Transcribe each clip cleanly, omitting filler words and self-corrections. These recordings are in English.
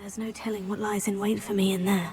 There's no telling what lies in wait for me in there.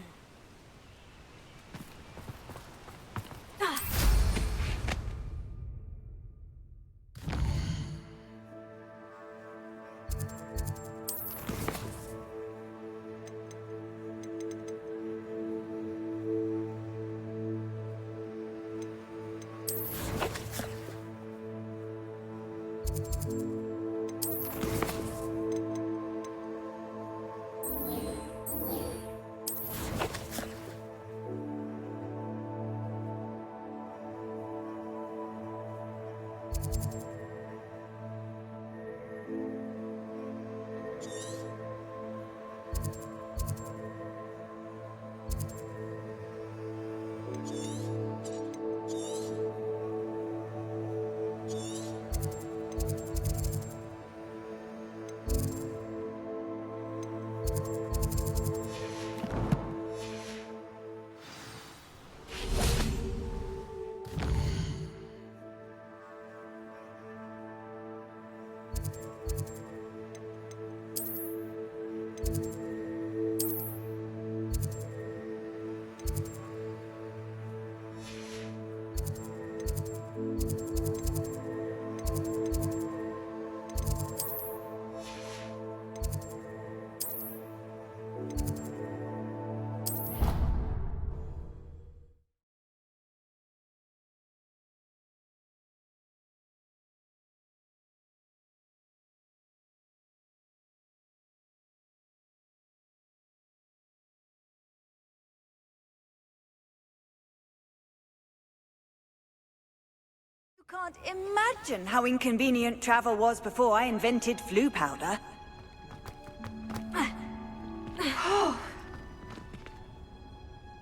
You can't imagine how inconvenient travel was before I invented flu powder.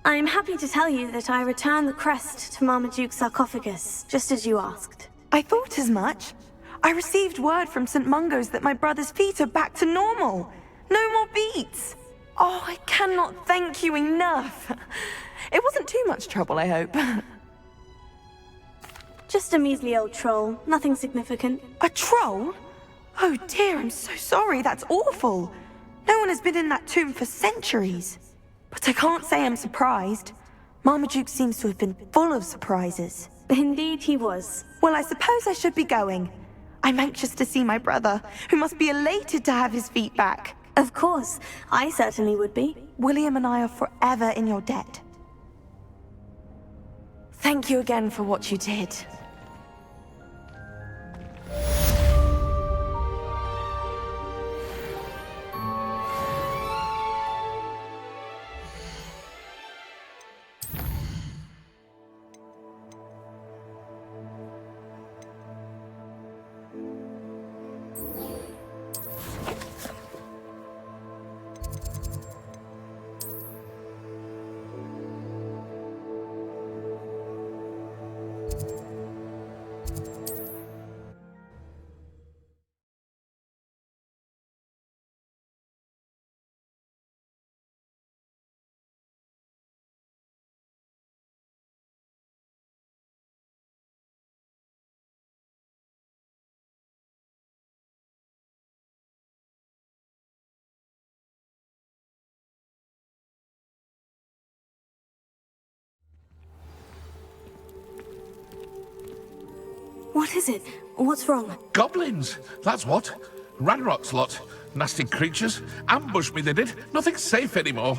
I'm happy to tell you that I returned the crest to Marmaduke's sarcophagus, just as you asked. I thought as much. I received word from St. Mungo's that my brother's feet are back to normal. No more beats. Oh, I cannot thank you enough. It wasn't too much trouble, I hope. Just a measly old troll, nothing significant. A troll? Oh dear, I'm so sorry, that's awful. No one has been in that tomb for centuries. But I can't say I'm surprised. Marmaduke seems to have been full of surprises. Indeed he was. Well, I suppose I should be going. I'm anxious to see my brother, who must be elated to have his feet back. Of course, I certainly would be. William and I are forever in your debt. Thank you again for what you did. What is it? What's wrong? Goblins, that's what. Ranrock's lot. Nasty creatures. Ambushed me, they did. Nothing's safe anymore.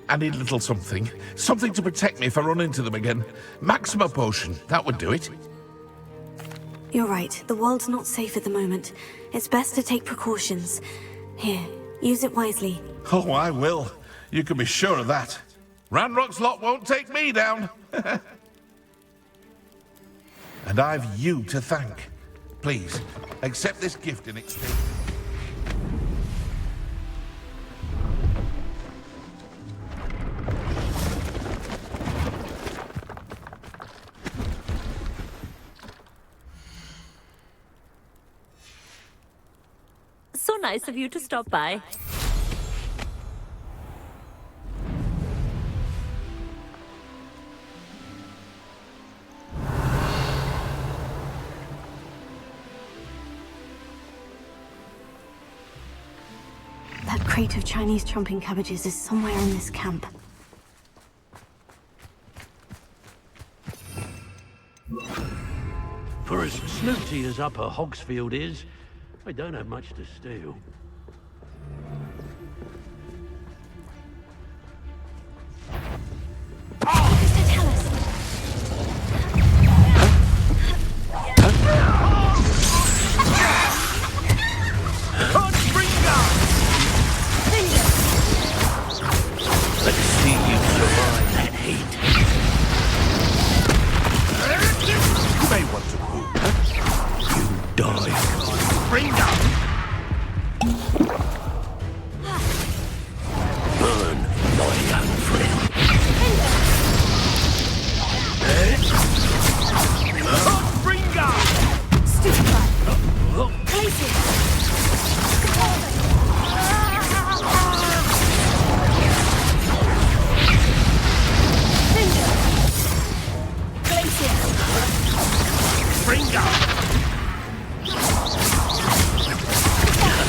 I need a little something. Something to protect me if I run into them again. Maxima potion, that would do it. You're right, the world's not safe at the moment. It's best to take precautions. Here, use it wisely. Oh, I will. You can be sure of that. Ranrock's lot won't take me down. And I've you to thank. Please, accept this gift in exchange. So nice of you to stop by. That crate of Chinese chomping cabbages is somewhere in this camp. For as snooty as Upper Hogsfield is, I don't have much to steal. Let's see you survive that heat. You may want to move. You die. Bring down! Burn, my young friend.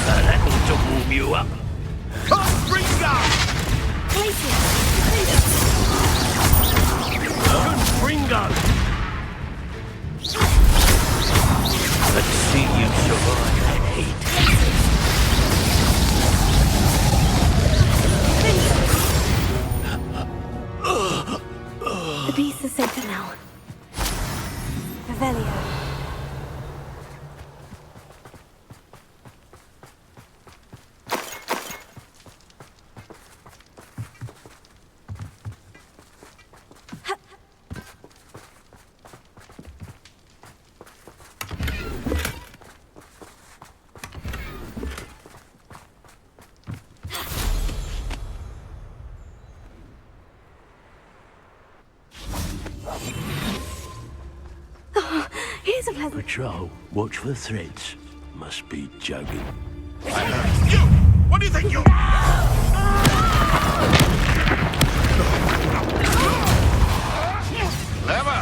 That ought to warm you up. Ringo! Let's see you survive that heat. The beasts are safer now. Revelio. Here's a pleasant... Patrol, watch for threads. Must be jogging. You! What do you think you... Clever!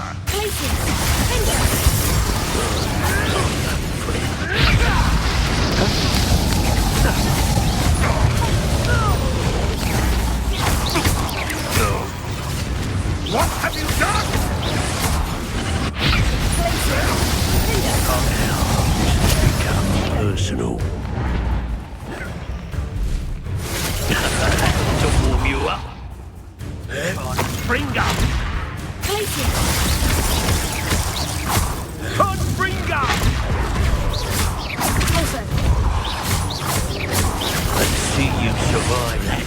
What have you done? Personal. To warm you up. Bring up! Bring up! Let's see you survive that.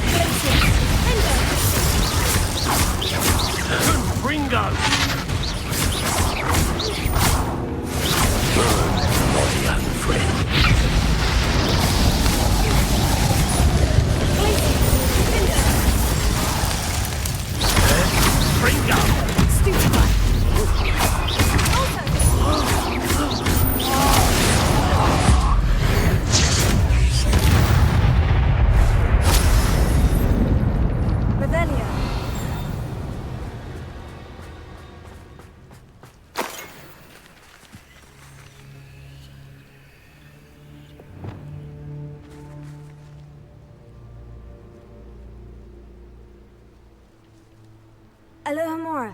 Ringo! Burn, my young friend. Ringo! Revelio. Alohomora.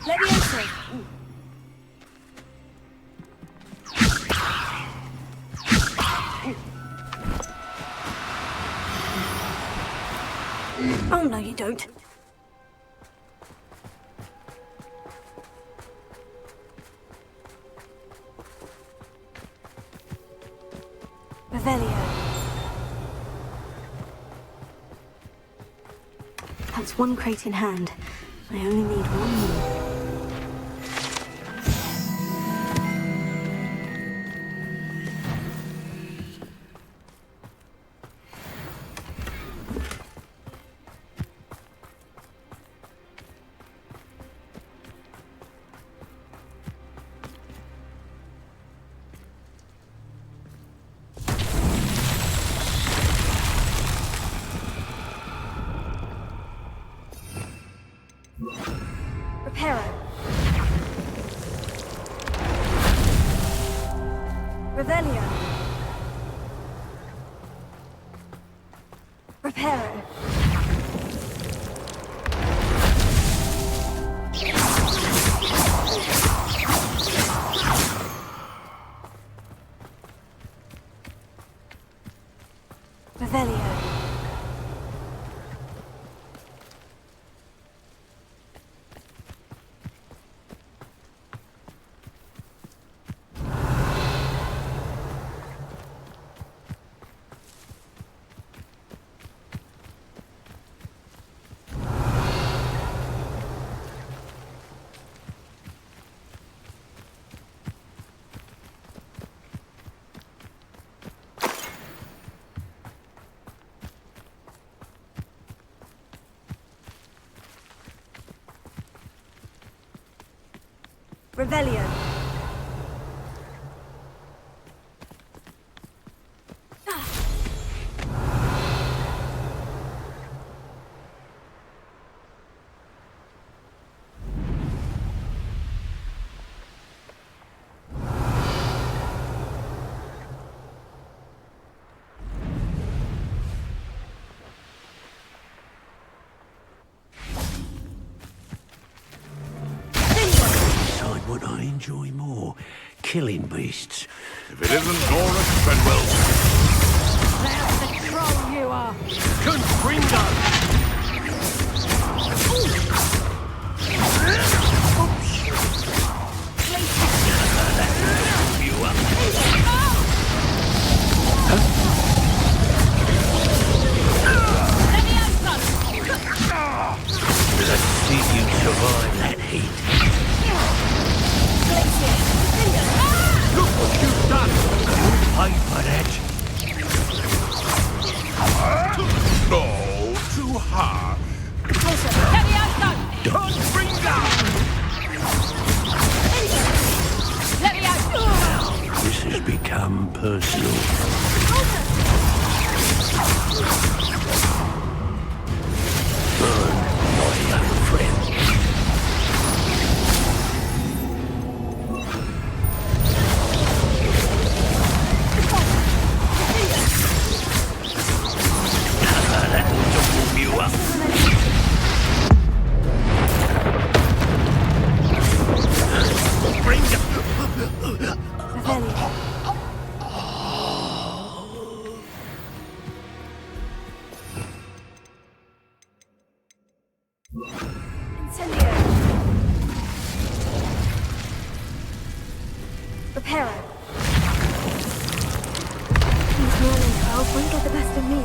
Levioso. Oh, no, you don't. Revelio. That's one crate in hand. I only need one more. Reparo. Revelio. Revelio. Decide what I enjoy more. Killing beasts. If it isn't Nora Treadwell. There's the troll you are. Confringo! You up. Let's see you survive that heat. Look what you've done! You'll pay for that. No, too harsh. Don't bring down! This has become personal. Burn, my young friend. That'll double you up. Bring down. Revelio. Incendio. Reparo. These morning trials won't get the best of me.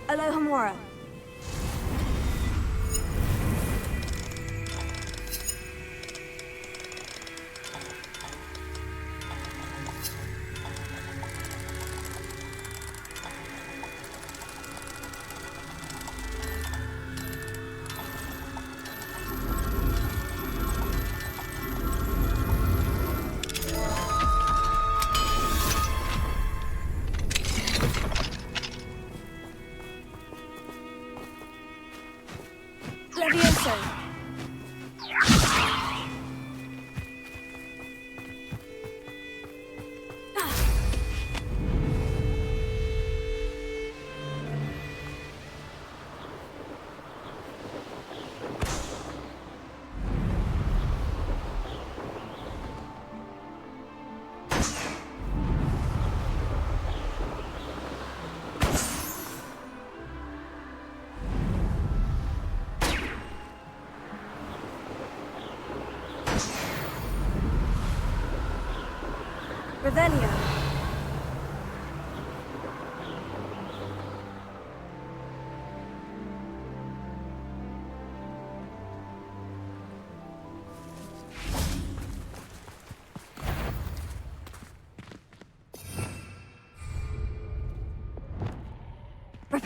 Alohomora.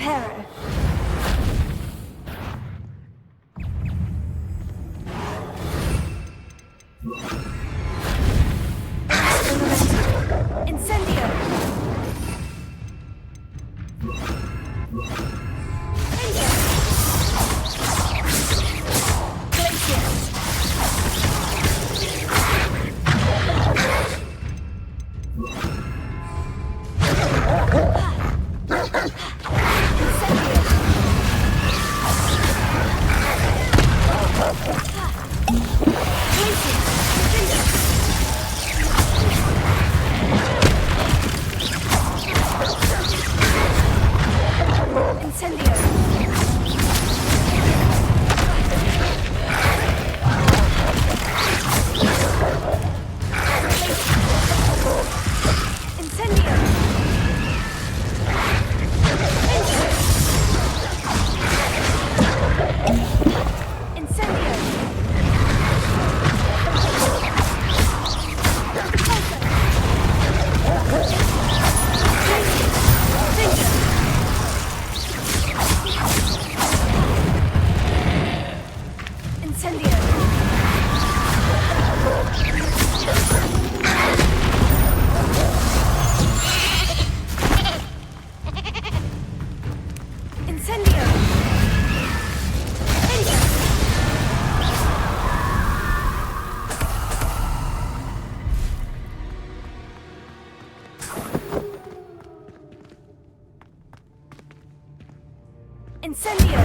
Pero. Incendio! Incendio!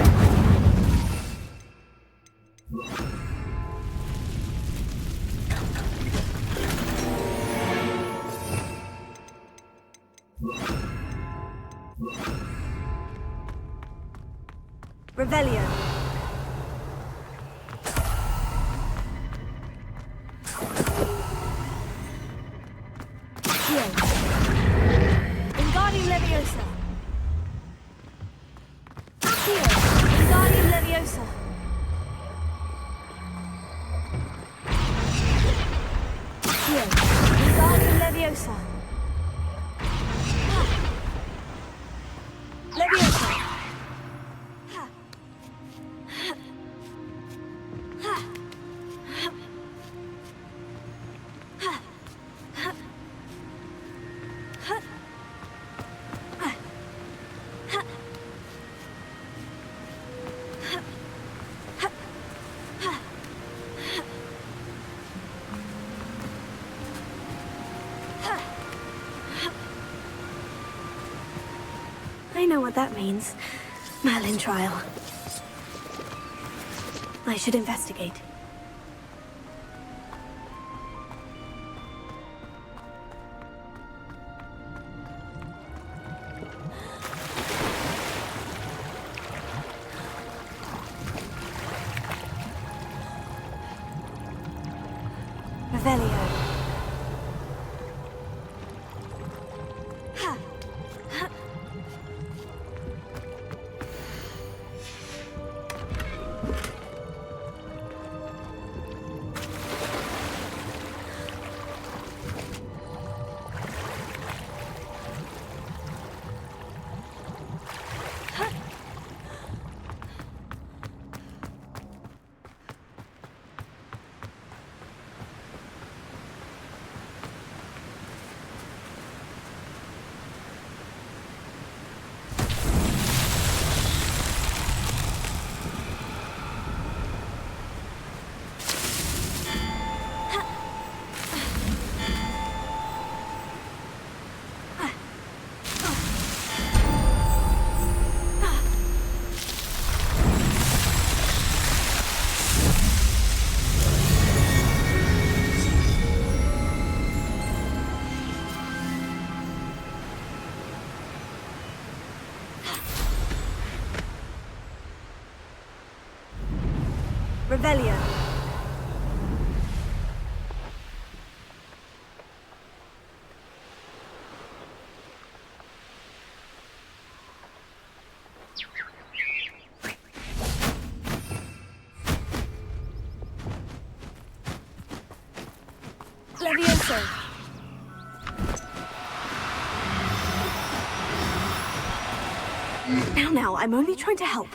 Revelio. Heal. Wingardium Leviosa. Heal. Wingardium Leviosa. Heal. Wingardium Leviosa. Leviosa. I know what that means. Merlin trial. I should investigate. Revelio. Revelio. Levioso. Now, I'm only trying to help.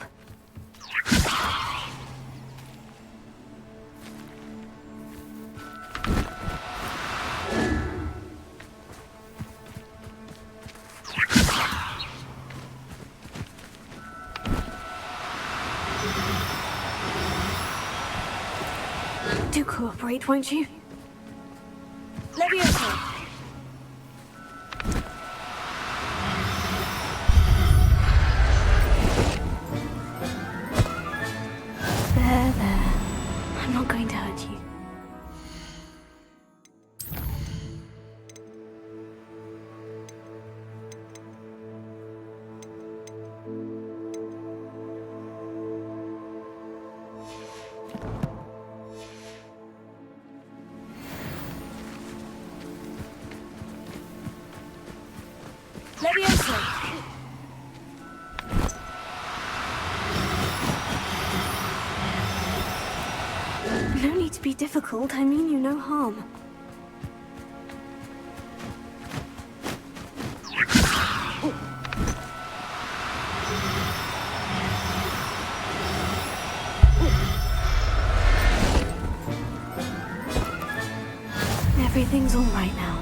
Do cooperate, won't you? Leviosa! There. I'm not going to hurt you. Leviosa! No need to be difficult. I mean you no harm. Everything's all right now.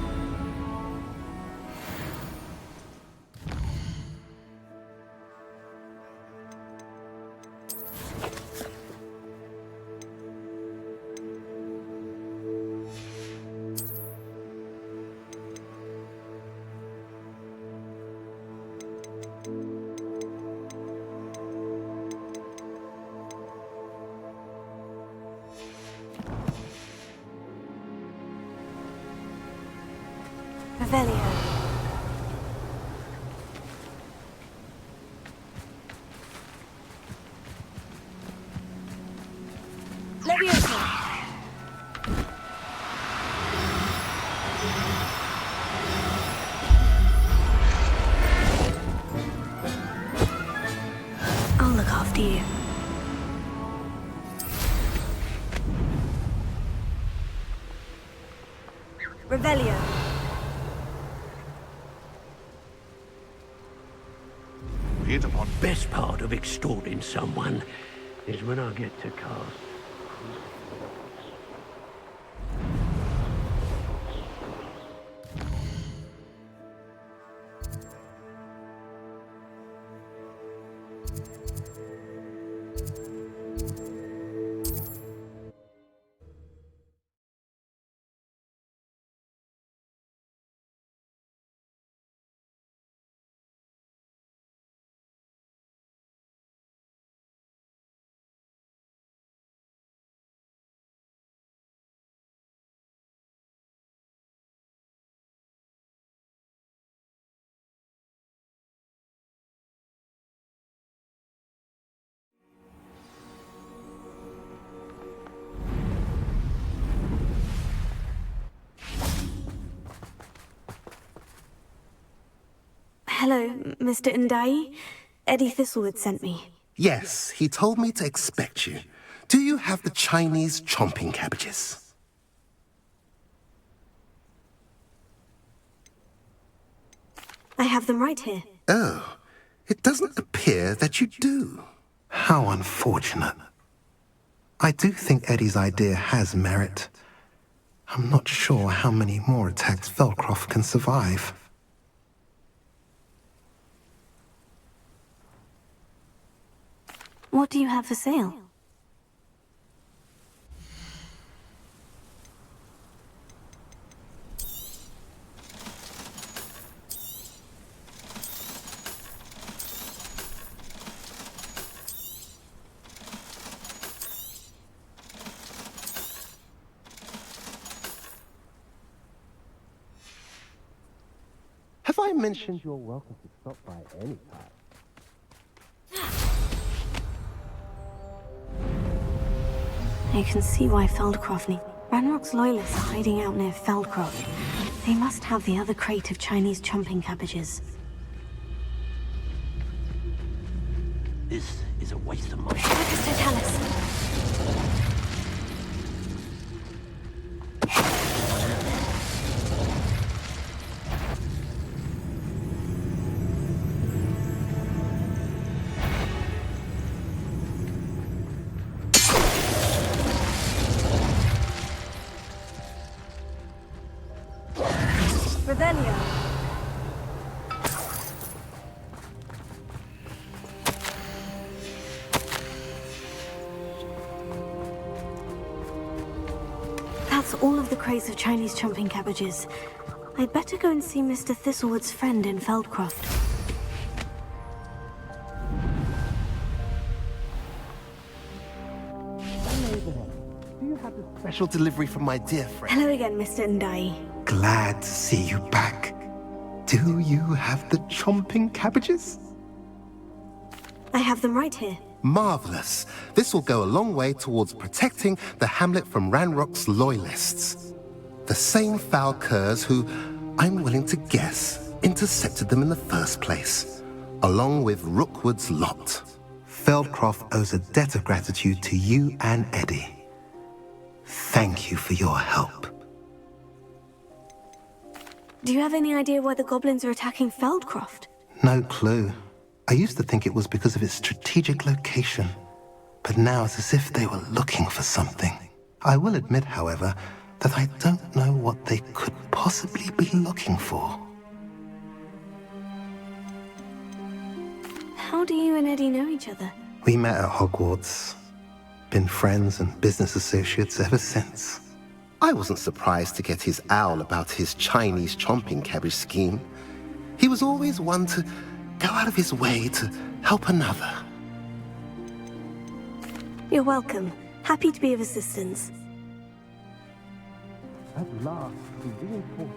Revelio. Leviosa! I'll look after you. Revelio! Hit upon. Best part of extorting someone is when I get to cast. Hello, Mr. Ndai. Eddie Thistlewood sent me. Yes, he told me to expect you. Do you have the Chinese chomping cabbages? I have them right here. Oh, it doesn't appear that you do. How unfortunate. I do think Eddie's idea has merit. I'm not sure how many more attacks Velcroft can survive. What do you have for sale? Have I mentioned you're welcome to stop by any time? I can see why Feldcroft need... Ranrock's loyalists are hiding out near Feldcroft. They must have the other crate of Chinese chomping cabbages. This is a waste of money. Focus Totalis. all of the crates of Chinese chomping cabbages. I'd better go and see Mr. Thistlewood's friend in Feldcroft. Special delivery from my dear friend. Hello again, Mr. Ndai. Glad to see you back. Do you have the chomping cabbages? I have them right here. Marvelous. This will go a long way towards protecting the hamlet from Ranrock's loyalists. The same foul curs who, I'm willing to guess, intercepted them in the first place, along with Rookwood's lot. Feldcroft owes a debt of gratitude to you and Eddie. Thank you for your help. Do you have any idea why the goblins are attacking Feldcroft? No clue. I used to think it was because of its strategic location, but now it's as if they were looking for something. I will admit, however, that I don't know what they could possibly be looking for. How do you and Eddie know each other? We met at Hogwarts. Been friends and business associates ever since. I wasn't surprised to get his owl about his Chinese chomping cabbage scheme. He was always one to go out of his way to help another. You're welcome. Happy to be of assistance. At last, the reinforcement.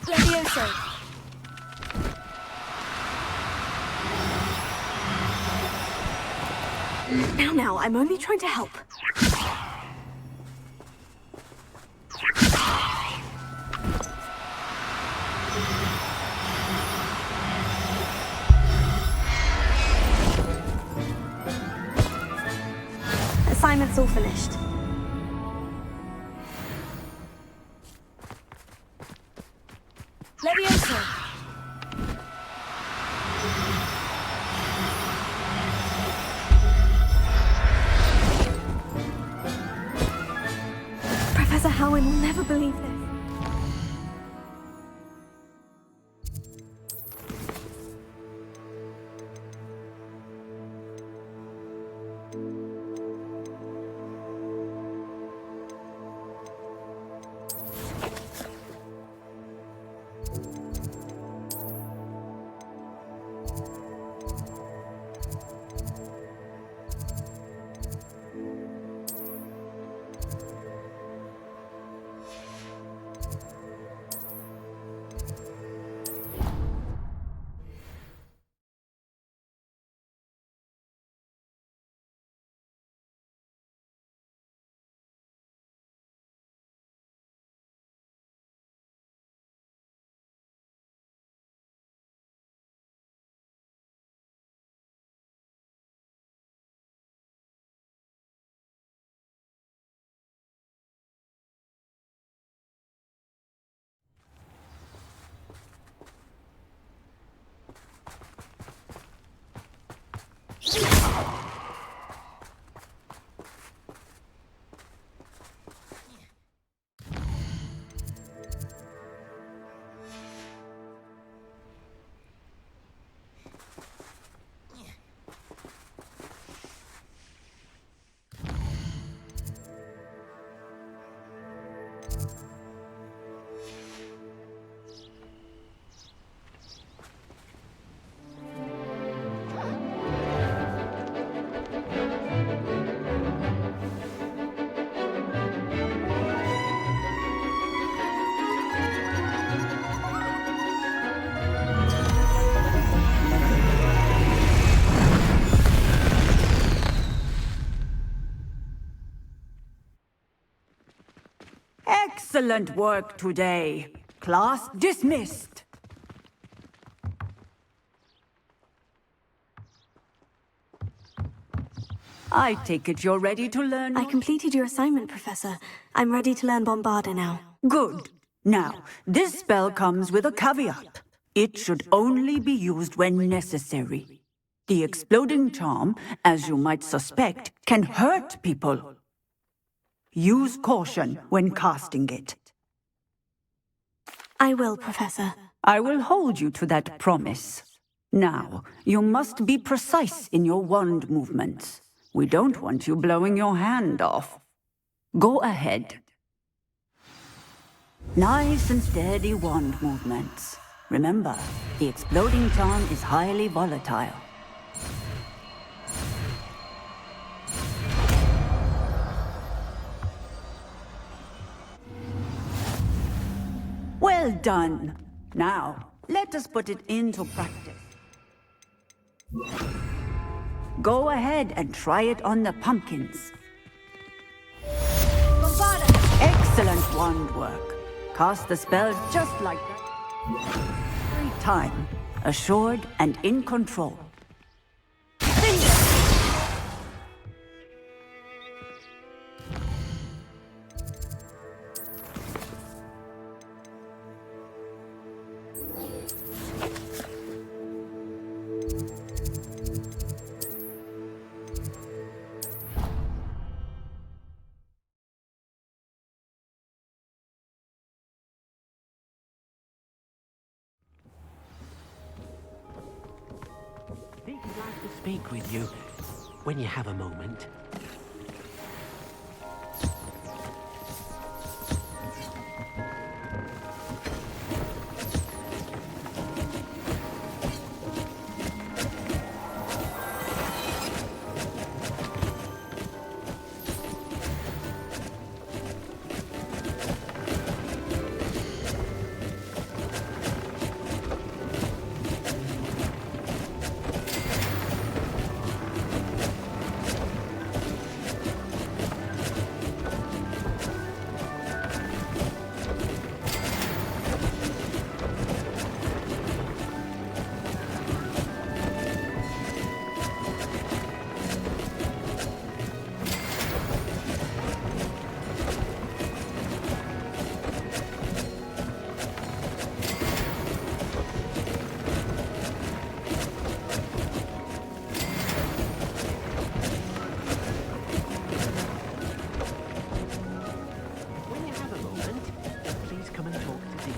Levioso. Now, I'm only trying to help. Assignment's all finished. Levioso. Professor Howin will never believe this. Excellent work today. Class dismissed. I take it you're ready to learn. I completed your assignment, Professor. I'm ready to learn Bombarda now. Good. Now, this spell comes with a caveat. It should only be used when necessary. The exploding charm, as you might suspect, can hurt people. Use caution when casting it. I will, Professor. I will hold you to that promise. Now, you must be precise in your wand movements. We don't want you blowing your hand off. Go ahead. Nice and steady wand movements. Remember, the exploding charm is highly volatile. Well done. Now, let us put it into practice. Go ahead and try it on the pumpkins. Excellent wand work. Cast the spell just like that. Every time, assured and in control. Be glad to speak with you when you have a moment. When you have a moment, please come and talk to Dean.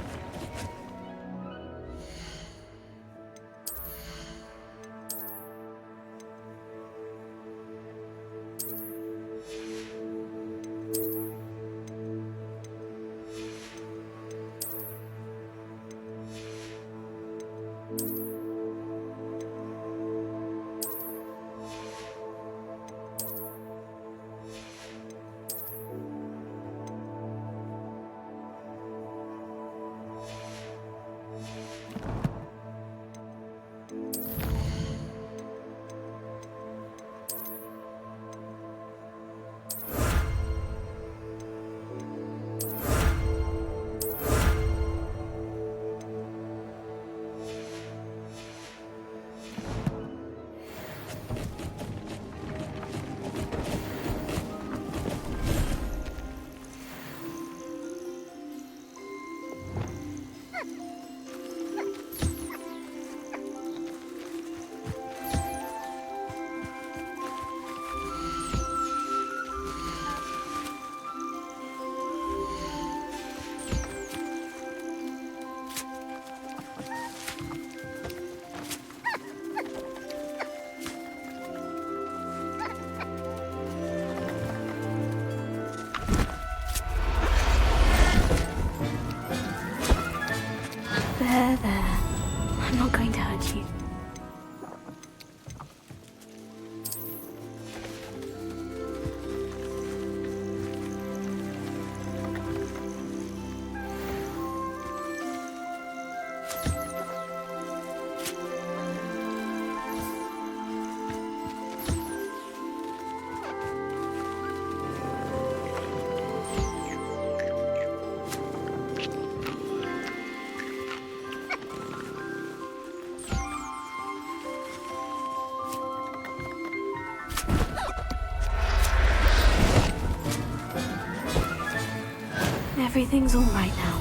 There. I'm not going to hurt you. Everything's all right now.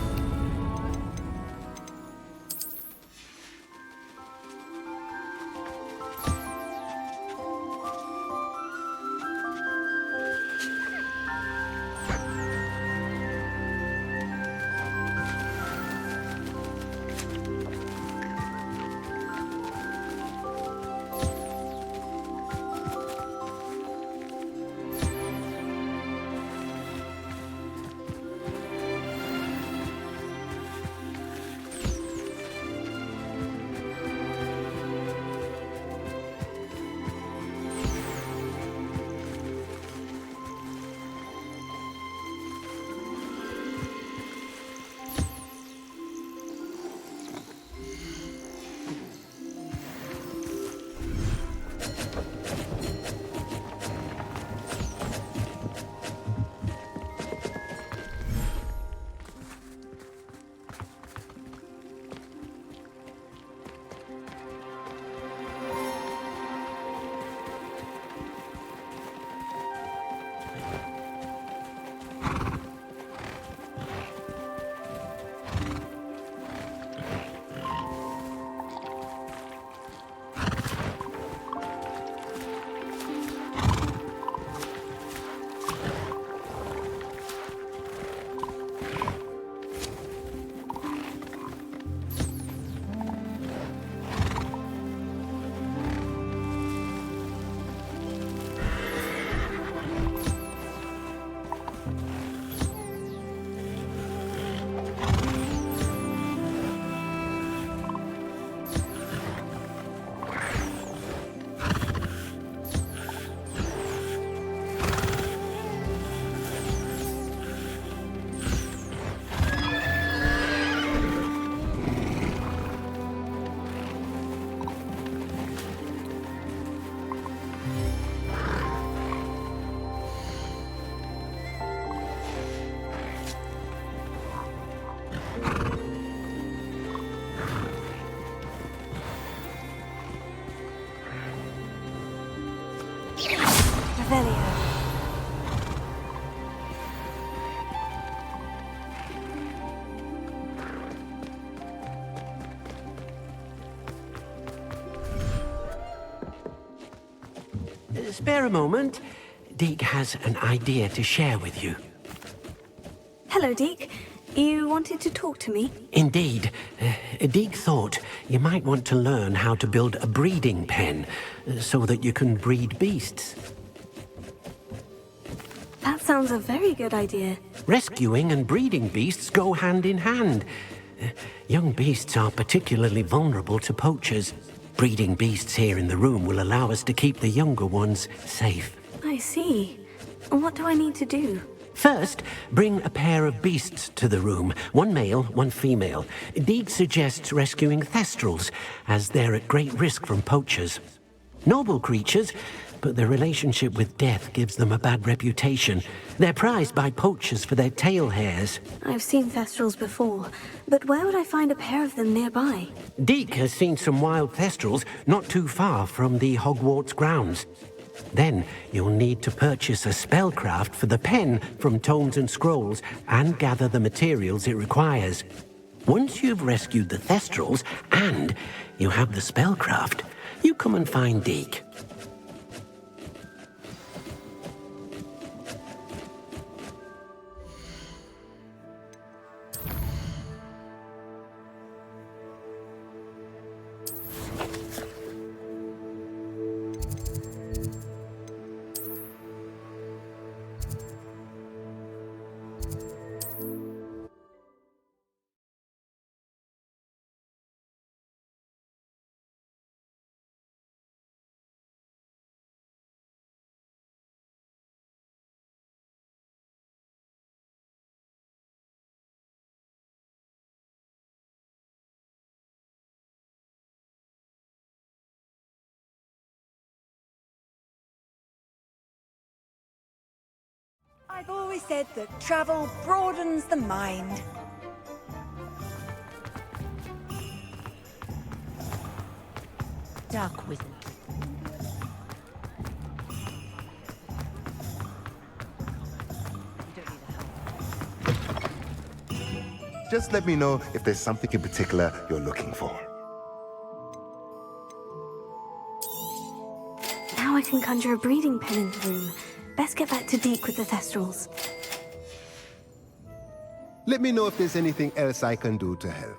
Revelio. Spare a moment. Deke has an idea to share with you. Hello, Deke. You wanted to talk to me? Indeed. Deke thought you might want to learn how to build a breeding pen so that you can breed beasts. That sounds a very good idea. Rescuing and breeding beasts go hand in hand. Young beasts are particularly vulnerable to poachers. Breeding beasts here in the room will allow us to keep the younger ones safe. I see. What do I need to do? First, bring a pair of beasts to the room. One male, one female. Deke suggests rescuing thestrals, as they're at great risk from poachers. Noble creatures, but their relationship with death gives them a bad reputation. They're prized by poachers for their tail hairs. I've seen thestrals before, but where would I find a pair of them nearby? Deke has seen some wild thestrals not too far from the Hogwarts grounds. Then you'll need to purchase a spellcraft for the pen from Tomes and Scrolls and gather the materials it requires. Once you've rescued the thestrals and you have the spellcraft, you come and find Deke. I've always said that travel broadens the mind. Dark wizard. You don't need a help. Just let me know if there's something in particular you're looking for. Now I can conjure a breeding pen in the room. Best get back to Deke with the Thestrals. Let me know if there's anything else I can do to help.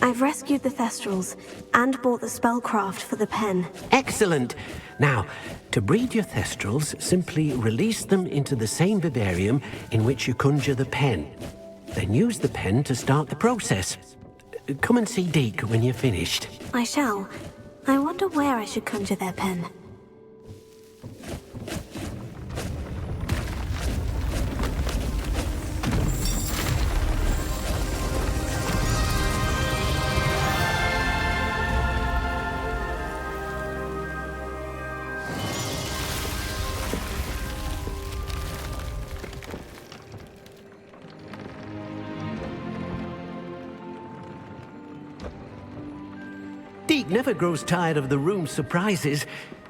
I've rescued the Thestrals and bought the spellcraft for the pen. Excellent! Now, to breed your Thestrals, simply release them into the same vivarium in which you conjure the pen. Then use the pen to start the process. Come and see Deke when you're finished. I shall. I wonder where I should conjure their pen. Deke never grows tired of the room's surprises.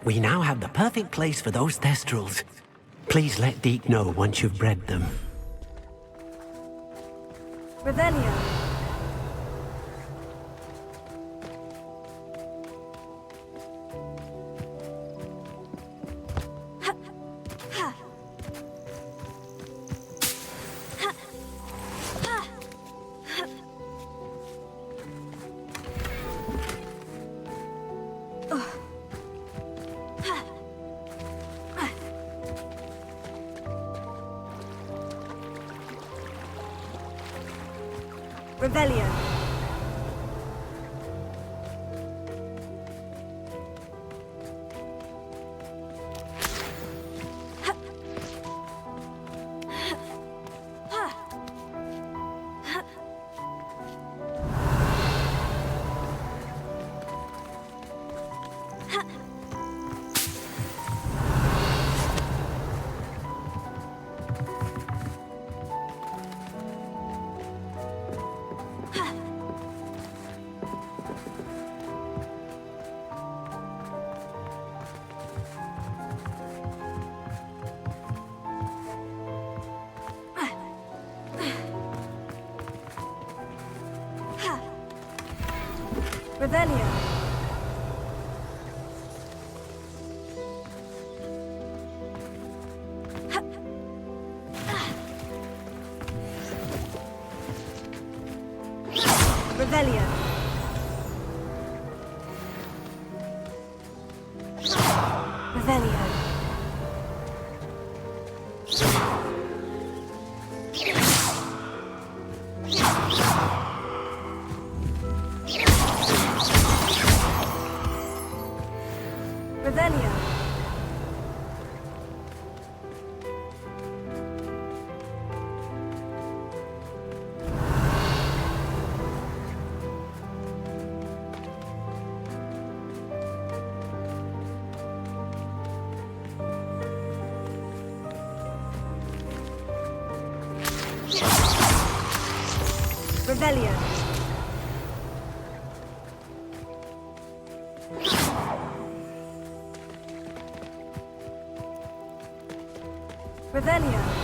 We now have the perfect place for those Thestrals. Please let Deke know once you've bred them. Revelio. Revelio. Revelio. Revelio. Revelio. Revelio. Revelio. Revelio.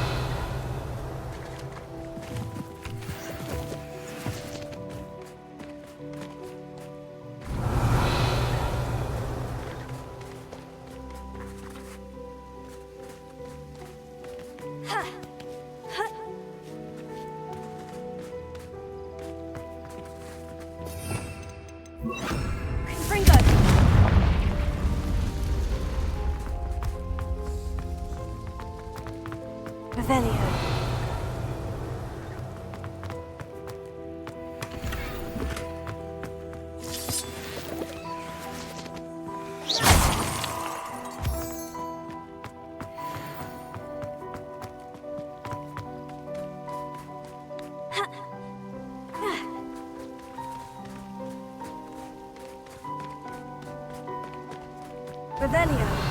Revelio.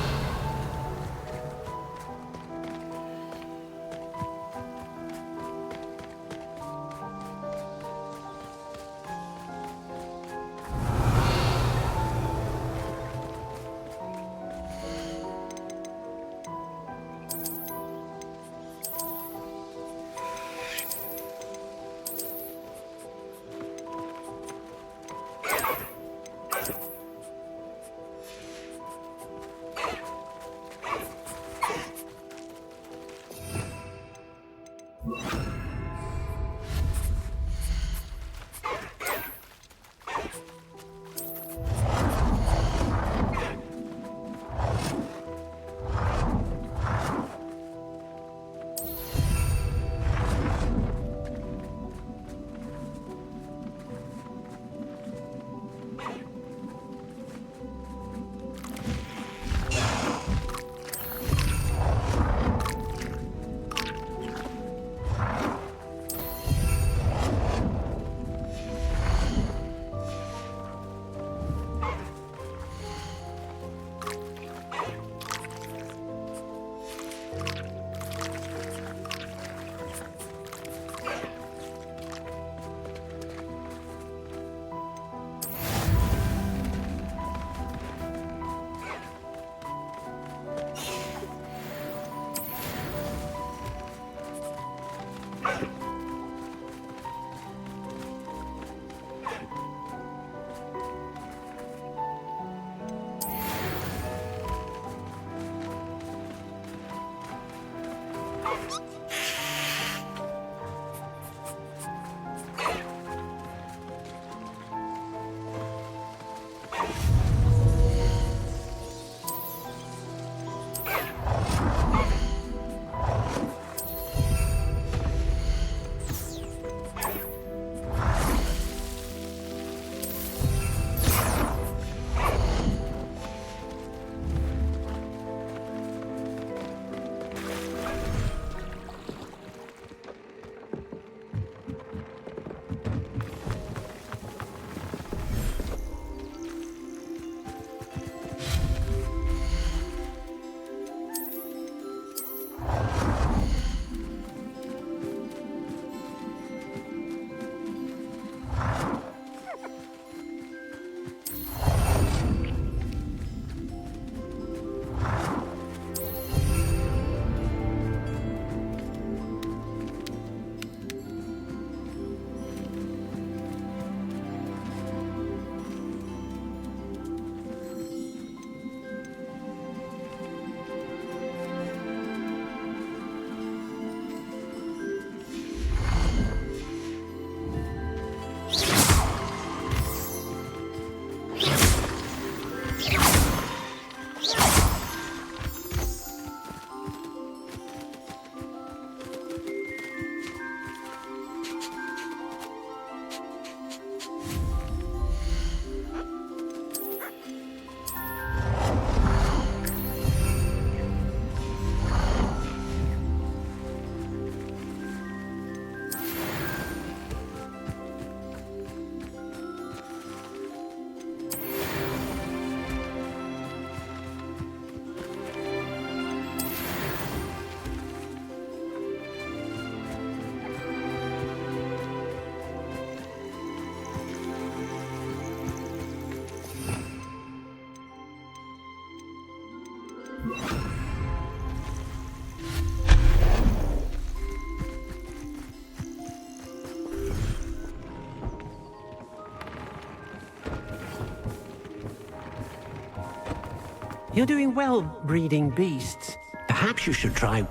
You're doing well breeding beasts. Perhaps you should try...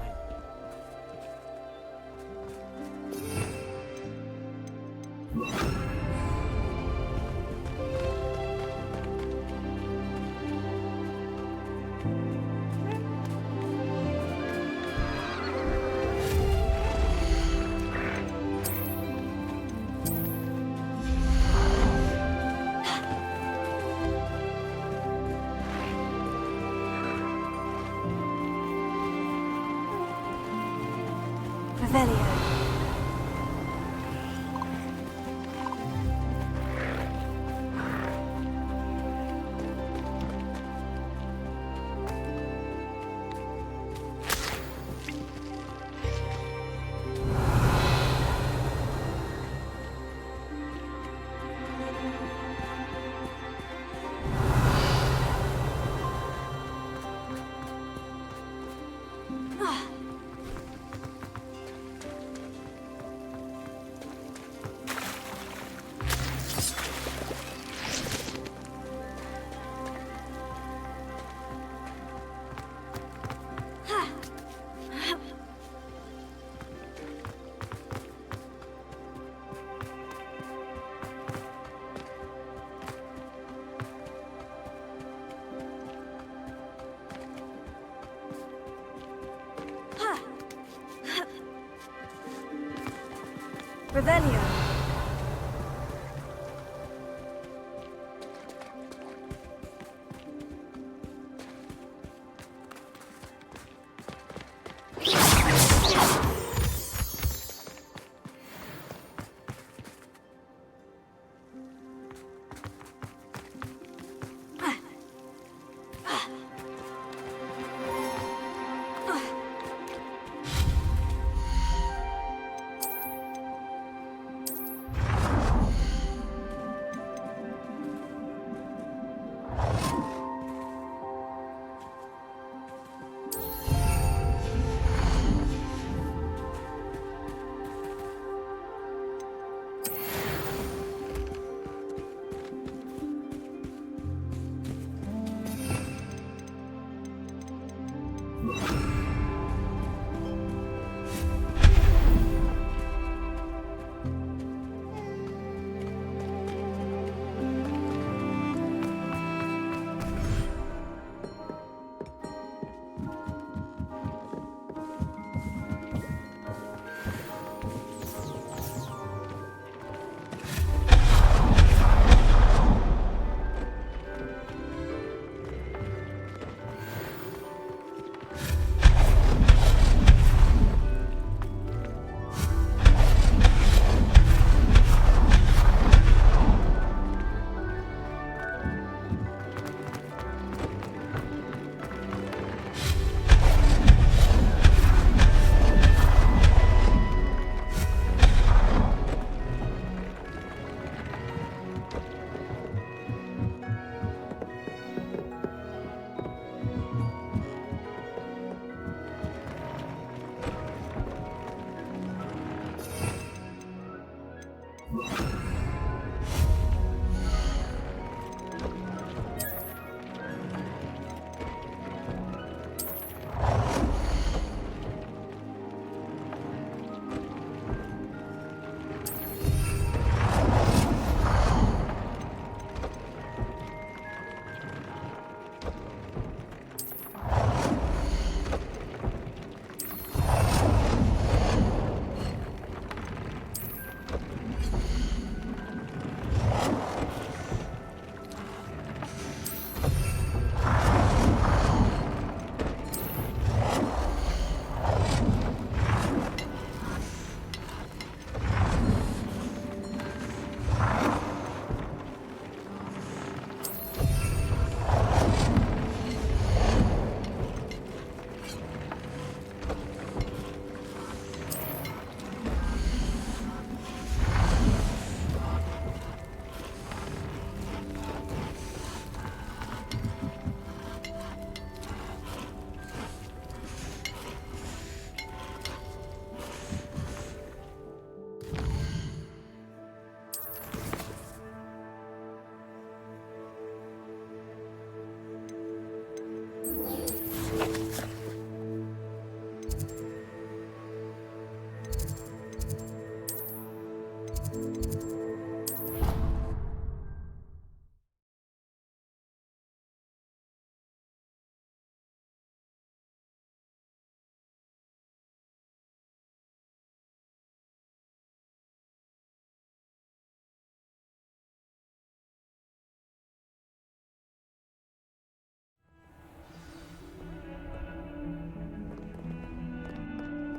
Revelio.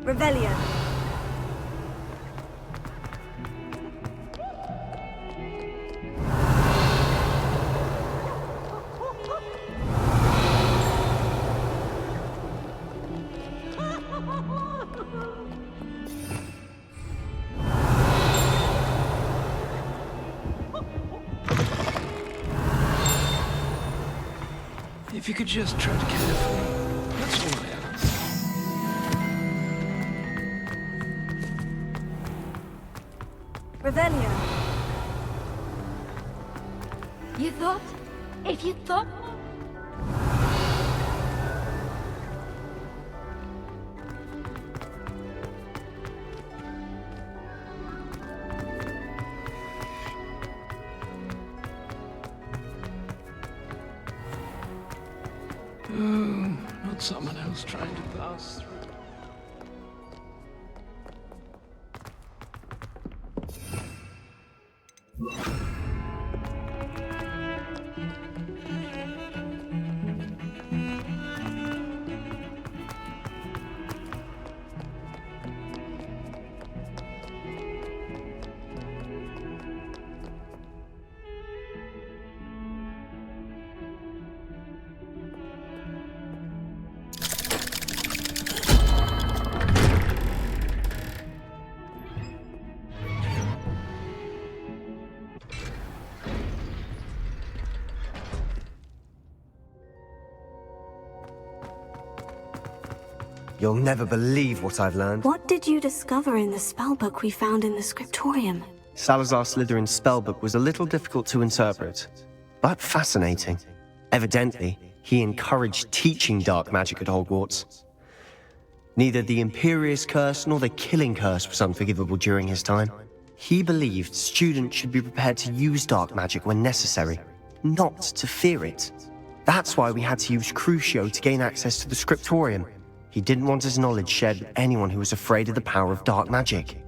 Revelio. If you could just tread carefully, that's all I ask. Revelio. You thought? If you thought... Oh, not someone else trying to pass through. You'll never believe what I've learned. What did you discover in the spellbook we found in the scriptorium? Salazar Slytherin's spellbook was a little difficult to interpret, but fascinating. Evidently, he encouraged teaching dark magic at Hogwarts. Neither the Imperious Curse nor the Killing Curse was unforgivable during his time. He believed students should be prepared to use dark magic when necessary, not to fear it. That's why we had to use Crucio to gain access to the scriptorium. He didn't want his knowledge shared with anyone who was afraid of the power of dark magic.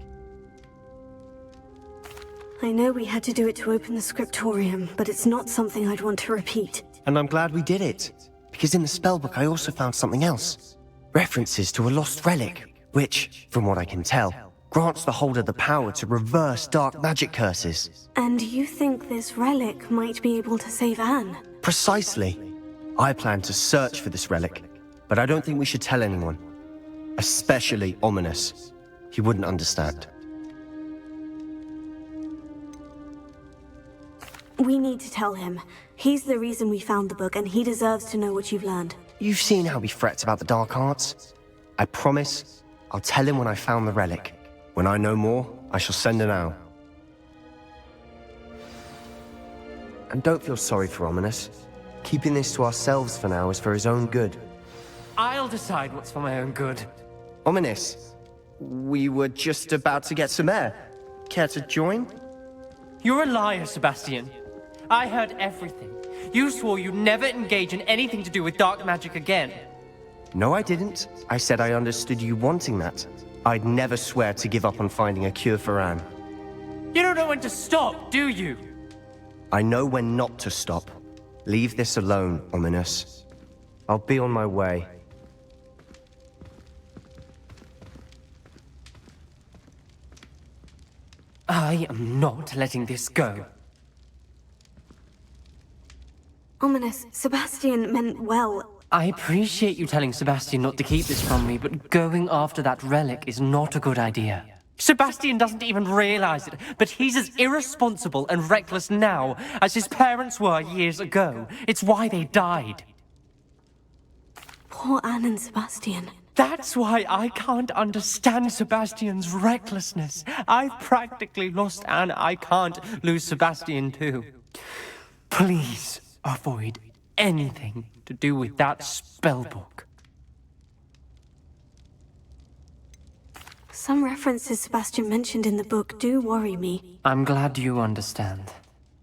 I know we had to do it to open the scriptorium, but it's not something I'd want to repeat. And I'm glad we did it, because in the spellbook I also found something else. References to a lost relic, which, from what I can tell, grants the holder the power to reverse dark magic curses. And you think this relic might be able to save Anne? Precisely. I plan to search for this relic, but I don't think we should tell anyone. Especially Ominous. He wouldn't understand. We need to tell him. He's the reason we found the book, and he deserves to know what you've learned. You've seen how he frets about the dark arts. I promise, I'll tell him when I found the relic. When I know more, I shall send an owl. And don't feel sorry for Ominous. Keeping this to ourselves for now is for his own good. I'll decide what's for my own good. Ominous, we were just about to get some air. Care to join? You're a liar, Sebastian. I heard everything. You swore you'd never engage in anything to do with dark magic again. No, I didn't. I said I understood you wanting that. I'd never swear to give up on finding a cure for Anne. You don't know when to stop, do you? I know when not to stop. Leave this alone, Ominous. I'll be on my way. I am not letting this go. Ominous, Sebastian meant well. I appreciate you telling Sebastian not to keep this from me, but going after that relic is not a good idea. Sebastian doesn't even realize it, but he's as irresponsible and reckless now as his parents were years ago. It's why they died. Poor Anne and Sebastian. That's why I can't understand Sebastian's recklessness. I've practically lost Anne. I can't lose Sebastian too. Please avoid anything to do with that spellbook. Some references Sebastian mentioned in the book do worry me. I'm glad you understand.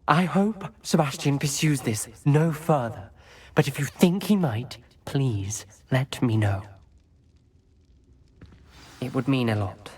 I hope Sebastian pursues this no further. But if you think he might, please let me know. It would mean a lot.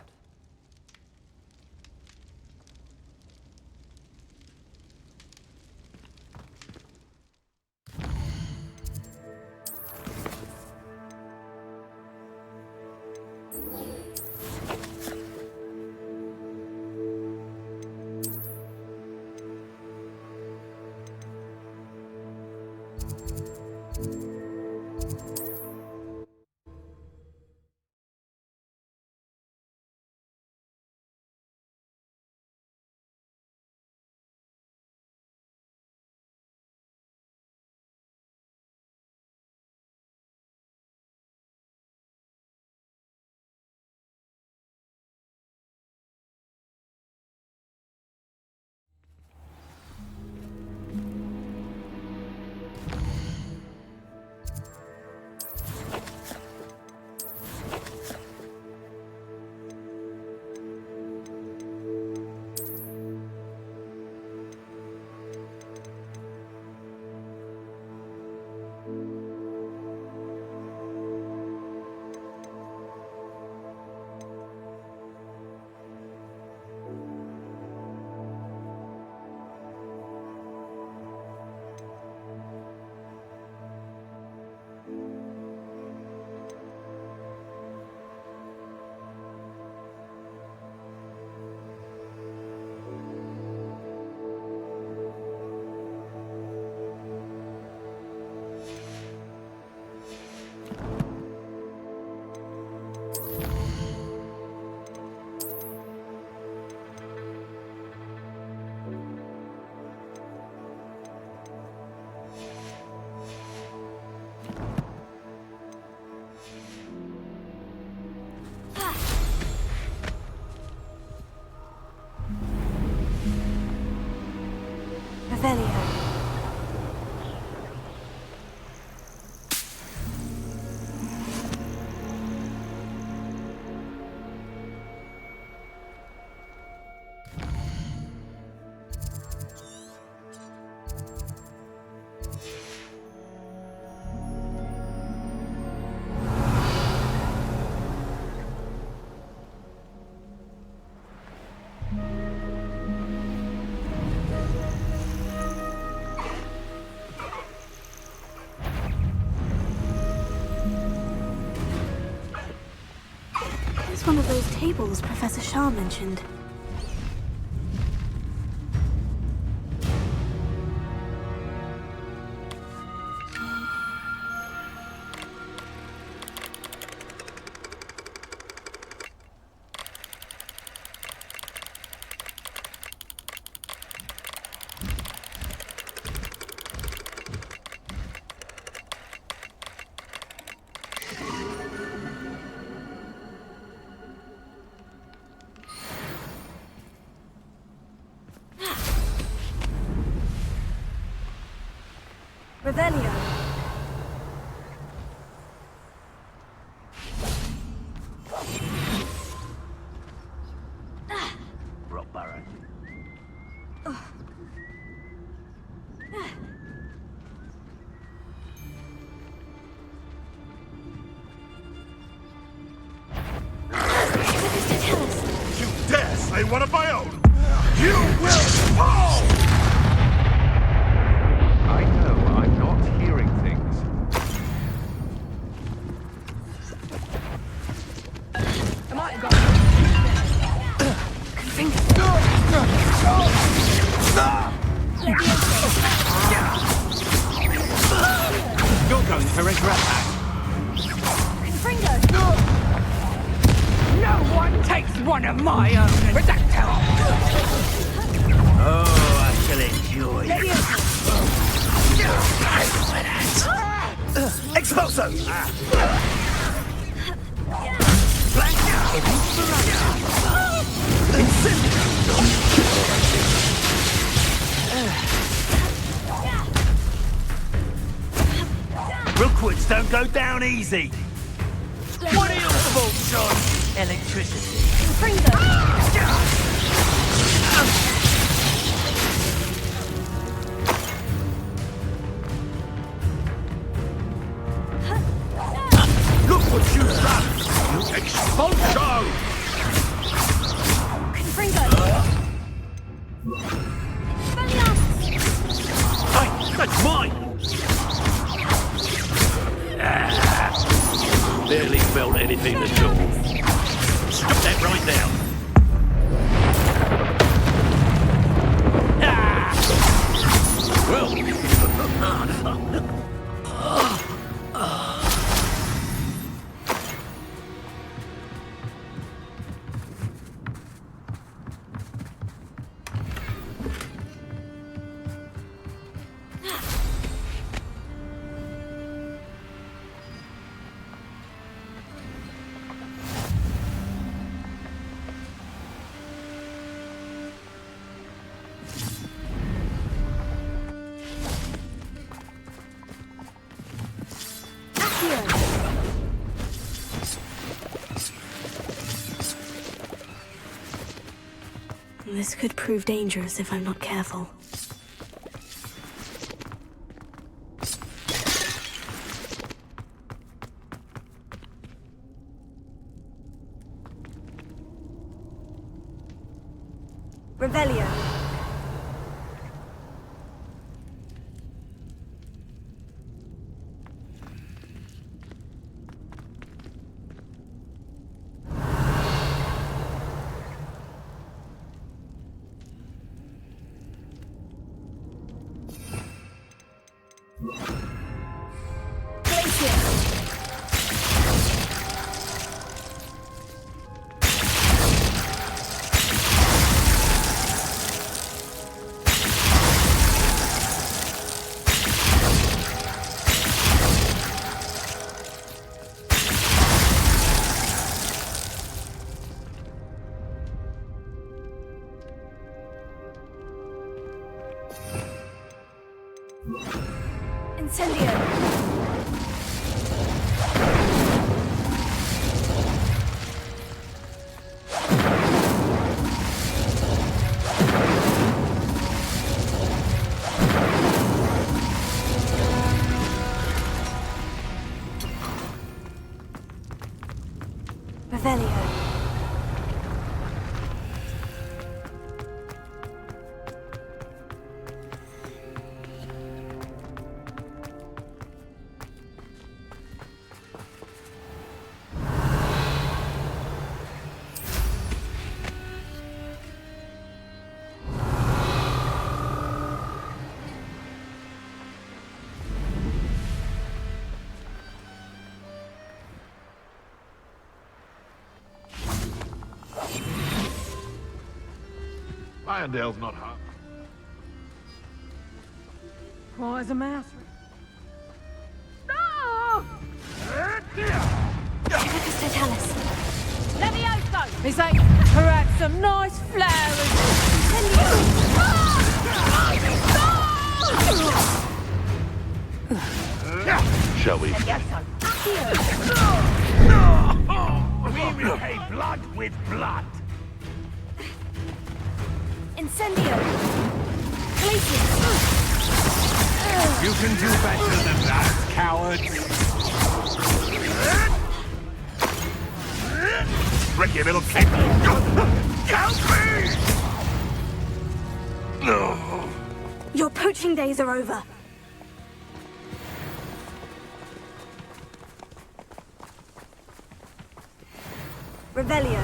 Revelio. It's one of those tables Professor Shah mentioned. Revelio. Rock Barrow. You dare say one of my own? You will fall! I know I'm not hearing things. I might have got You're going to regret that. No one takes one of my own projectile! Oh, I shall enjoy it. Expulso! Rookwoods don't go down easy. What are your thoughts on electricity? Look what you've done! You expulso! Hey, that's mine! Barely felt anything at all. Stop that right now. Well. This could prove dangerous if I'm not careful. Revelio. Incendio! Revelio. Irondale's not hard. Why's a mouse? Totalis. Levioso! Is that perhaps some nice flowers? Shall we? We repay blood with blood. Incendio. Glacius. You can do better than that, coward. Ricky, little kid. Help me! No. Your poaching days are over. Revelio.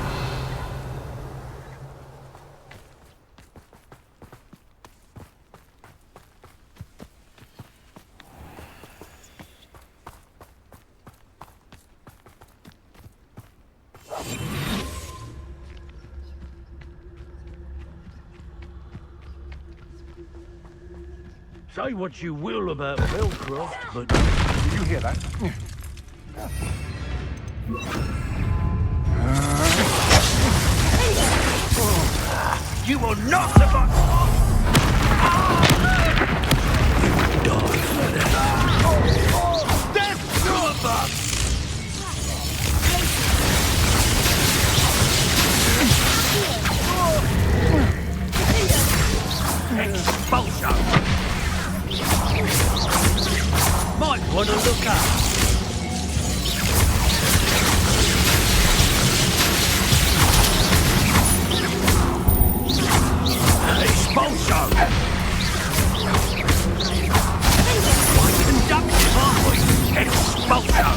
Say what you will about Belcroft, but... Did you hear that? You will not survive! Death to a bug! Expulsion! Might want to look up. Expulsion! Quite conductive, aren't we? Expulsion!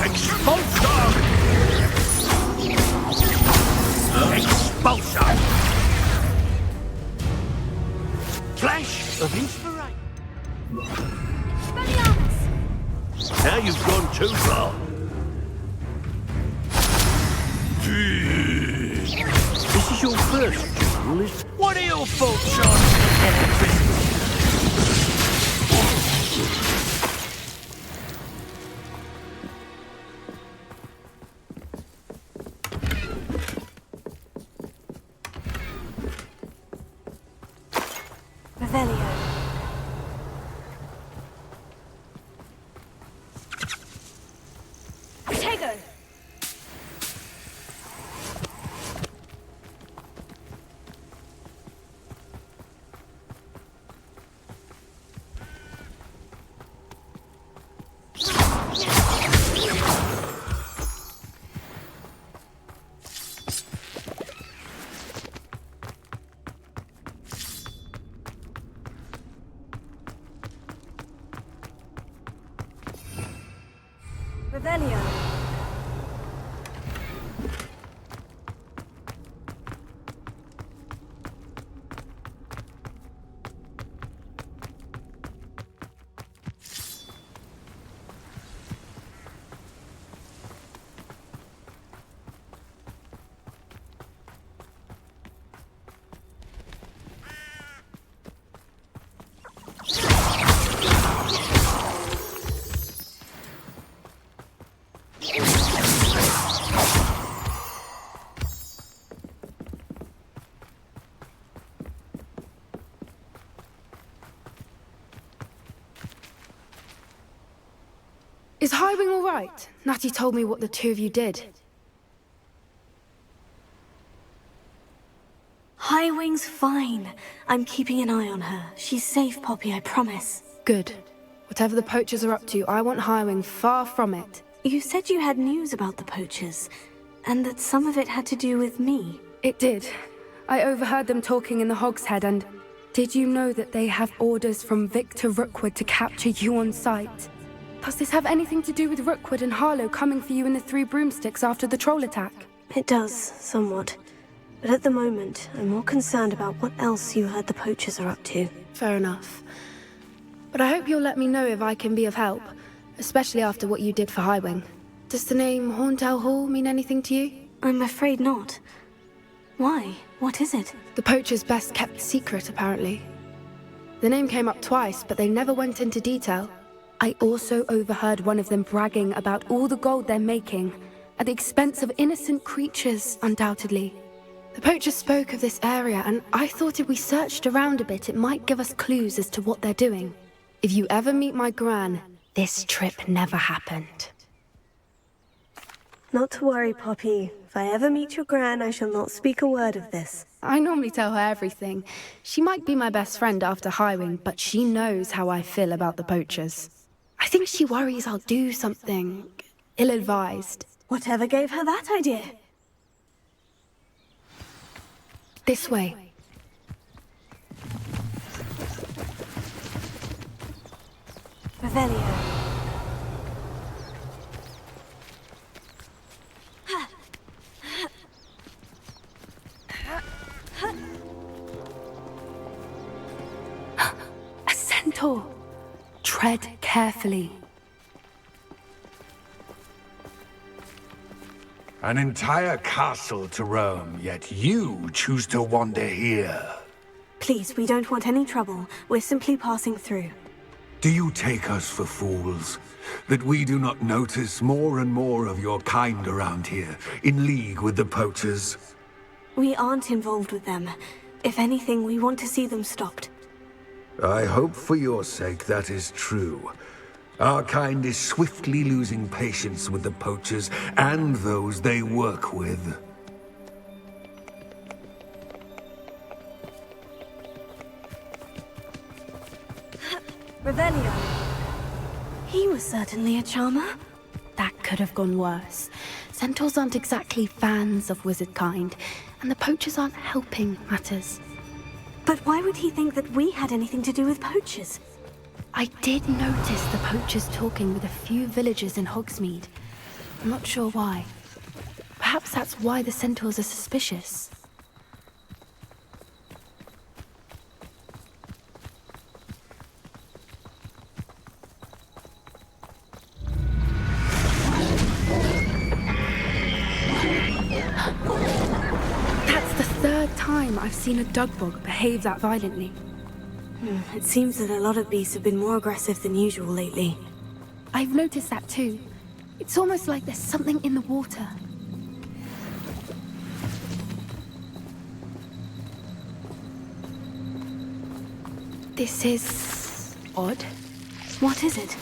Expulsion! Expulsion! Flash of inspiration. Now you've gone too far. This is your first duel, is... What are your thoughts on electricity? Revelio. Tego. Revelio. Is Highwing all right? Natty told me what the two of you did. Highwing's fine. I'm keeping an eye on her. She's safe, Poppy, I promise. Good. Whatever the poachers are up to, I want Highwing far from it. You said you had news about the poachers, and that some of it had to do with me. It did. I overheard them talking in the Hogshead, and did you know that they have orders from Victor Rookwood to capture you on sight? Does this have anything to do with Rookwood and Harlow coming for you in the Three Broomsticks after the troll attack? It does, somewhat. But at the moment, I'm more concerned about what else you heard the poachers are up to. Fair enough. But I hope you'll let me know if I can be of help, especially after what you did for Highwing. Does the name Horntail Hall mean anything to you? I'm afraid not. Why? What is it? The poachers' best kept secret, apparently. The name came up twice, but they never went into detail. I also overheard one of them bragging about all the gold they're making, at the expense of innocent creatures, undoubtedly. The poachers spoke of this area, and I thought if we searched around a bit, it might give us clues as to what they're doing. If you ever meet my gran, this trip never happened. Not to worry, Poppy. If I ever meet your gran, I shall not speak a word of this. I normally tell her everything. She might be my best friend after Highwing, but she knows how I feel about the poachers. I think she worries I'll do something ill-advised. Whatever gave her that idea? This way. Revelio. A centaur. Tread carefully. An entire castle to roam, yet you choose to wander here. Please, we don't want any trouble. We're simply passing through. Do you take us for fools? That we do not notice more and more of your kind around here, in league with the poachers? We aren't involved with them. If anything, we want to see them stopped. I hope for your sake that is true. Our kind is swiftly losing patience with the poachers and those they work with. Revelio. He was certainly a charmer. That could have gone worse. Centaurs aren't exactly fans of wizard kind, and the poachers aren't helping matters. But why would he think that we had anything to do with poachers? I did notice the poachers talking with a few villagers in Hogsmeade. I'm not sure why. Perhaps that's why the centaurs are suspicious. That's the third time I've seen a dugbog behave that violently. It seems that a lot of beasts have been more aggressive than usual lately. I've noticed that too. It's almost like there's something in the water. This is odd. What is it?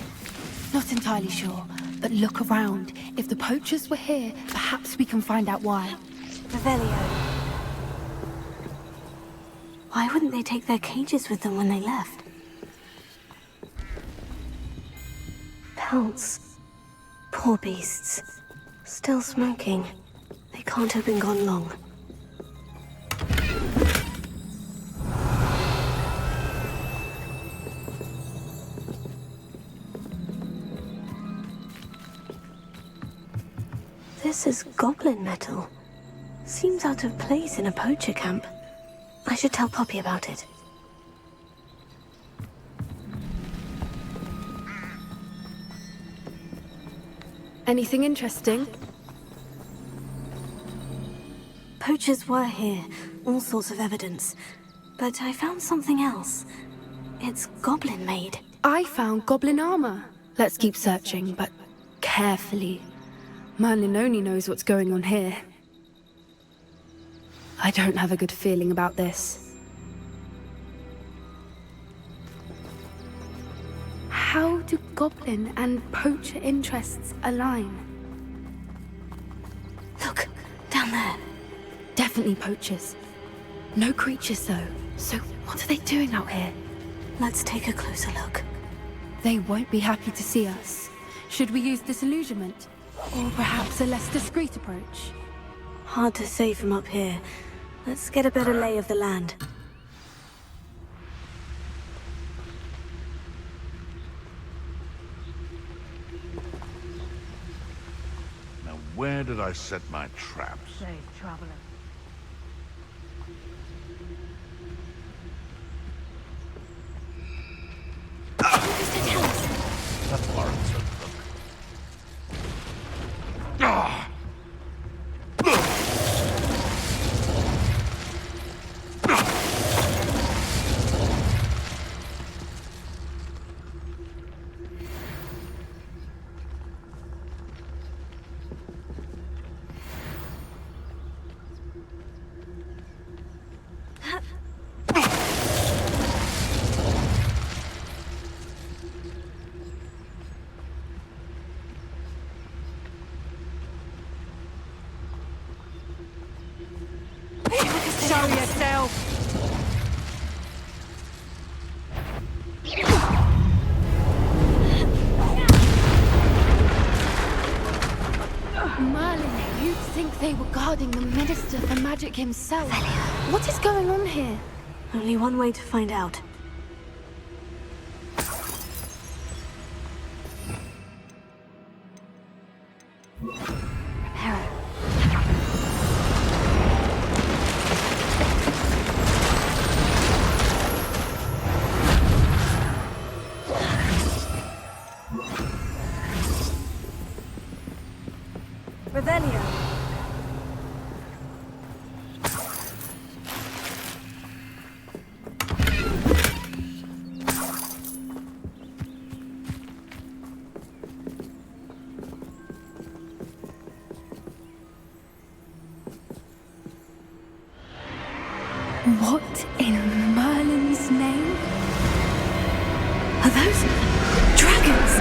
Not entirely sure, but look around. If the poachers were here, perhaps we can find out why. Revelio. Why wouldn't they take their cages with them when they left? Pelts. Poor beasts. Still smoking. They can't have been gone long. This is goblin metal. Seems out of place in a poacher camp. I should tell Poppy about it. Anything interesting? Poachers were here, all sorts of evidence. But I found something else. It's goblin made. I found goblin armor. Let's keep searching, but carefully. Merlin only knows what's going on here. I don't have a good feeling about this. How do goblin and poacher interests align. Look, down there. Definitely poachers. No creatures, though. So what are they doing out here? Let's take a closer look. They won't be happy to see us. Should we use disillusionment? Or perhaps a less discreet approach? Hard to say from up here. Let's get a better lay of the land. Now, where did I set my traps? Safe traveler. That warrants a look. Ah! Show yourself! Merlin, you'd think they were guarding the Minister for Magic himself. What is going on here? Only one way to find out. Revelio. What in Merlin's name? Are those dragons?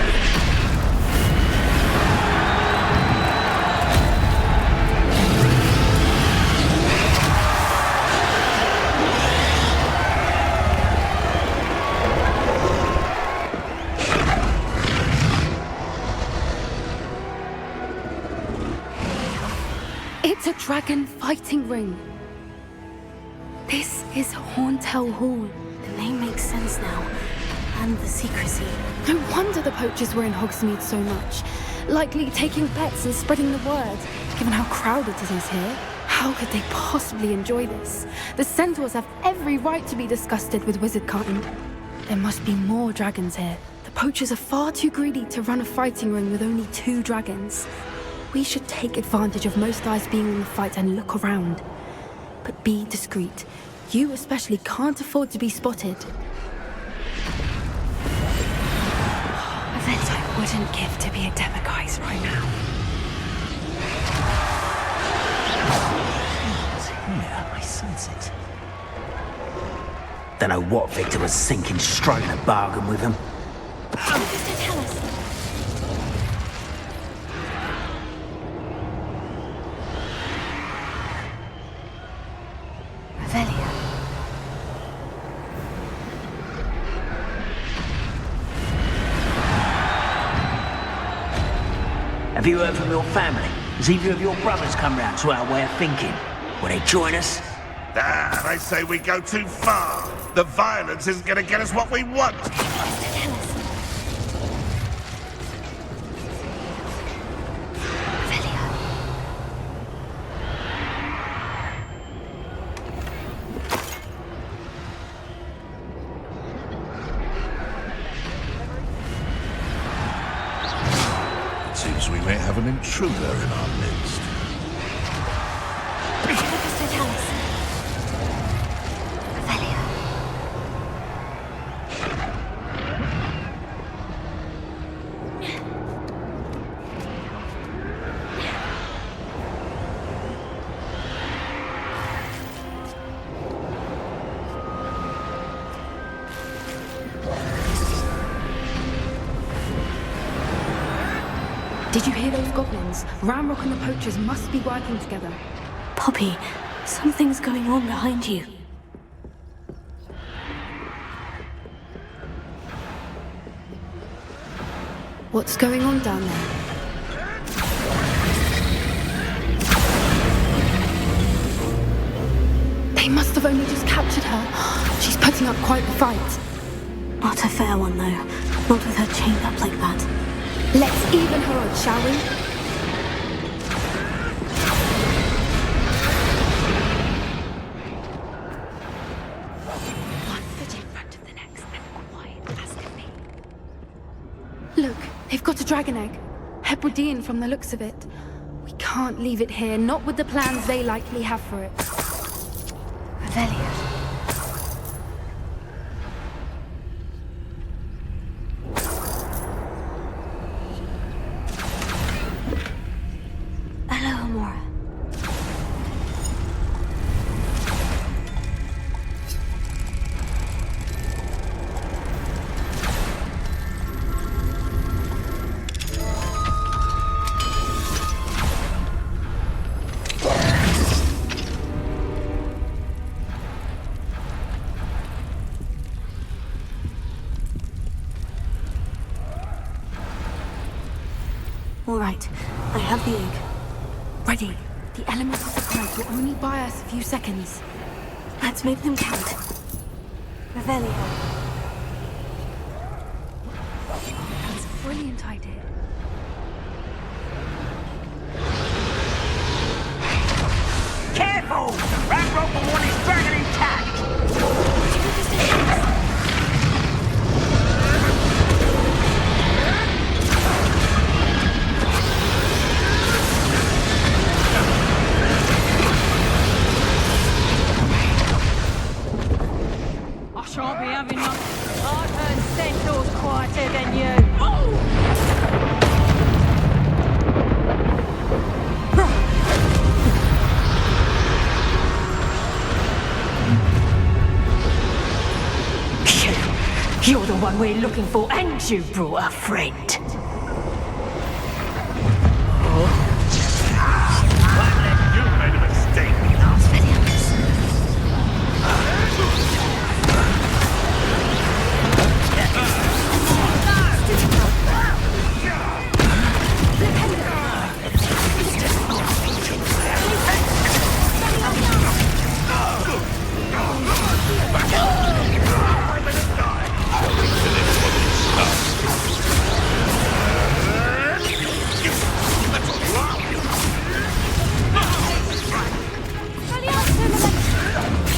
It's a dragon fighting ring. This is Horntail Hall. The name makes sense now. And the secrecy. No wonder the poachers were in Hogsmeade so much. Likely taking bets and spreading the word. Given how crowded it is here, how could they possibly enjoy this? The centaurs have every right to be disgusted with wizard kind. There must be more dragons here. The poachers are far too greedy to run a fighting ring with only 2 dragons. We should take advantage of most eyes being in the fight and look around. But be discreet. You especially can't afford to be spotted. Events I wouldn't give to be a Demiguise right now. It's here, I sense it. Don't know what Victor was thinking, striking a bargain with them. Have you heard from your family? Has either of your brothers come round to our way of thinking? Will they join us? Ah, they say we go too far. The violence isn't going to get us what we want. Seems we may have an intruder in our midst. Did you hear those goblins? Ramrock and the poachers must be working together. Poppy, something's going on behind you. What's going on down there? They must have only just captured her. She's putting up quite the fight. Not a fair one, though. Not with her chained up like that. Let's even her out, shall we? One foot in front of the next and quiet as can be. Look, they've got a dragon egg. Hebridean from the looks of it. We can't leave it here, not with the plans they likely have for it. Revelio. Hello, Amora. All right, I have the egg. Ready. The elements of surprise will only buy us a few seconds. Let's make them count. Revelio. That's a brilliant idea. Careful! Ramrock will want his dragon intact! I shan't be having none. I've heard centaurs quieter than you. You're the one we're looking for, and you brought a friend. You made a mistake.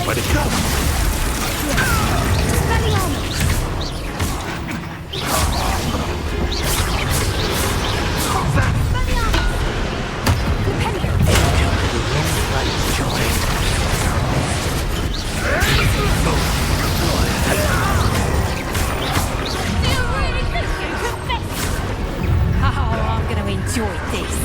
Where'd it go? Oh, I'm going to enjoy this.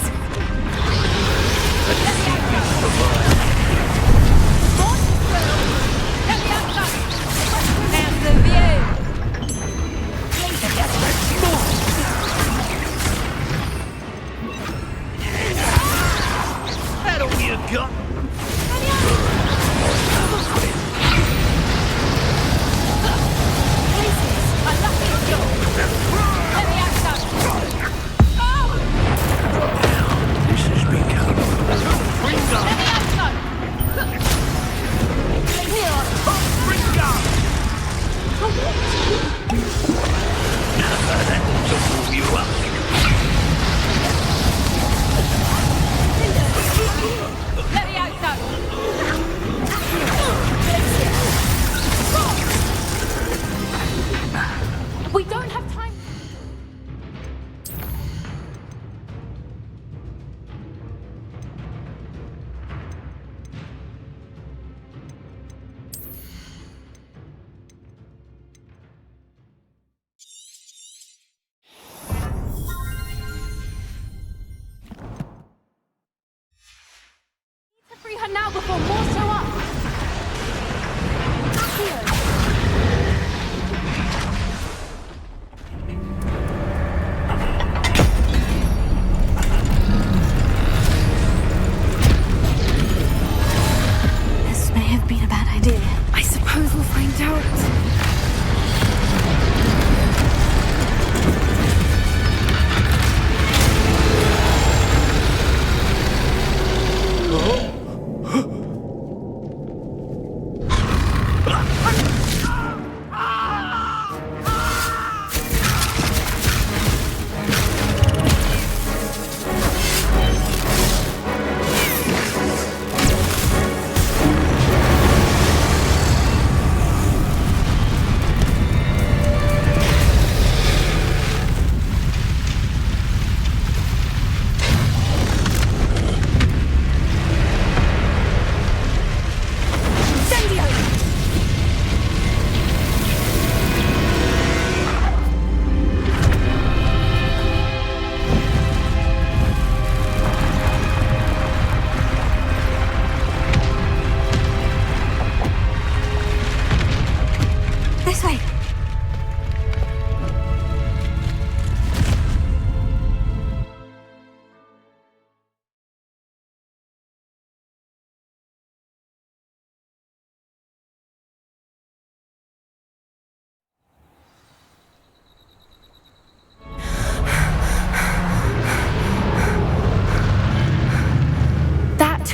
How's the view? That all you got? This has become We don't have time. To free her now before more show up. Accio. may have been a bad idea. I suppose we'll find out.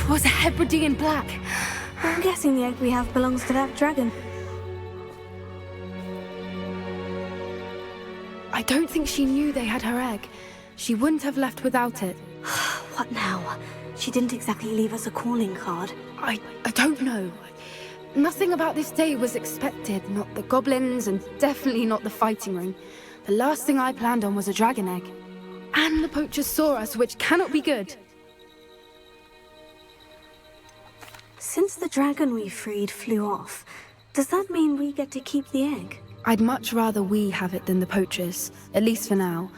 Was a Hebridean black. I'm guessing the egg we have belongs to that dragon. I don't think she knew they had her egg. She wouldn't have left without it. What now? She didn't exactly leave us a calling card. I don't know. Nothing about this day was expected. Not the goblins, and definitely not the fighting ring. The last thing I planned on was a dragon egg. And the poachers saw us, which cannot be good. Since the dragon we freed flew off, does that mean we get to keep the egg? I'd much rather we have it than the poachers, at least for now.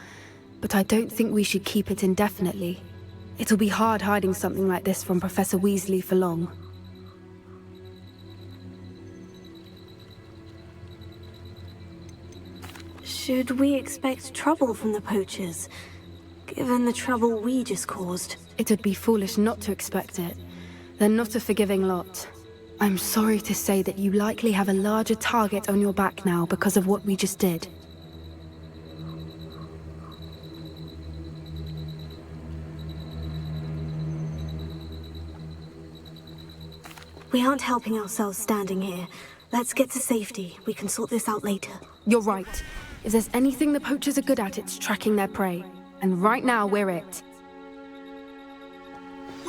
But I don't think we should keep it indefinitely. It'll be hard hiding something like this from Professor Weasley for long. Should we expect trouble from the poachers, given the trouble we just caused? It'd be foolish not to expect it. They're not a forgiving lot. I'm sorry to say that you likely have a larger target on your back now because of what we just did. We aren't helping ourselves standing here. Let's get to safety. We can sort this out later. You're right. If there's anything the poachers are good at, it's tracking their prey. And right now, we're it.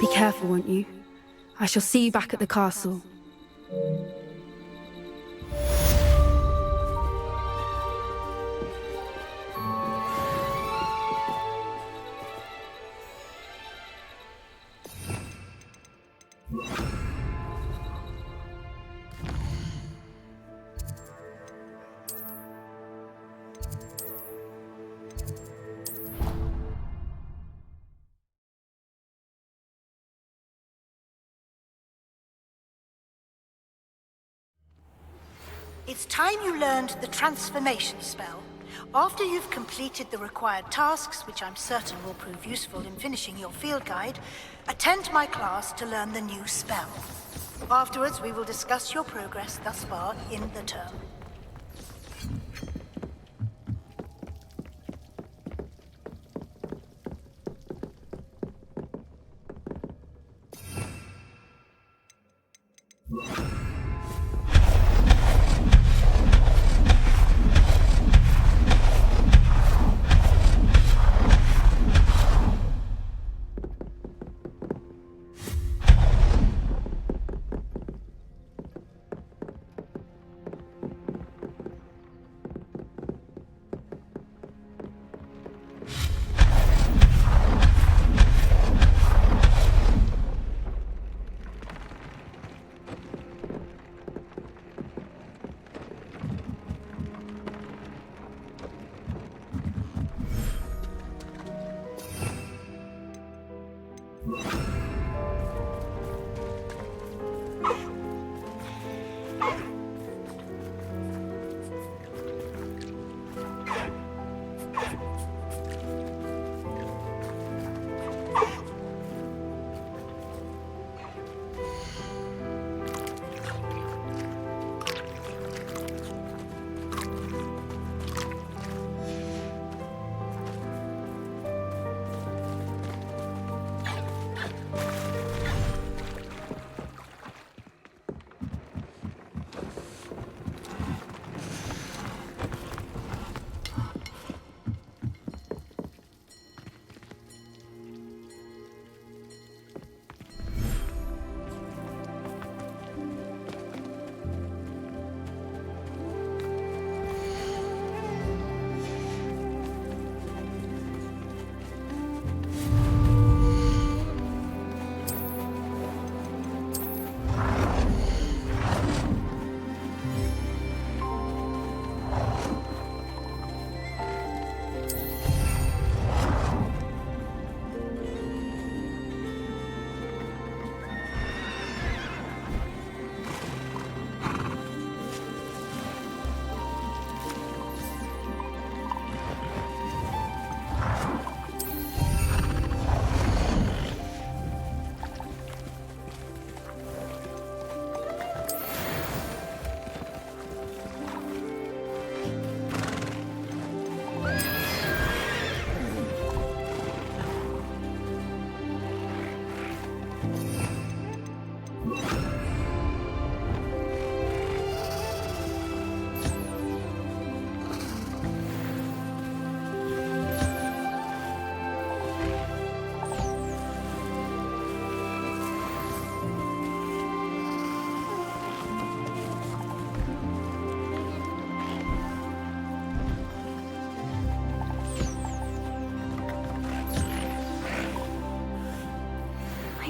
Be careful, won't you? I shall see you back at the castle. It's time you learned the transformation spell. After you've completed the required tasks, which I'm certain will prove useful in finishing your field guide, attend my class to learn the new spell. Afterwards, we will discuss your progress thus far in the term.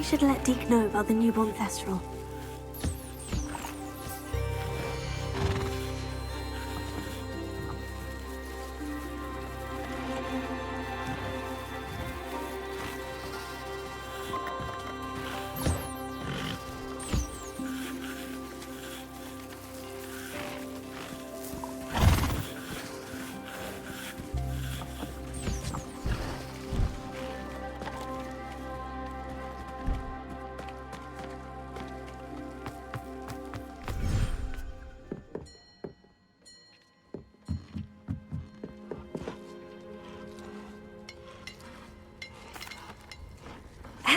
should let Deke know about the newborn Thestral.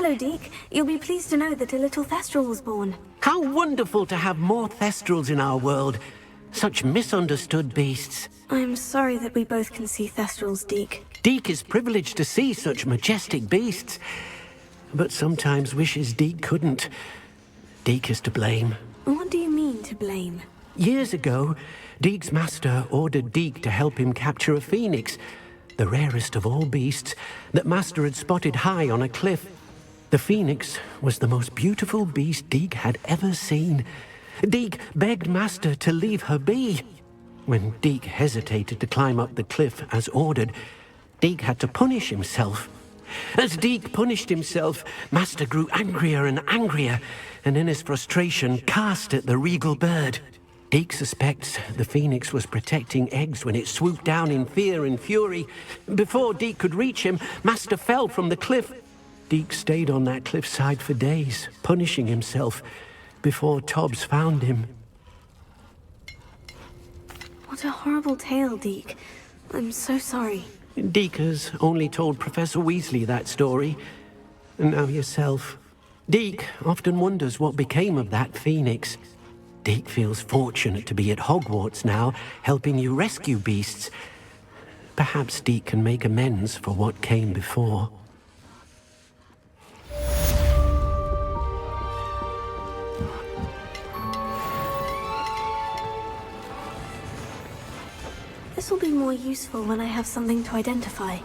Hello, Deke. You'll be pleased to know that a little Thestral was born. How wonderful to have more Thestrals in our world. Such misunderstood beasts. I'm sorry that we both can see Thestrals, Deke. Deke is privileged to see such majestic beasts, but sometimes wishes Deke couldn't. Deke is to blame. What do you mean, to blame? Years ago, Deke's master ordered Deke to help him capture a phoenix, the rarest of all beasts, that master had spotted high on a cliff. The phoenix was the most beautiful beast Deke had ever seen. Deke begged master to leave her be. When Deke hesitated to climb up the cliff as ordered, Deke had to punish himself. As Deke punished himself, master grew angrier and angrier, and in his frustration cast at the regal bird. Deke suspects the phoenix was protecting eggs when it swooped down in fear and fury. Before Deke could reach him, master fell from the cliff. Deke stayed on that cliffside for days, punishing himself, before Tobbs found him. What a horrible tale, Deke. I'm so sorry. Deke has only told Professor Weasley that story, and now yourself. Deke often wonders what became of that phoenix. Deke feels fortunate to be at Hogwarts now, helping you rescue beasts. Perhaps Deke can make amends for what came before. This will be more useful when I have something to identify.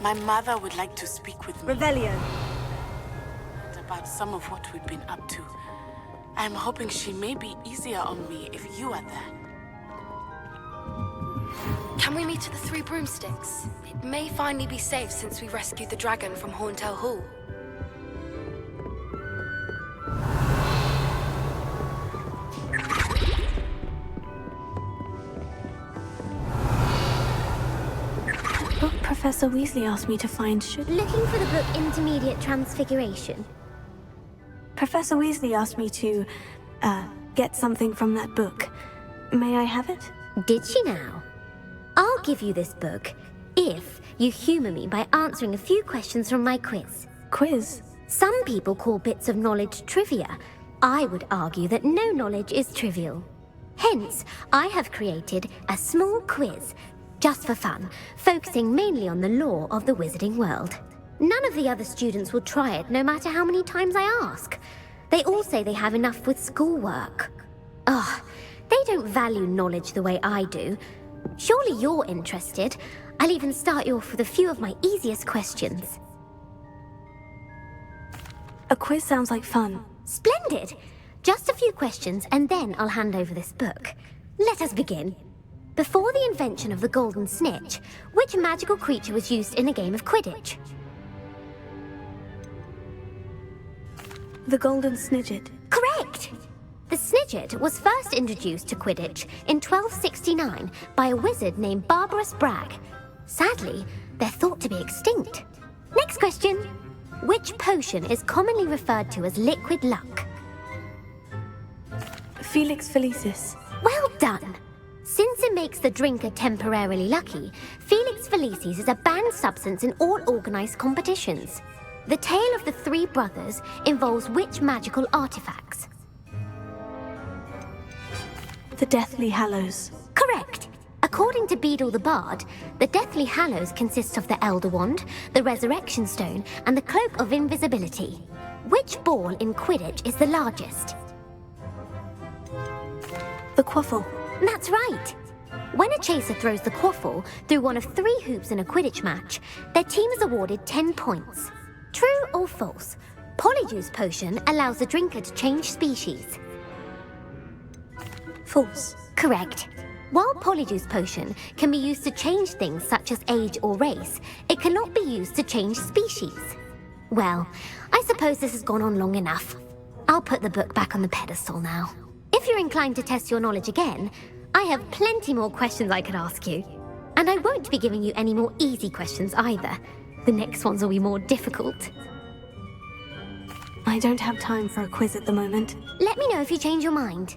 My mother would like to speak with me. Revelio. About some of what we've been up to. I'm hoping she may be easier on me if you are there. Can we meet at the Three Broomsticks? It may finally be safe since we rescued the dragon from Horntail Hall. Book Professor Weasley asked me to find should... Looking for the book Intermediate Transfiguration. Professor Weasley asked me to, get something from that book. May I have it? Did she now? I'll give you this book if you humor me by answering a few questions from my quiz. Quiz? Some people call bits of knowledge trivia. I would argue that no knowledge is trivial. Hence, I have created a small quiz, just for fun, focusing mainly on the lore of the wizarding world. None of the other students will try it, no matter how many times I ask. They all say they have enough with schoolwork. Ugh, they don't value knowledge the way I do. Surely you're interested. I'll even start you off with a few of my easiest questions. A quiz sounds like fun. Splendid! Just a few questions, and then I'll hand over this book. Let us begin. Before the invention of the golden snitch, which magical creature was used in a game of Quidditch? The golden snidget. Correct! The snidget was first introduced to Quidditch in 1269 by a wizard named Barbarous Bragg. Sadly, they're thought to be extinct. Next question. Which potion is commonly referred to as liquid luck? Felix Felicis. Well done! Since it makes the drinker temporarily lucky, Felix Felicis is a banned substance in all organized competitions. The tale of the three brothers involves which magical artifacts? The Deathly Hallows. Correct! According to Beadle the Bard, the Deathly Hallows consists of the Elder Wand, the Resurrection Stone, and the Cloak of Invisibility. Which ball in Quidditch is the largest? The quaffle. That's right! When a chaser throws the quaffle through one of 3 hoops in a Quidditch match, their team is awarded 10 points. True or false? Polyjuice Potion allows the drinker to change species. False. Correct. While Polyjuice Potion can be used to change things such as age or race, it cannot be used to change species. Well, I suppose this has gone on long enough. I'll put the book back on the pedestal now. If you're inclined to test your knowledge again, I have plenty more questions I could ask you. And I won't be giving you any more easy questions either. The next ones will be more difficult. I don't have time for a quiz at the moment. Let me know if you change your mind.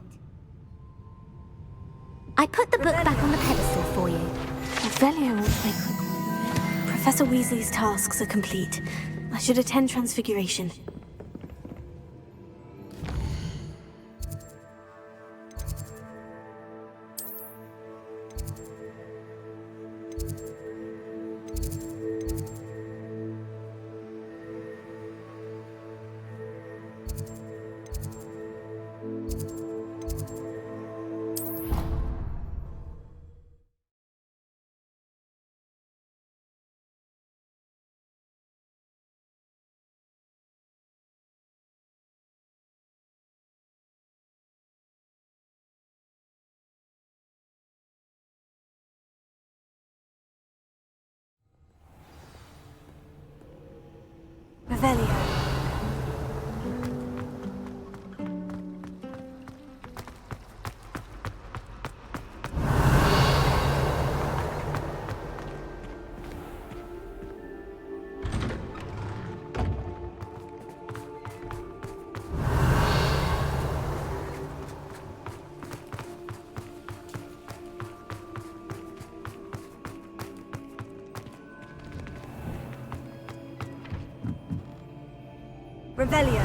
I put the book back on the pedestal for you. Revelio won't play quick. Professor Weasley's tasks are complete. I should attend Transfiguration. Revelio. Revelio.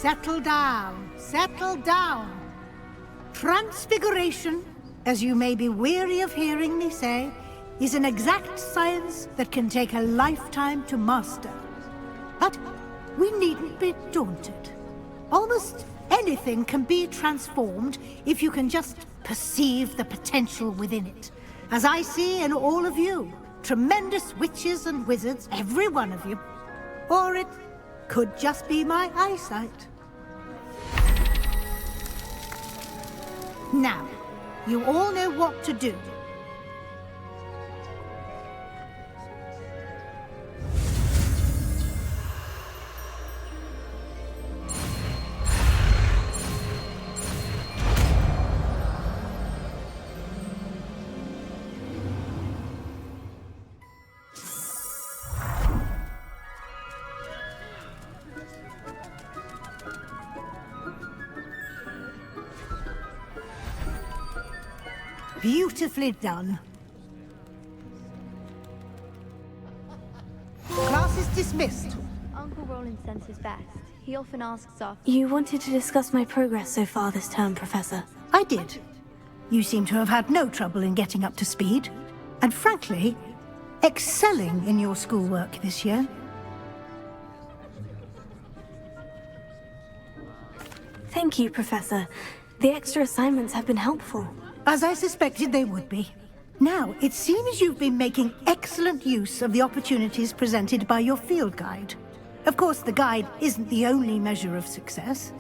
settle down. Settle down. Transfiguration, as you may be weary of hearing me say, is an exact science that can take a lifetime to master. But we needn't be daunted. Almost anything can be transformed if you can just perceive the potential within it. As I see in all of you, tremendous witches and wizards, every one of you. Or it could just be my eyesight. Now, you all know what to do. Beautifully done. Class is dismissed. Uncle Roland sends his best. He often asks after... You wanted to discuss my progress so far this term, Professor. I did. You seem to have had no trouble in getting up to speed. And frankly, excelling in your schoolwork this year. Thank you, Professor. The extra assignments have been helpful. As I suspected they would be. Now, it seems you've been making excellent use of the opportunities presented by your field guide. Of course, the guide isn't the only measure of success.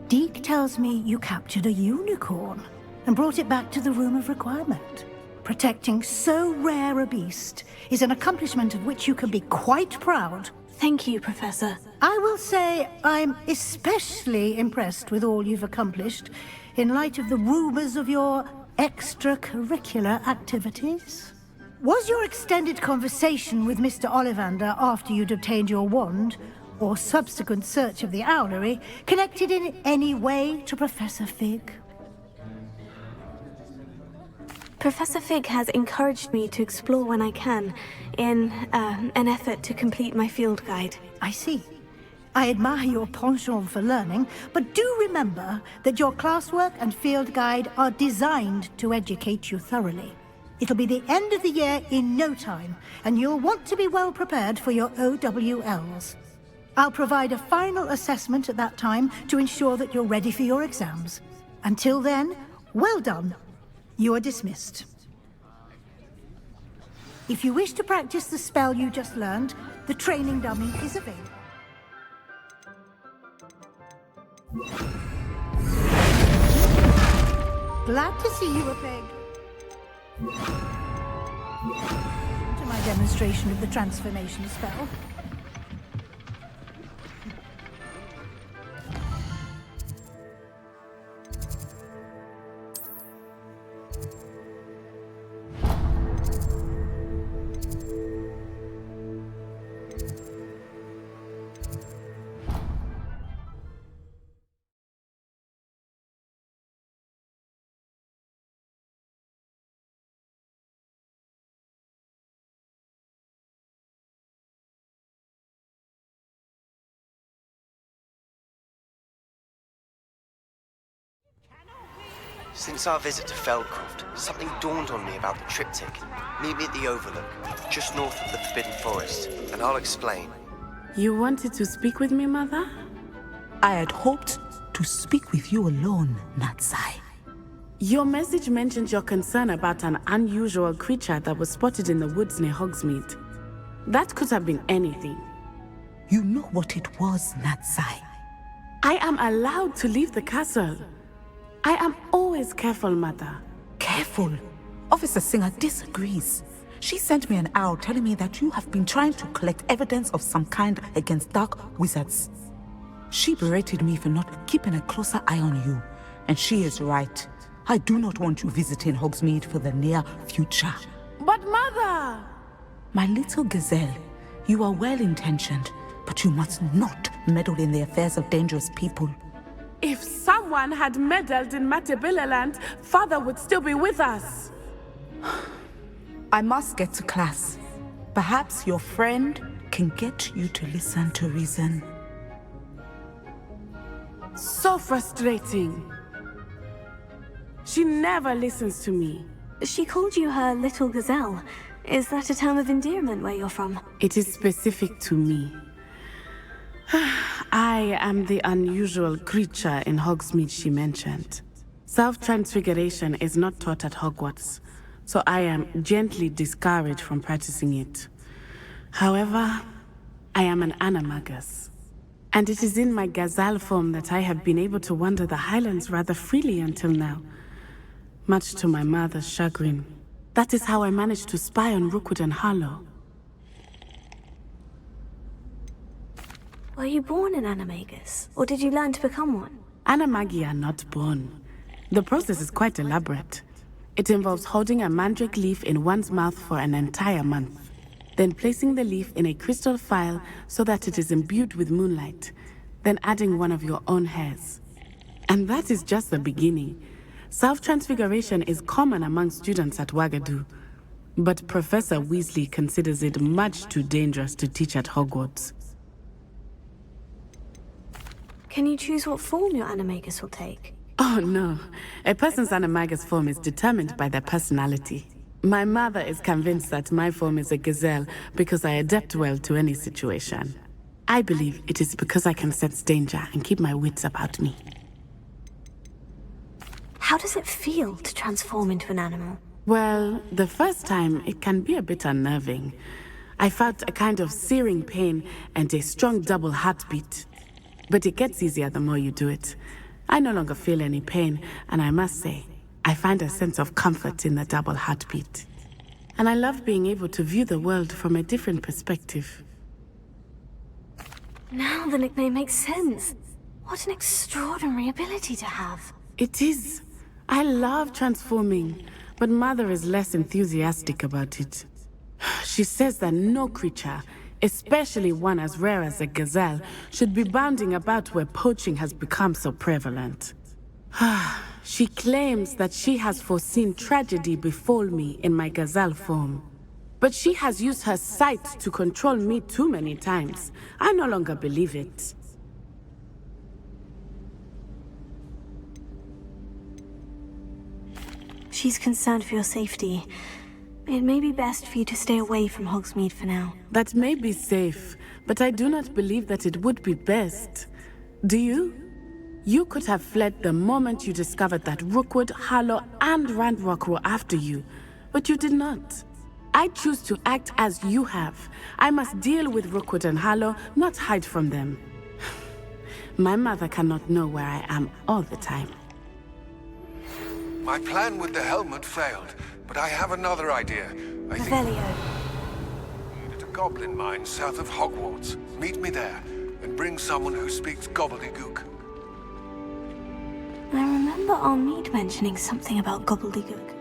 Deke tells me you captured a unicorn and brought it back to the Room of Requirement. Protecting so rare a beast is an accomplishment of which you can be quite proud. Thank you, Professor. I will say I'm especially impressed with all you've accomplished in light of the rumors of your extracurricular activities. Was your extended conversation with Mr. Ollivander after you'd obtained your wand, or subsequent search of the owlery, connected in any way to Professor Fig? Professor Fig has encouraged me to explore when I can, in an effort to complete my field guide. I see. I admire your penchant for learning, but do remember that your classwork and field guide are designed to educate you thoroughly. It'll be the end of the year in no time, and you'll want to be well prepared for your OWLs. I'll provide a final assessment at that time to ensure that you're ready for your exams. Until then, well done. You are dismissed. If you wish to practice the spell you just learned, the training dummy is available. Glad to see you, Peg. To my demonstration of the transformation spell. Since our visit to Feldcroft, something dawned on me about the triptych. Meet me at the Overlook, just north of the Forbidden Forest, and I'll explain. You wanted to speak with me, Mother? I had hoped to speak with you alone, Natsai. Your message mentioned your concern about an unusual creature that was spotted in the woods near Hogsmeade. That could have been anything. You know what it was, Natsai. I am allowed to leave the castle. I am always careful, Mother. Careful? Officer Singer disagrees. She sent me an owl telling me that you have been trying to collect evidence of some kind against dark wizards. She berated me for not keeping a closer eye on you, and she is right. I do not want you visiting Hogsmeade for the near future. But Mother! My little gazelle, you are well-intentioned, but you must not meddle in the affairs of dangerous people. If someone had meddled in Matabeleland, Father would still be with us. I must get to class. Perhaps your friend can get you to listen to reason. So frustrating. She never listens to me. She called you her little gazelle. Is that a term of endearment where you're from? It is specific to me. I am the unusual creature in Hogsmeade she mentioned. Self-transfiguration is not taught at Hogwarts, so I am gently discouraged from practicing it. However, I am an animagus, and it is in my gazelle form that I have been able to wander the Highlands rather freely until now, much to my mother's chagrin. That is how I managed to spy on Rookwood and Harlow. Were you born an animagus, or did you learn to become one? Animagi are not born. The process is quite elaborate. It involves holding a mandrake leaf in one's mouth for an entire month, then placing the leaf in a crystal phial so that it is imbued with moonlight, then adding one of your own hairs. And that is just the beginning. Self-transfiguration is common among students at Wagadu, but Professor Weasley considers it much too dangerous to teach at Hogwarts. Can you choose what form your animagus will take? Oh no, a person's animagus form is determined by their personality. My mother is convinced that my form is a gazelle because I adapt well to any situation. I believe it is because I can sense danger and keep my wits about me. How does it feel to transform into an animal? Well, the first time it can be a bit unnerving. I felt a kind of searing pain and a strong double heartbeat. But it gets easier the more you do it. I no longer feel any pain, and I must say, I find a sense of comfort in the double heartbeat. And I love being able to view the world from a different perspective. Now the nickname makes sense. What an extraordinary ability to have. It is. I love transforming, but Mother is less enthusiastic about it. She says that no creature, especially one as rare as a gazelle, should be bounding about where poaching has become so prevalent. She claims that she has foreseen tragedy befall me in my gazelle form. But she has used her sight to control me too many times. I no longer believe it. She's concerned for your safety. It may be best for you to stay away from Hogsmeade for now. That may be safe, but I do not believe that it would be best. Do you? You could have fled the moment you discovered that Rookwood, Harlow, and Ranrock were after you, but you did not. I choose to act as you have. I must deal with Rookwood and Harlow, not hide from them. My mother cannot know where I am all the time. My plan with the helmet failed, but I have another idea. I think at a goblin mine south of Hogwarts. Meet me there, and bring someone who speaks gobbledygook. I remember Armide mentioning something about gobbledygook.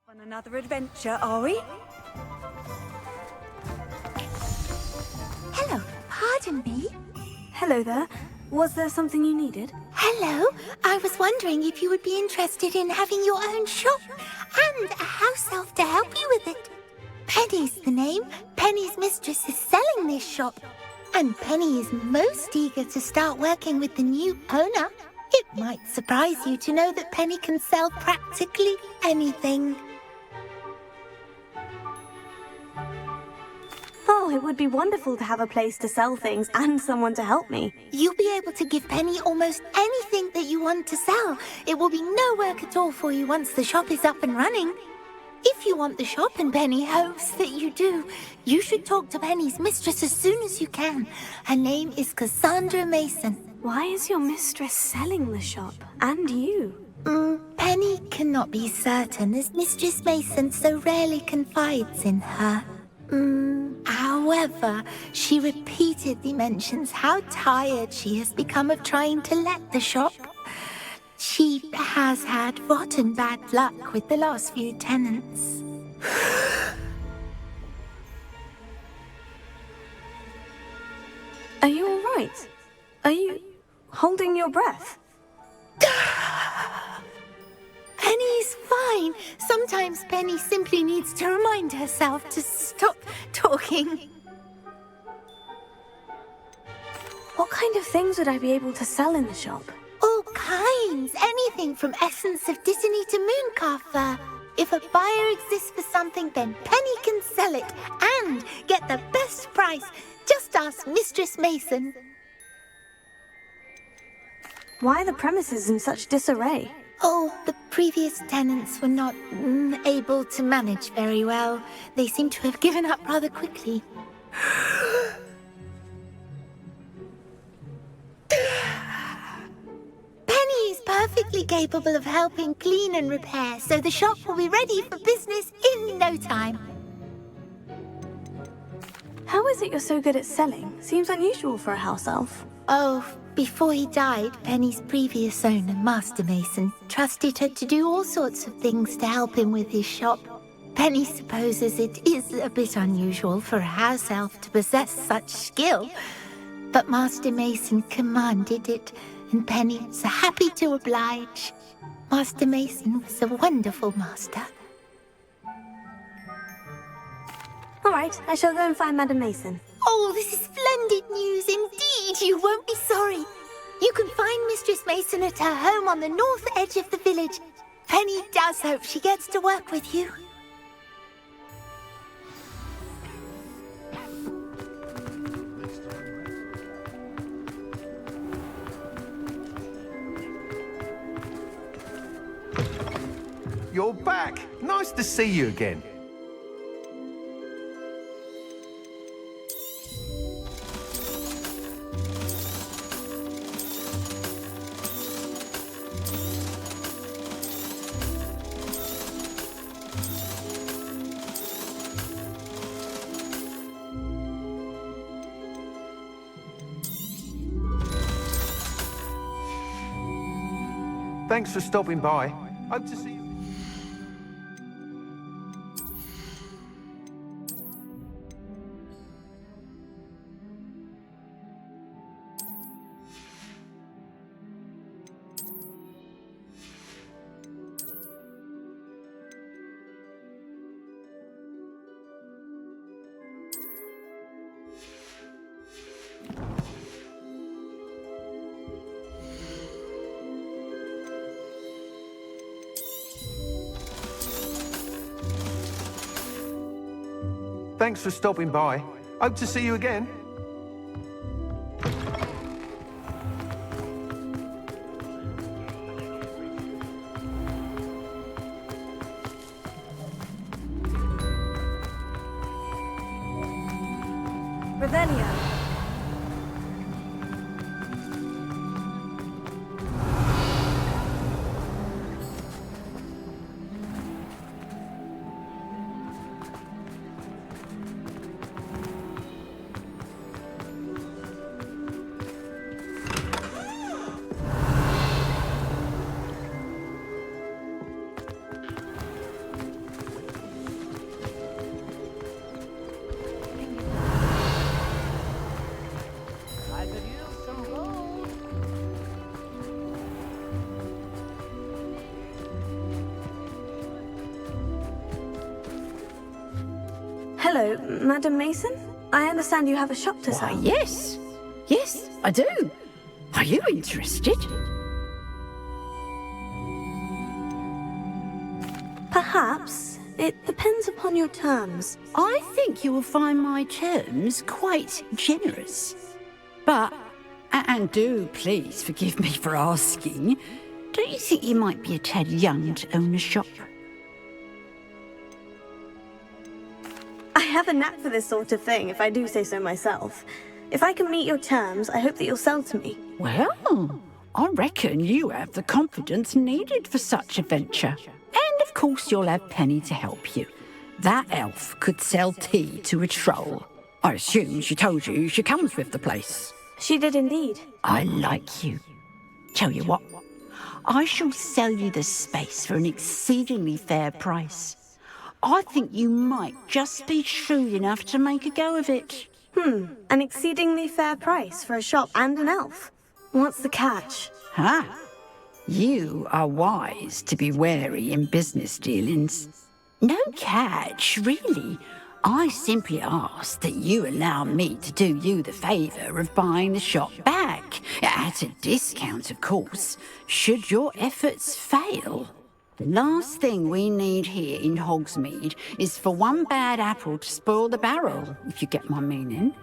On another adventure, are we? Hello, pardon me? Hello there. Was there something you needed? Hello, I was wondering if you would be interested in having your own shop and a house elf to help you with it. Penny's the name. Penny's mistress is selling this shop, and Penny is most eager to start working with the new owner. It might surprise you to know that Penny can sell practically anything. Oh, it would be wonderful to have a place to sell things and someone to help me. You'll be able to give Penny almost anything that you want to sell. It will be no work at all for you once the shop is up and running. If you want the shop, and Penny hopes that you do, you should talk to Penny's mistress as soon as you can. Her name is Cassandra Mason. Why is your mistress selling the shop? And you? Penny cannot be certain as Mistress Mason so rarely confides in her. However, she repeatedly mentions how tired she has become of trying to let the shop. She has had rotten bad luck with the last few tenants. Are you all right? Are you holding your breath? Penny's fine. Sometimes Penny simply needs to remind herself to stop talking. What kind of things would I be able to sell in the shop? All kinds. Anything from essence of Dittany to Mooncar fur. If a buyer exists for something, then Penny can sell it and get the best price. Just ask Mistress Mason. Why are the premises in such disarray? Oh, the previous tenants were not able to manage very well. They seem to have given up rather quickly. Penny is perfectly capable of helping clean and repair, so the shop will be ready for business in no time. How is it you're so good at selling? Seems unusual for a house elf. Oh, before he died, Penny's previous owner, Master Mason, trusted her to do all sorts of things to help him with his shop. Penny supposes it is a bit unusual for a house elf to possess such skill, but Master Mason commanded it, and Penny was happy to oblige. Master Mason was a wonderful master. All right, I shall go and find Madam Mason. Oh, this is splendid news indeed. You won't be sorry. You can find Mistress Mason at her home on the north edge of the village. Penny does hope she gets to work with you. You're back. Nice to see you again. Thanks for stopping by. Hope to see you. Thanks for stopping by. Hope to see you again. Revelio. Hello, Madam Mason? I understand you have a shop to sell. Yes. Yes, I do. Are you interested? Perhaps. It depends upon your terms. I think you will find my terms quite generous. But, and do please forgive me for asking, don't you think you might be a tad young to own a shop? I have a knack for this sort of thing, if I do say so myself. If I can meet your terms, I hope that you'll sell to me. Well, I reckon you have the confidence needed for such a venture. And of course you'll have Penny to help you. That elf could sell tea to a troll. I assume she told you she comes with the place. She did indeed. I like you. Tell you what, I shall sell you the space for an exceedingly fair price. I think you might just be shrewd enough to make a go of it. An exceedingly fair price for a shop and an elf. What's the catch? You are wise to be wary in business dealings. No catch, really. I simply ask that you allow me to do you the favour of buying the shop back, at a discount, of course, should your efforts fail. The last thing we need here in Hogsmeade is for one bad apple to spoil the barrel, if you get my meaning.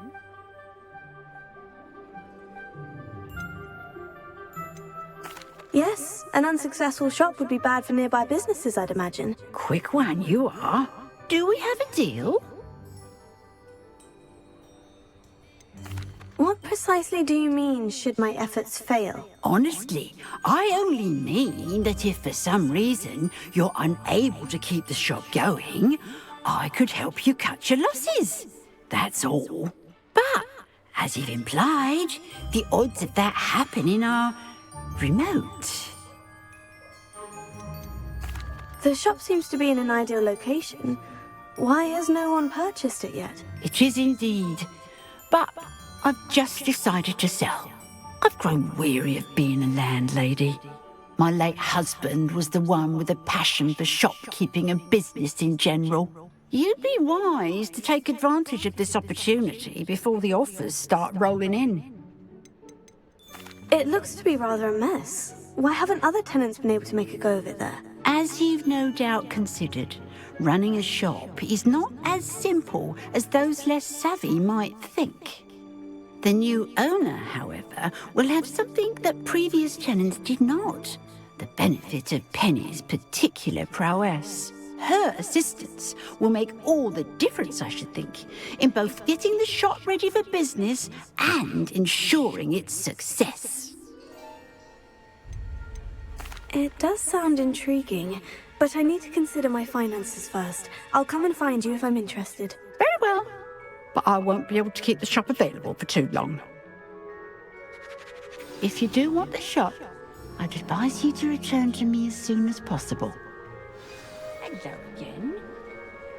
Yes, an unsuccessful shop would be bad for nearby businesses, I'd imagine. Quick one you are. Do we have a deal? What precisely do you mean, should my efforts fail? Honestly, I only mean that if for some reason you're unable to keep the shop going, I could help you cut your losses. That's all. But, as you've implied, the odds of that happening are remote. The shop seems to be in an ideal location. Why has no one purchased it yet? It is indeed. But I've just decided to sell. I've grown weary of being a landlady. My late husband was the one with a passion for shopkeeping and business in general. You'd be wise to take advantage of this opportunity before the offers start rolling in. It looks to be rather a mess. Why haven't other tenants been able to make a go of it there? As you've no doubt considered, running a shop is not as simple as those less savvy might think. The new owner, however, will have something that previous tenants did not. The benefit of Penny's particular prowess. Her assistance will make all the difference, I should think, in both getting the shop ready for business and ensuring its success. It does sound intriguing, but I need to consider my finances first. I'll come and find you if I'm interested. Very well, but I won't be able to keep the shop available for too long. If you do want the shop, I'd advise you to return to me as soon as possible. Hello again.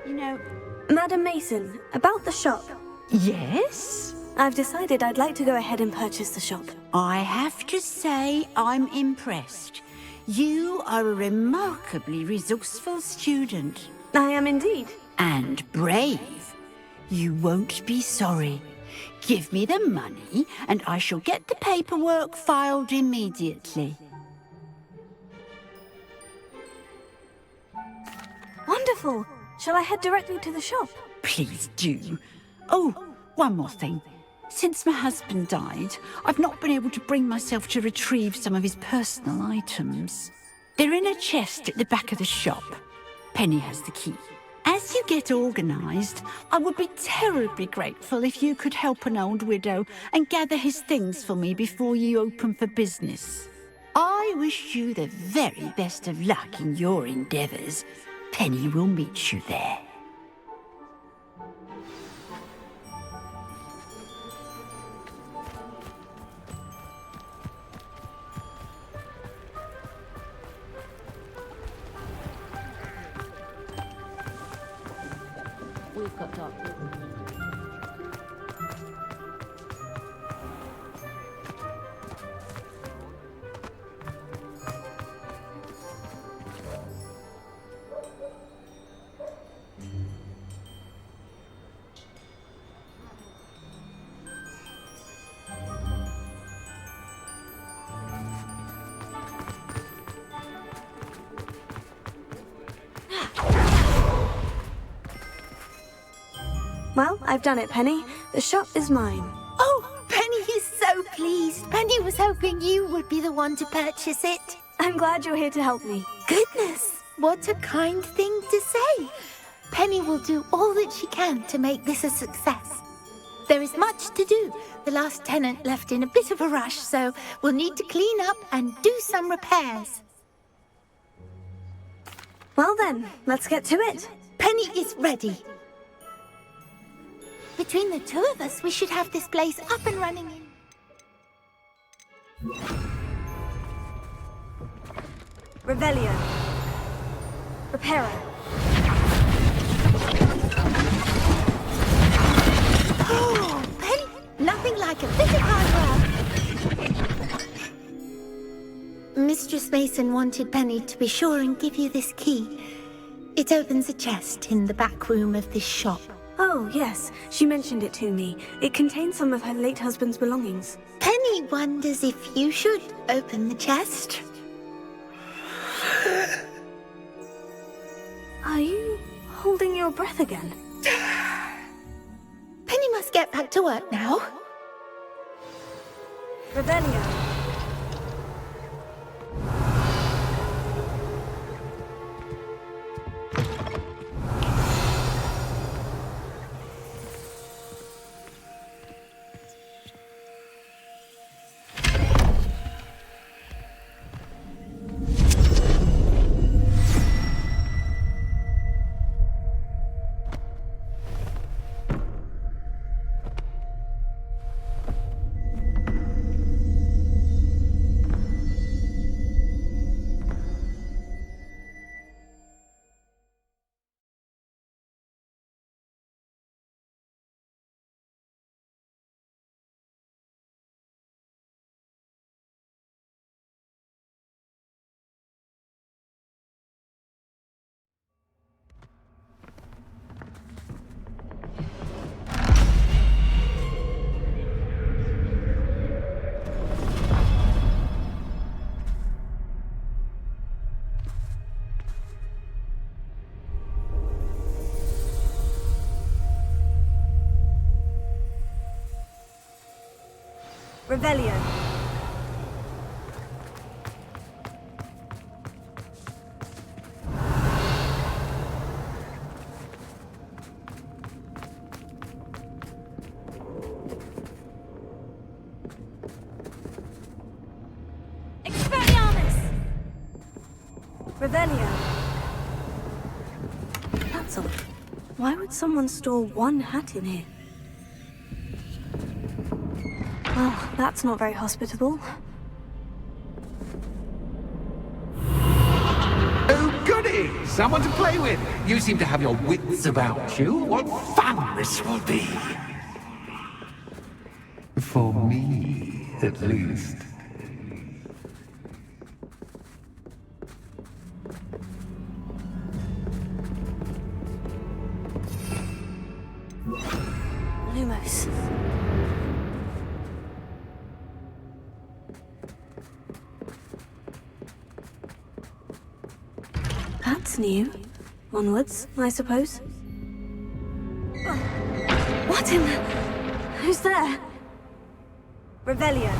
You know... Madam Mason, about the shop. Yes? I've decided I'd like to go ahead and purchase the shop. I have to say I'm impressed. You are a remarkably resourceful student. I am indeed. And brave. You won't be sorry. Give me the money, and I shall get the paperwork filed immediately. Wonderful! Shall I head directly to the shop? Please do. Oh, one more thing. Since my husband died, I've not been able to bring myself to retrieve some of his personal items. They're in a chest at the back of the shop. Penny has the key. As you get organised, I would be terribly grateful if you could help an old widow and gather his things for me before you open for business. I wish you the very best of luck in your endeavours. Penny will meet you there. We've got dark. Well, I've done it, Penny. The shop is mine. Oh, Penny is so pleased. Penny was hoping you would be the one to purchase it. I'm glad you're here to help me. Goodness, what a kind thing to say. Penny will do all that she can to make this a success. There is much to do. The last tenant left in a bit of a rush, so we'll need to clean up and do some repairs. Well then, let's get to it. Penny is ready. Between the two of us, we should have this place up and running in... Revelio. Reparo. Oh, Penny! Nothing like a bit of hard work. Mistress Mason wanted Penny to be sure and give you this key. It opens a chest in the back room of this shop. Oh, yes. She mentioned it to me. It contains some of her late husband's belongings. Penny wonders if you should open the chest. Are you holding your breath again? Penny must get back to work now. Revelio. Revelio. Expelliarmus! Revelio. That's odd. Why would someone store one hat in here? Well, that's not very hospitable. Oh, goody! Someone to play with! You seem to have your wits about you. What fun this will be! For me, at least. Lumos. That's new. Onwards, I suppose. What in the... Who's there? Revelio.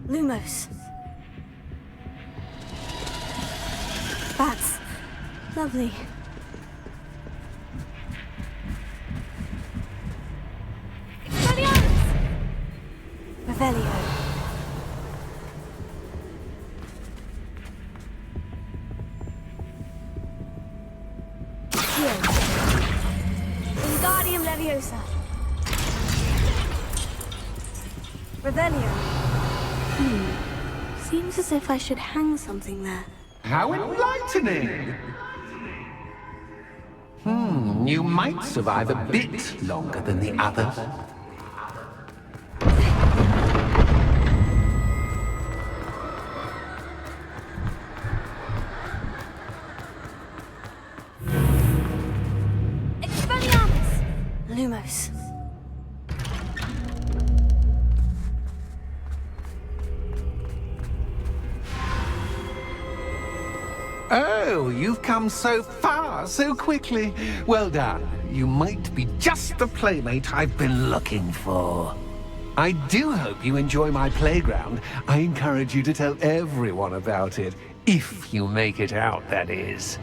Lumos. That's lovely. Expelliarmus! Revelio. Here. Wingardium Leviosa. Revelio. Seems as if I should hang something there. How enlightening! You might survive a bit longer than the others. Expelliarmus! Lumos. you! You've come so far, so quickly. Well done. You might be just the playmate I've been looking for. I do hope you enjoy my playground. I encourage you to tell everyone about it. If you make it out, that is.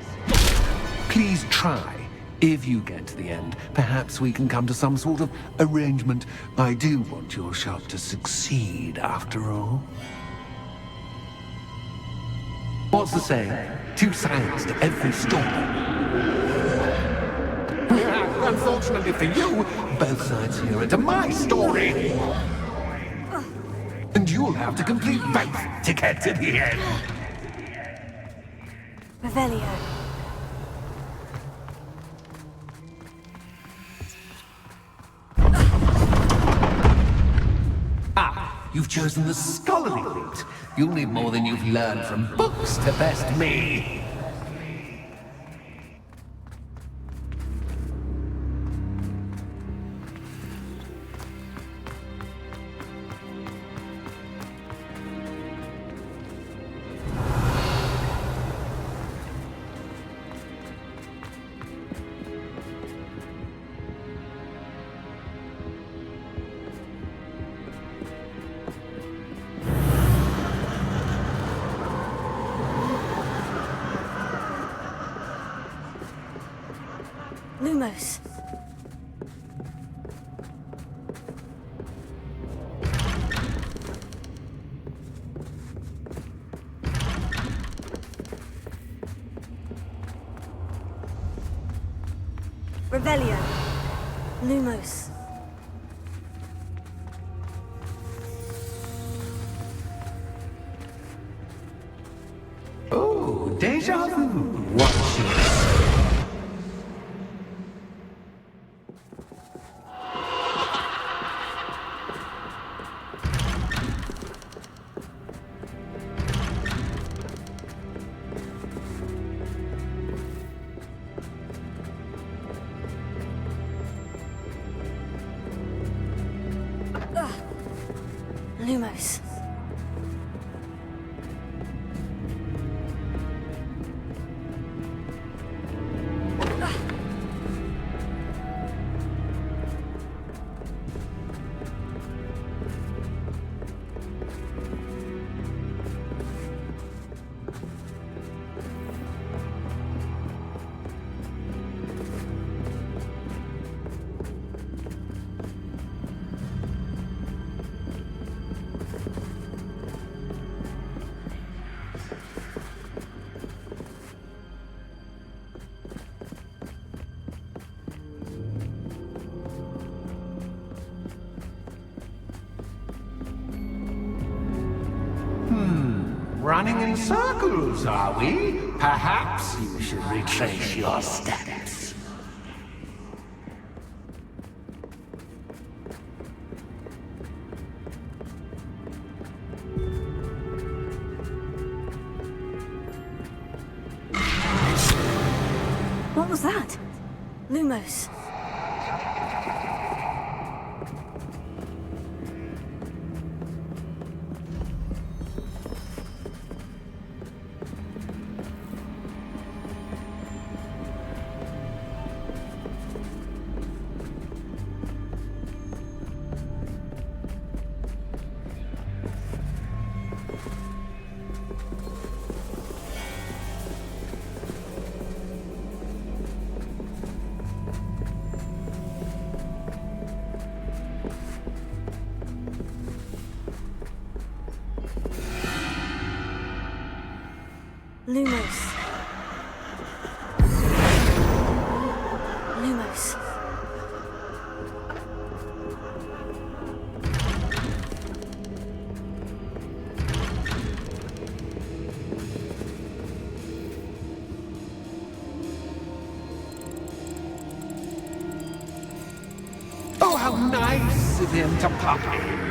Please try. If you get to the end, perhaps we can come to some sort of arrangement. I do want your shop to succeed, after all. What's the saying? Two sides to every story. Unfortunately for you, both sides here into my story. And you'll have to complete both to get to the end. Revelio. You've chosen the scholarly route. You'll need more than you've learned from books to best me. Lumos. Revelio. Lumos. Oh, deja vu. Watch this. Lumos. Running in circles, are we? Perhaps you should retrace your steps. What was that? Lumos. Lumos. Lumos. Oh, how nice of him to pop in.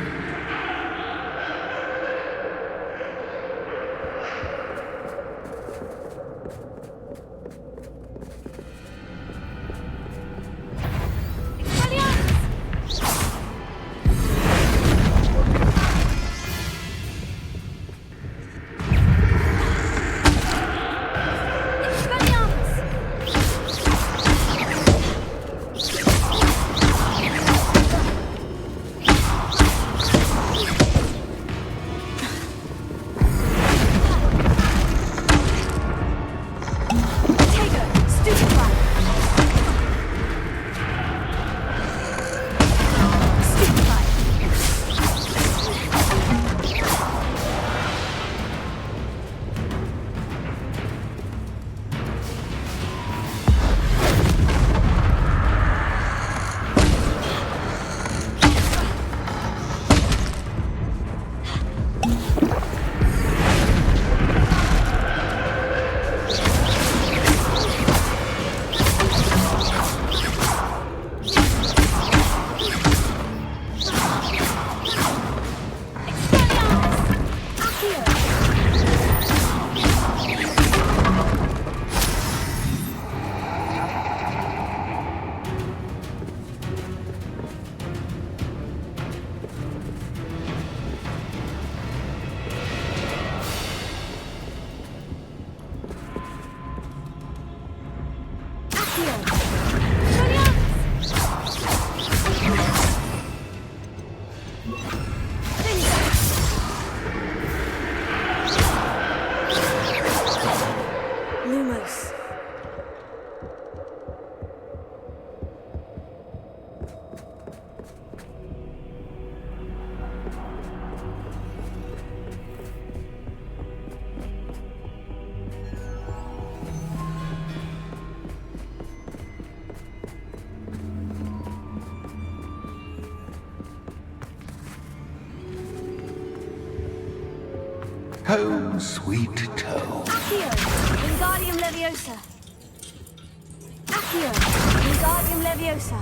Home sweet home. Accio, Wingardium Leviosa. Accio, Wingardium Leviosa.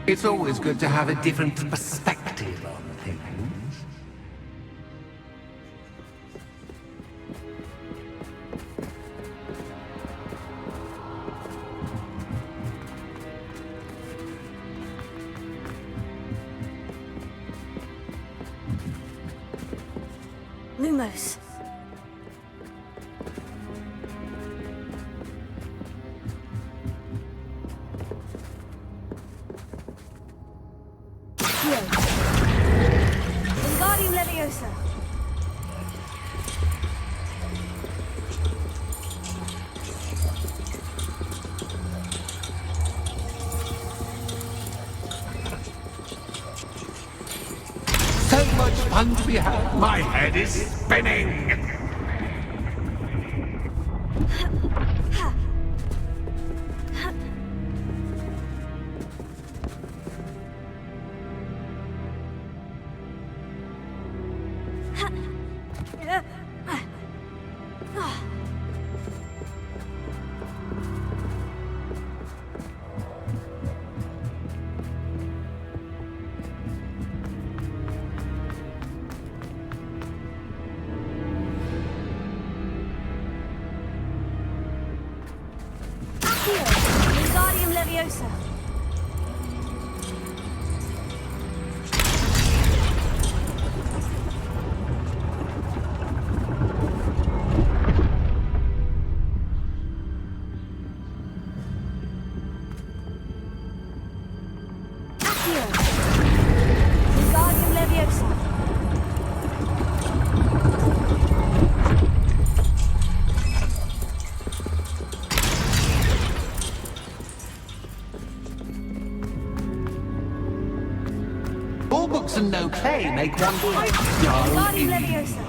It's always good to have a different perspective on things. Lumos. Wingardium Leviosa. So much fun to be had. My head is spinning. Wingardium Leviosa. Accio. Wingardium Leviosa. All books and no play make one quite dull. Wingardium Leviosa.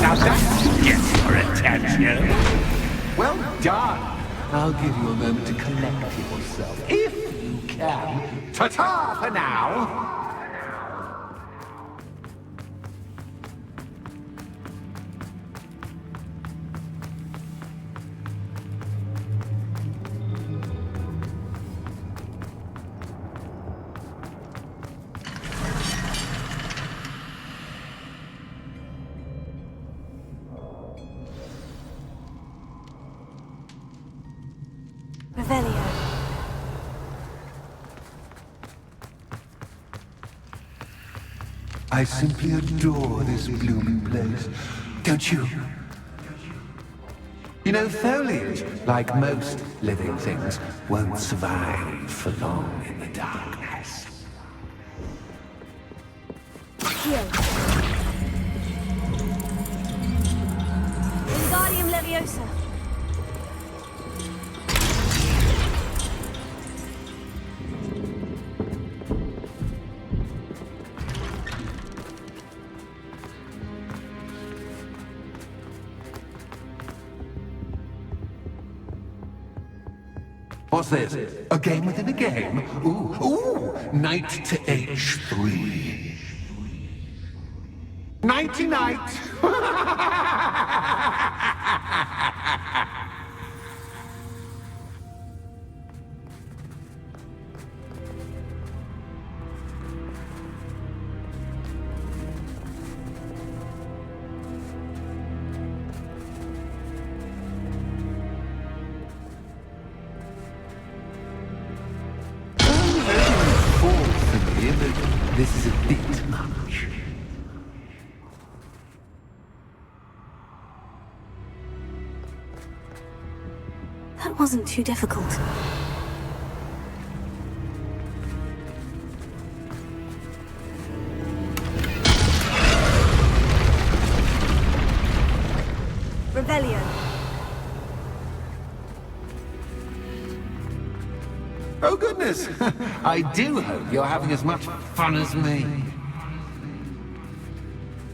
Now that gets your attention. Well done. I'll give you a moment to collect yourself, if you can. Ta-ta for now. Revelio. I simply adore this blooming place, don't you? You know, foliage, like most living things, won't survive for long in the darkness. Accio. Wingardium Leviosa. What's this? A game within a game? Ooh, knight to h3. Nighty-night! This is a bit much. That wasn't too difficult. Rebellion. Oh goodness! I do hope you're having as much fun as me.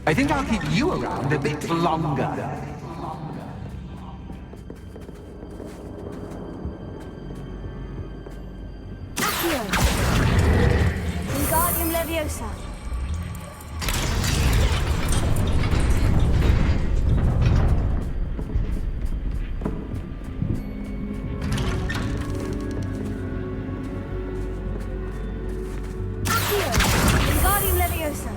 I think I'll keep you around a bit longer. Wingardium Leviosa. Wingardium Leviosa.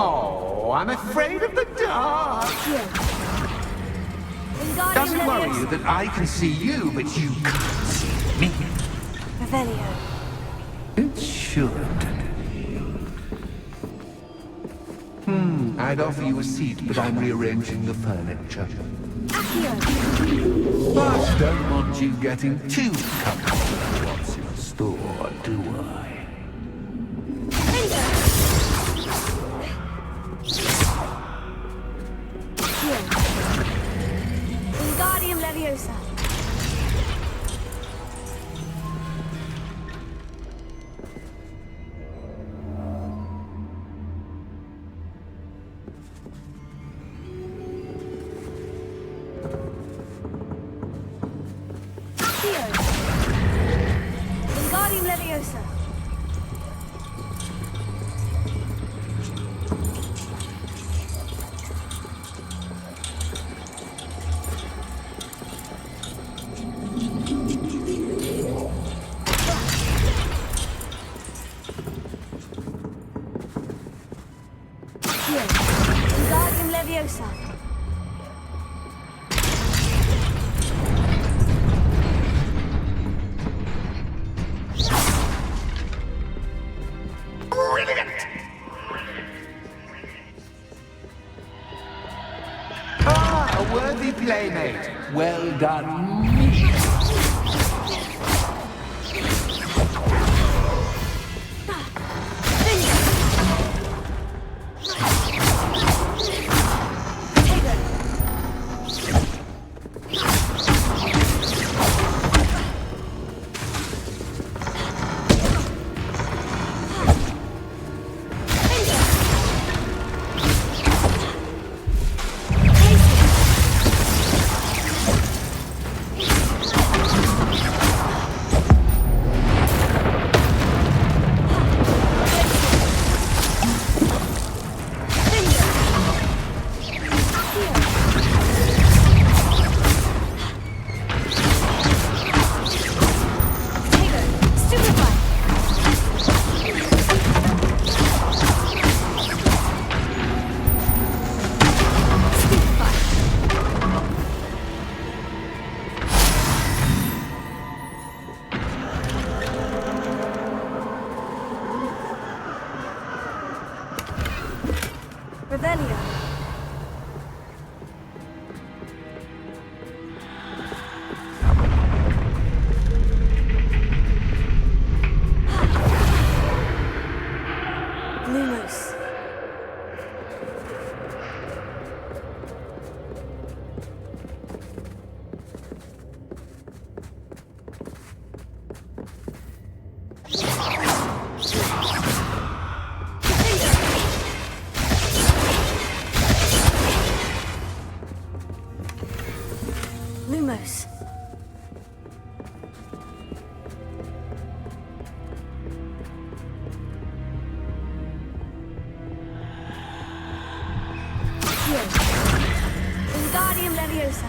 Oh, I'm afraid of the dark. Doesn't worry you that I can see you, but you can't see me. Revelio. It should. I'd offer you a seat, but I'm rearranging the furniture. But don't want you getting too comfortable with what's in store, do I? Wingardium Leviosa. Wingardium Leviosa. Wingardium Leviosa. Ah, a worthy playmate. Well done, me. Lumos. Wingardium Leviosa.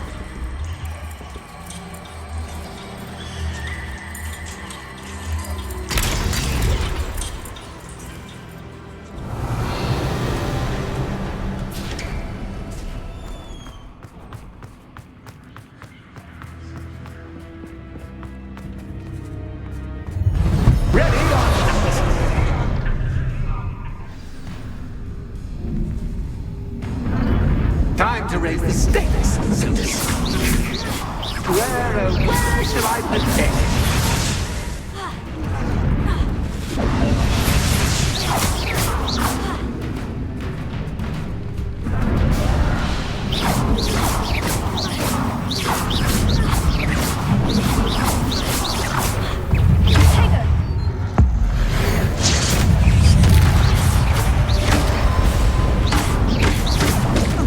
Time to raise the stakes, so to speak. Where shall I begin?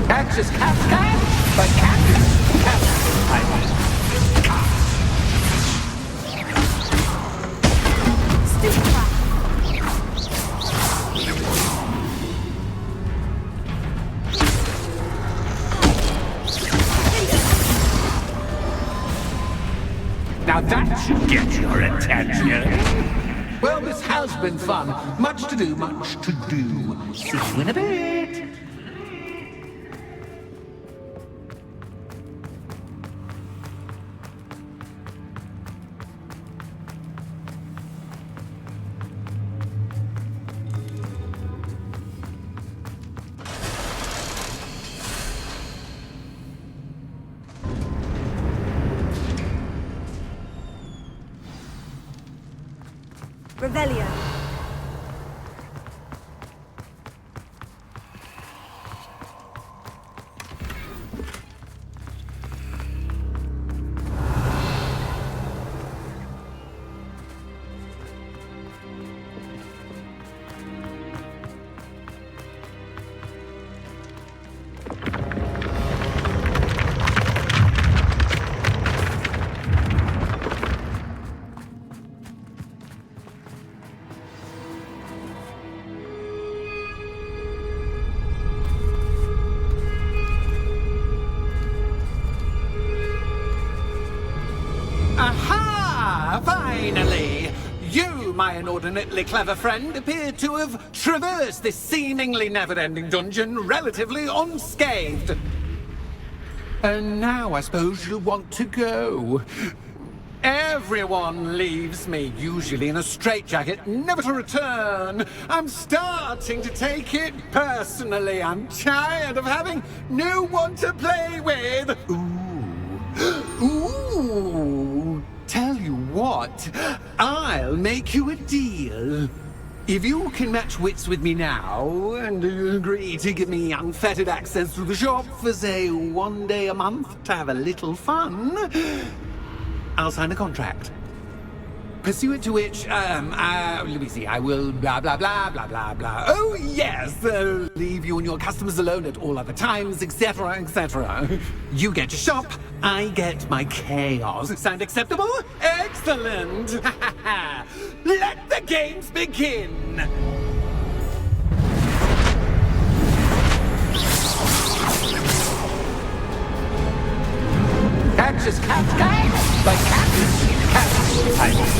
Catch is cascade, but cactus cascade. Now that should get your attention. Well, this has been fun. Much to do, much to do. See you in a bit. Revelio. Aha! Finally! You, my inordinately clever friend, appear to have traversed this seemingly never-ending dungeon relatively unscathed. And now I suppose you'll want to go. Everyone leaves me, usually in a straitjacket, never to return. I'm starting to take it personally. I'm tired of having no one to play with. Ooh, tell you what, I'll make you a deal. If you can match wits with me now, and agree to give me unfettered access to the shop for, say, 1 day a month to have a little fun, I'll sign a contract. Pursuant to which, let me see, I will blah, blah, blah, blah, blah, blah. Oh, yes, leave you and your customers alone at all other times, etc., etc. You get your shop, I get my chaos. Sound acceptable? Excellent! Let the games begin! Catch is cascade, but catch cascade.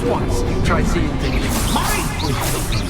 just once, try seeing things from my point of view.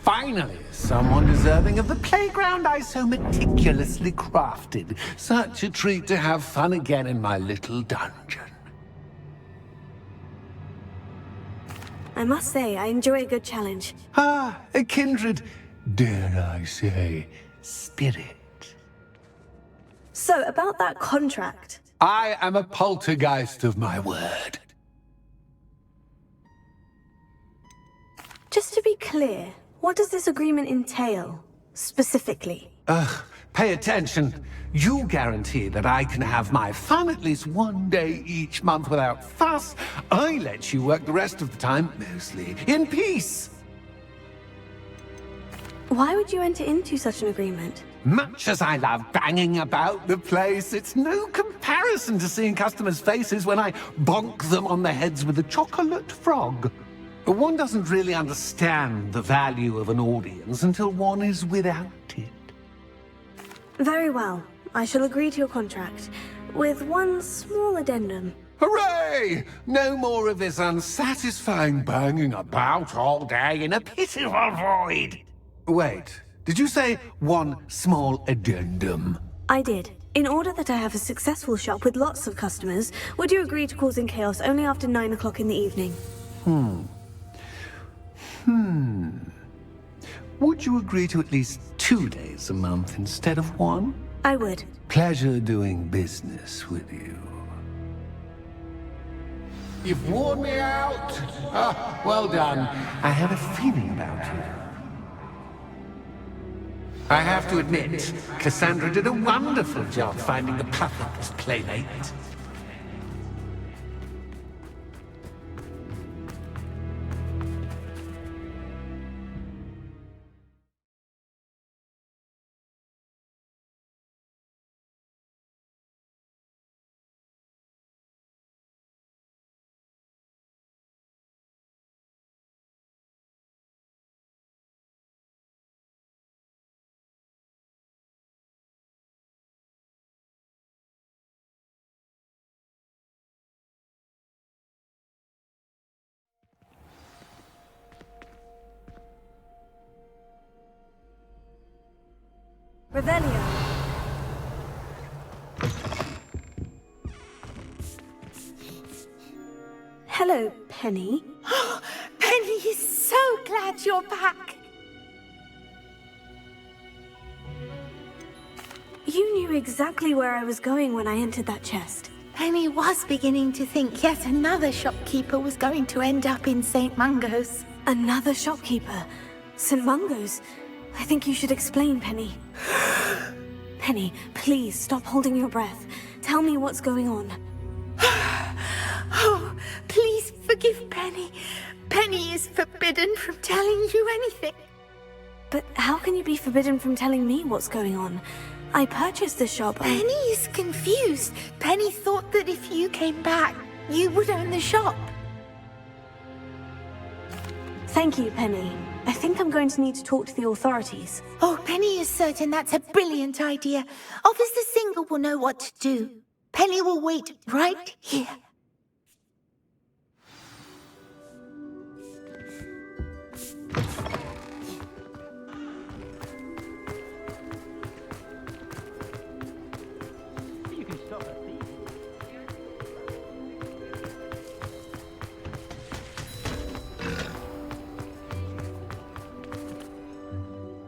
Finally, someone deserving of the playground I so meticulously crafted. Such a treat to have fun again in my little dungeon. I must say, I enjoy a good challenge. Ah, a kindred, dare I say, spirit. So, about that contract. I am a poltergeist of my word. Just to be clear, what does this agreement entail, specifically? Pay attention. You guarantee that I can have my fun at least one day each month without fuss. I let you work the rest of the time, mostly in peace. Why would you enter into such an agreement? Much as I love banging about the place, it's no comparison to seeing customers' faces when I bonk them on the heads with a chocolate frog. One doesn't really understand the value of an audience until one is without it. Very well. I shall agree to your contract, with one small addendum. Hooray! No more of this unsatisfying banging about all day in a pitiful void. Wait, did you say one small addendum? I did. In order that I have a successful shop with lots of customers, would you agree to causing chaos only after 9 o'clock in the evening? Would you agree to at least 2 days a month instead of 1? I would. Pleasure doing business with you. You've worn me out. Ah, well done. I had a feeling about you. I have to admit, Cassandra did a wonderful job finding the perfect playmate. Revelio. Hello, Penny. Penny is so glad you're back. You knew exactly where I was going when I entered that chest. Penny was beginning to think yet another shopkeeper was going to end up in St. Mungo's. Another shopkeeper? St. Mungo's? I think you should explain, Penny. Penny, please stop holding your breath. Tell me what's going on. Oh, please forgive Penny. Penny is forbidden from telling you anything. But how can you be forbidden from telling me what's going on? I purchased the shop. Penny is confused. Penny thought that if you came back, you would own the shop. Thank you, Penny. I think I'm going to need to talk to the authorities. Oh, Penny is certain that's a brilliant idea. Officer Singer will know what to do. Penny will wait right here.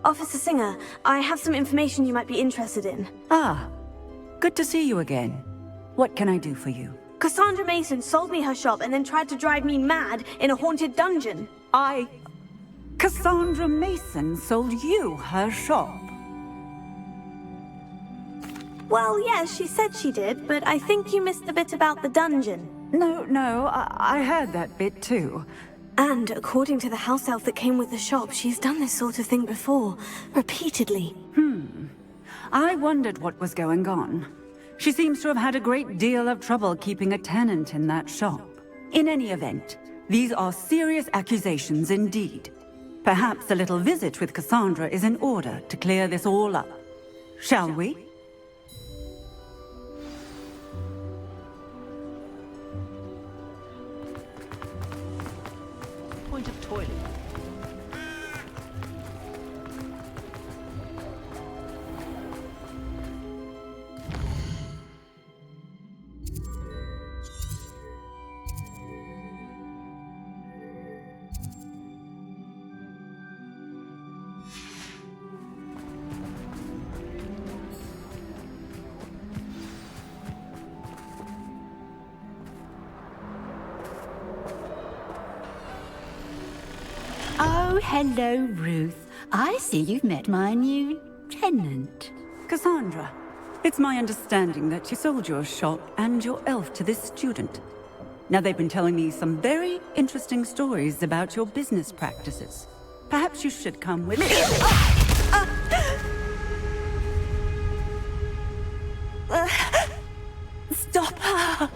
Officer Singer, I have some information you might be interested in. Ah, good to see you again. What can I do for you? Cassandra Mason sold me her shop and then tried to drive me mad in a haunted dungeon. Cassandra Mason sold you her shop? Well, yes, she said she did, but I think you missed the bit about the dungeon. No, I heard that bit too. And according to the house elf that came with the shop, she's done this sort of thing before, repeatedly. I wondered what was going on. She seems to have had a great deal of trouble keeping a tenant in that shop. In any event, these are serious accusations indeed. Perhaps a little visit with Cassandra is in order to clear this all up. Shall we? Point of toilet. Oh, hello, Ruth. I see you've met my new tenant. Cassandra, it's my understanding that you sold your shop and your elf to this student. Now, they've been telling me some very interesting stories about your business practices. Perhaps you should come with me. Stop her!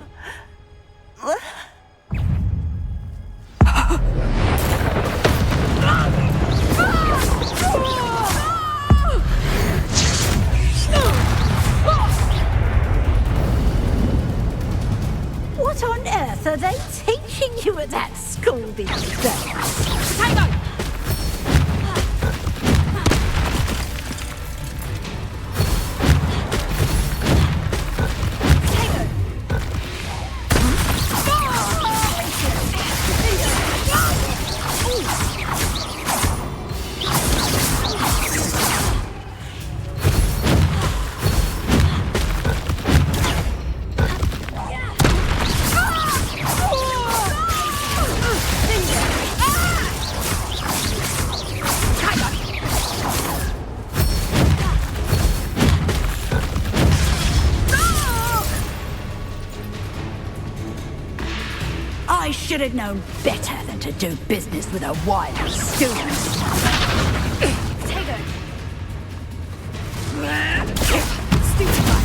What on earth are they teaching you at that school these days? Tango! I should have known better than to do business with a wild student. Take Stupid one!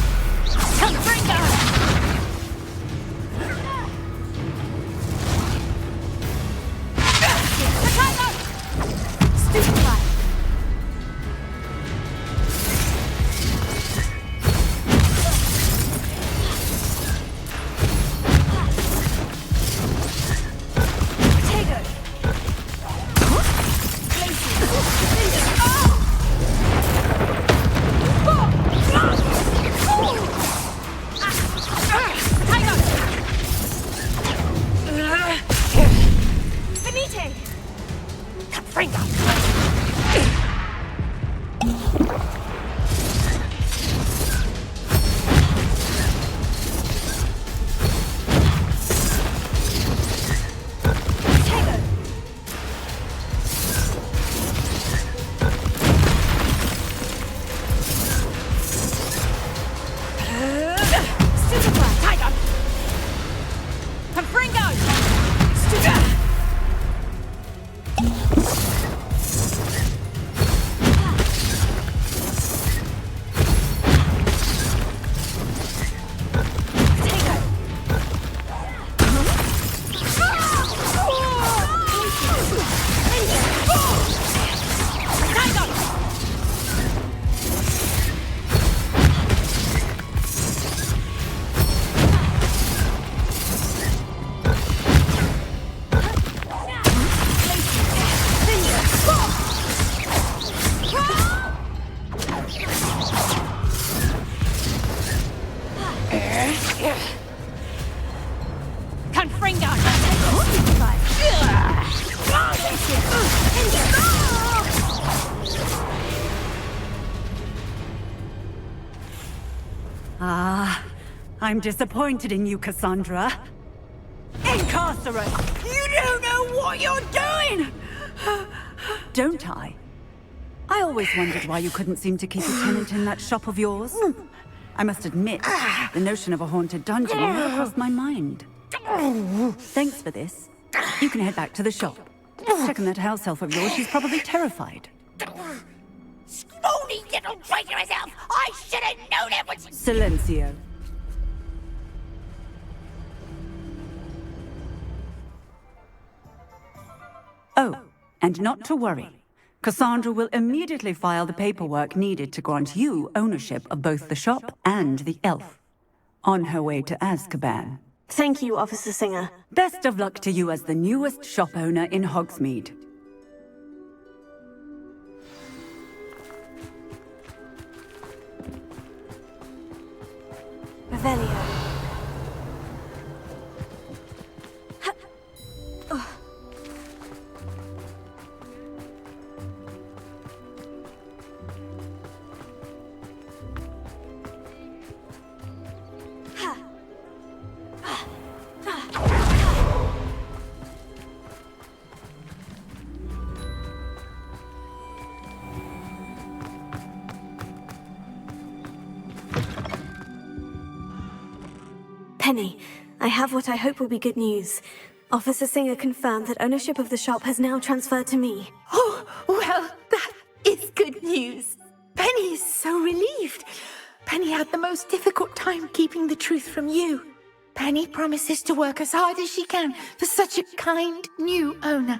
Come bring her! Stupid one! Confringo! Ah, I'm disappointed in you, Cassandra. Incarcerate! You don't know what you're doing! Don't I? I always wondered why you couldn't seem to keep a tenant in that shop of yours. I must admit, the notion of a haunted dungeon never crossed my mind. Thanks for this. You can head back to the shop. Check on that house elf of yours, she's probably terrified. Phony little traitor herself! I should have known it was... Silencio. Oh, and not to worry. Cassandra will immediately file the paperwork needed to grant you ownership of both the shop and the elf. On her way to Azkaban. Thank you, Officer Singer. Best of luck to you as the newest shop owner in Hogsmeade. Revelio. Penny, I have what I hope will be good news. Officer Singer confirmed that ownership of the shop has now transferred to me. Oh, well, that is good news. Penny is so relieved. Penny had the most difficult time keeping the truth from you. Penny promises to work as hard as she can for such a kind new owner.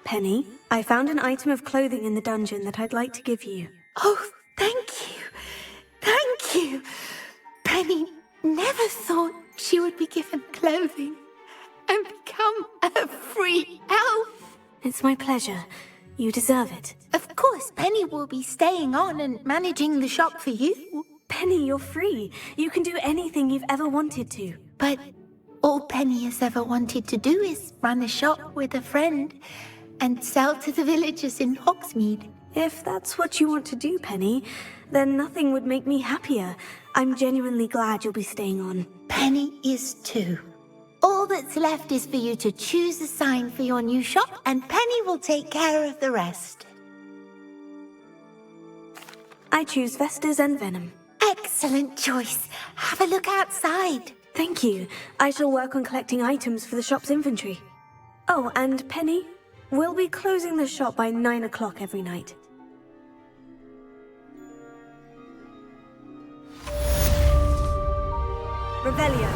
Penny, I found an item of clothing in the dungeon that I'd like to give you. Oh, thank you. Thank you. Penny never thought she would be given clothing and become a free elf. It's my pleasure. You deserve it. Of course, Penny will be staying on and managing the shop for you. Penny, you're free. You can do anything you've ever wanted to. But all Penny has ever wanted to do is run a shop with a friend and sell to the villagers in Hogsmeade. If that's what you want to do, Penny, then nothing would make me happier. I'm genuinely glad you'll be staying on. Penny is too. All that's left is for you to choose a sign for your new shop, and Penny will take care of the rest. I choose Vestas and Venom. Excellent choice. Have a look outside. Thank you. I shall work on collecting items for the shop's inventory. Oh, and Penny, we'll be closing the shop by 9 o'clock every night. Revelio.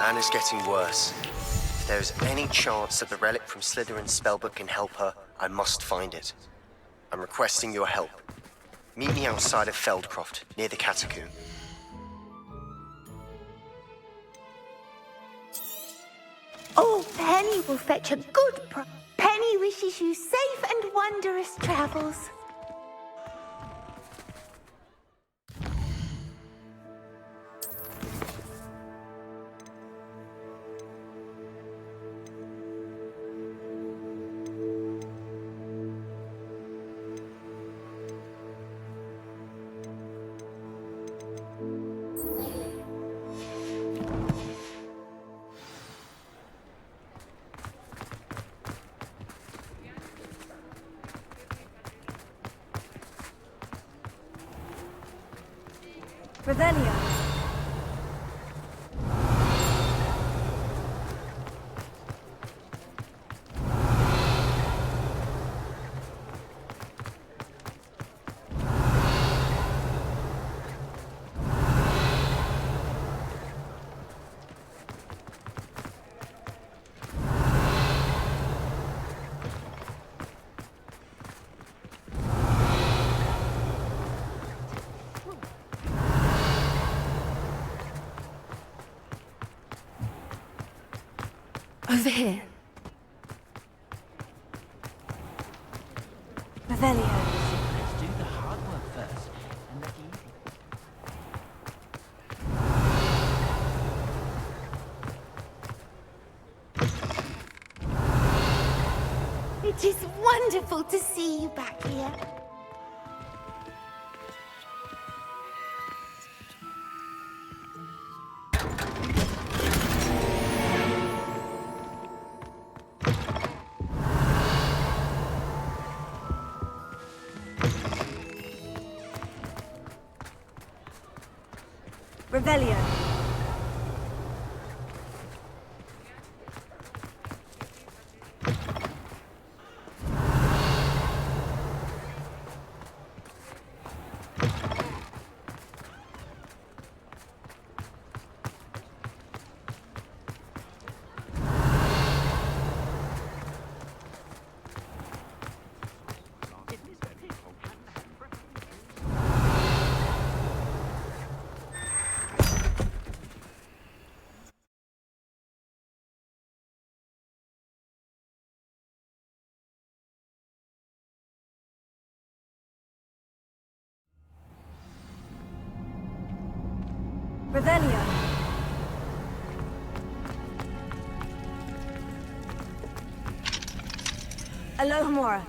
Anne is getting worse. If there is any chance that the relic from Slytherin's spellbook can help her, I must find it. I'm requesting your help. Meet me outside of Feldcroft, near the catacomb. Oh, Penny will fetch a good price. Penny wishes you safe and wondrous travels. Revelio. Over here. Revelio. Let's do the hard work first and let the easy It is wonderful to see you back here. Revelio. Revelio. Alohomora.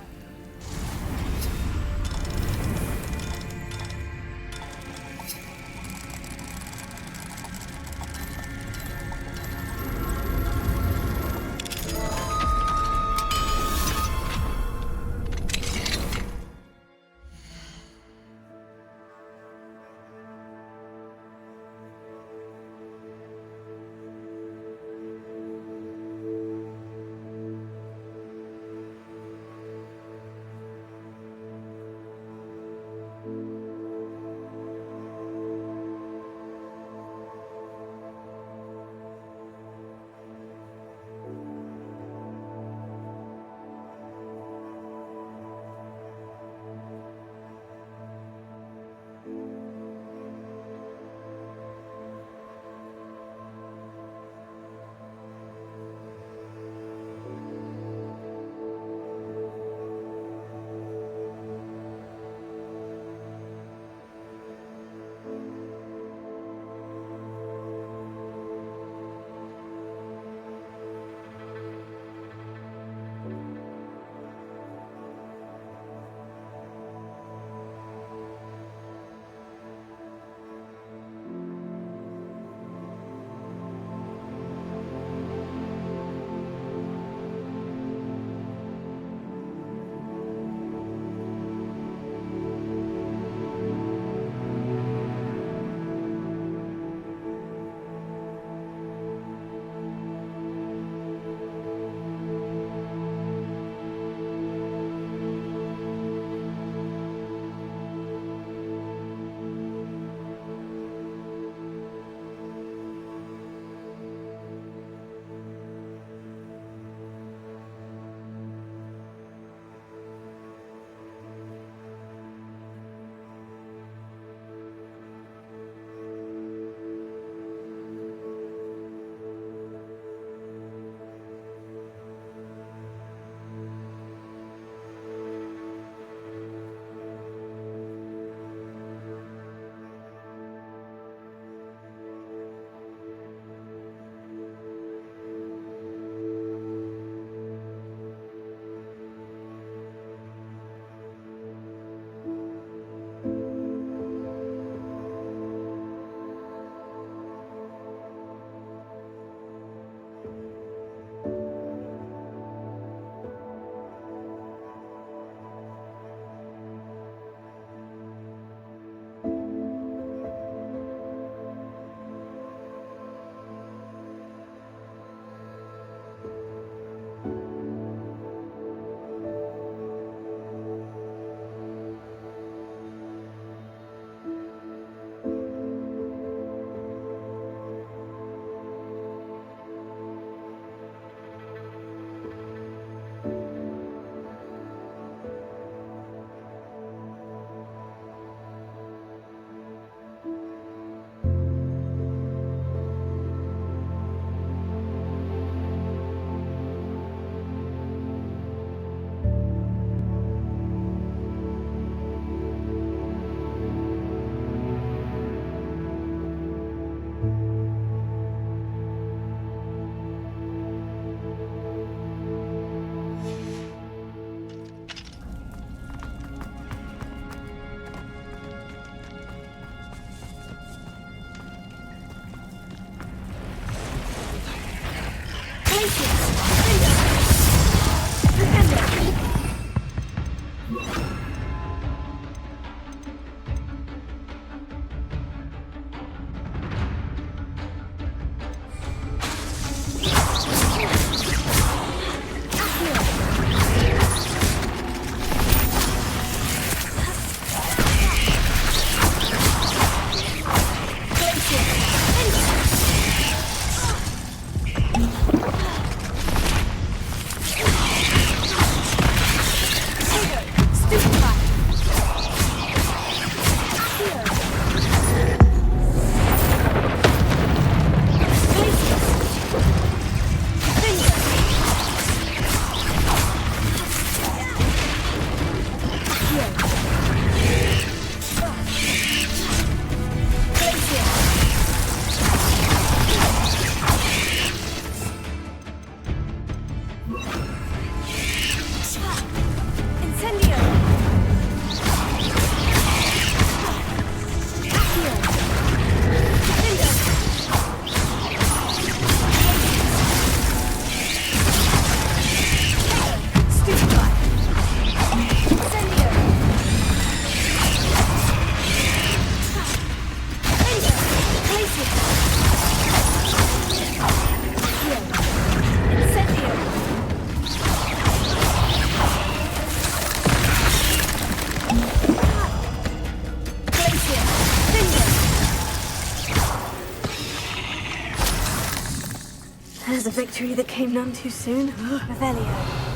There's a victory that came none too soon. Revelio.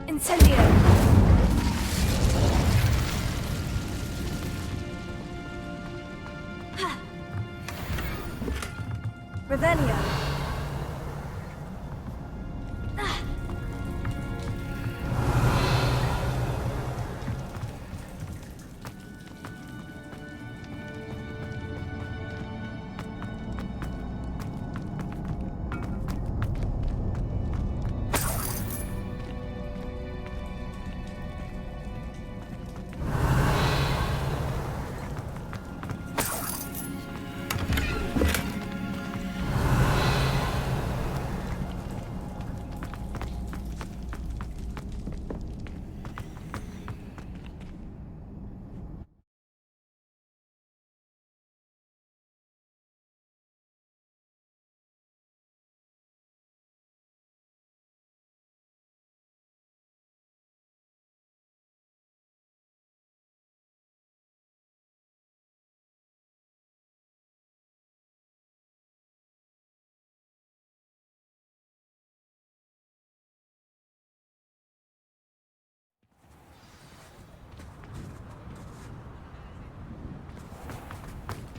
Incendio! Revelio.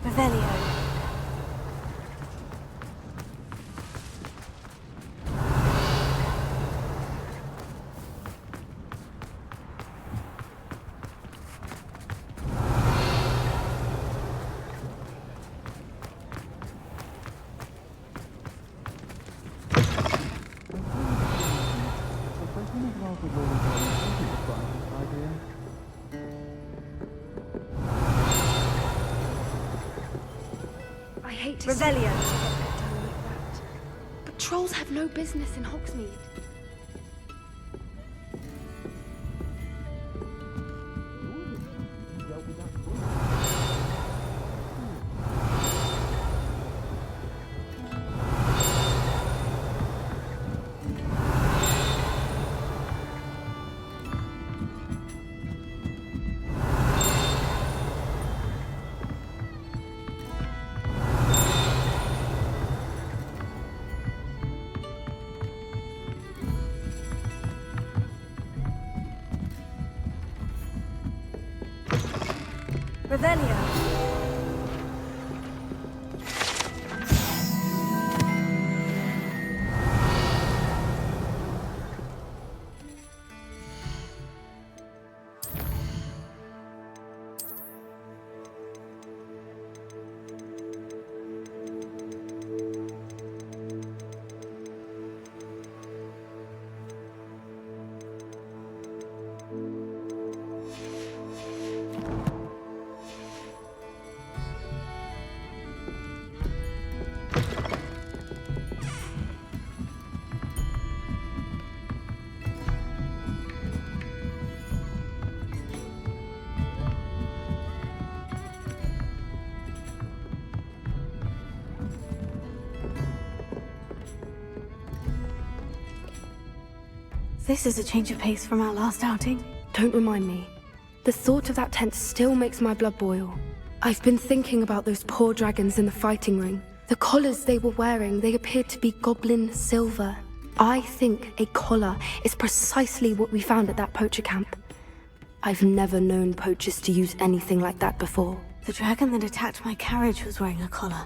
Revelio. I hate to Revelio. see it done like that. But trolls have no business in Hogsmeade. Revelio. This is a change of pace from our last outing. Don't remind me. The thought of that tent still makes my blood boil. I've been thinking about those poor dragons in the fighting ring. The collars they were wearing, they appeared to be goblin silver. I think a collar is precisely what we found at that poacher camp. I've never known poachers to use anything like that before. The dragon that attacked my carriage was wearing a collar.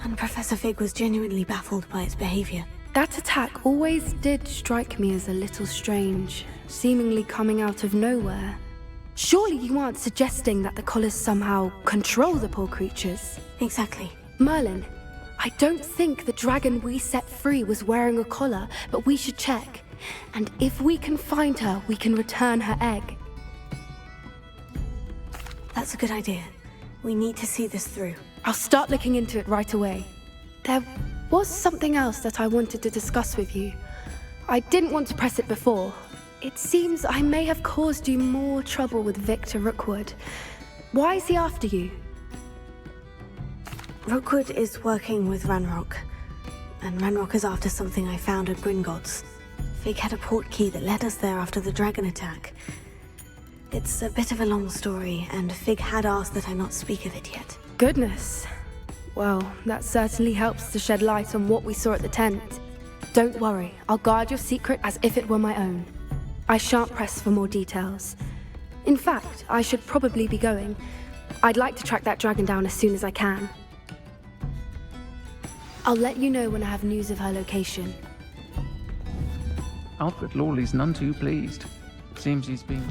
And Professor Fig was genuinely baffled by its behavior. That attack always did strike me as a little strange, seemingly coming out of nowhere. Surely you aren't suggesting that the collars somehow control the poor creatures? Exactly. Merlin, I don't think the dragon we set free was wearing a collar, but we should check. And if we can find her, we can return her egg. That's a good idea. We need to see this through. I'll start looking into it right away. There was something else that I wanted to discuss with you. I didn't want to press it before. It seems I may have caused you more trouble with Victor Rookwood. Why is he after you? Rookwood is working with Ranrock, and Ranrock is after something I found at Gringotts. Fig had a port key that led us there after the dragon attack. It's a bit of a long story, and Fig had asked that I not speak of it yet. Goodness. Well, that certainly helps to shed light on what we saw at the tent. Don't worry, I'll guard your secret as if it were my own. I shan't press for more details. In fact, I should probably be going. I'd like to track that dragon down as soon as I can. I'll let you know when I have news of her location. Alfred Lawley's none too pleased. Seems he's been...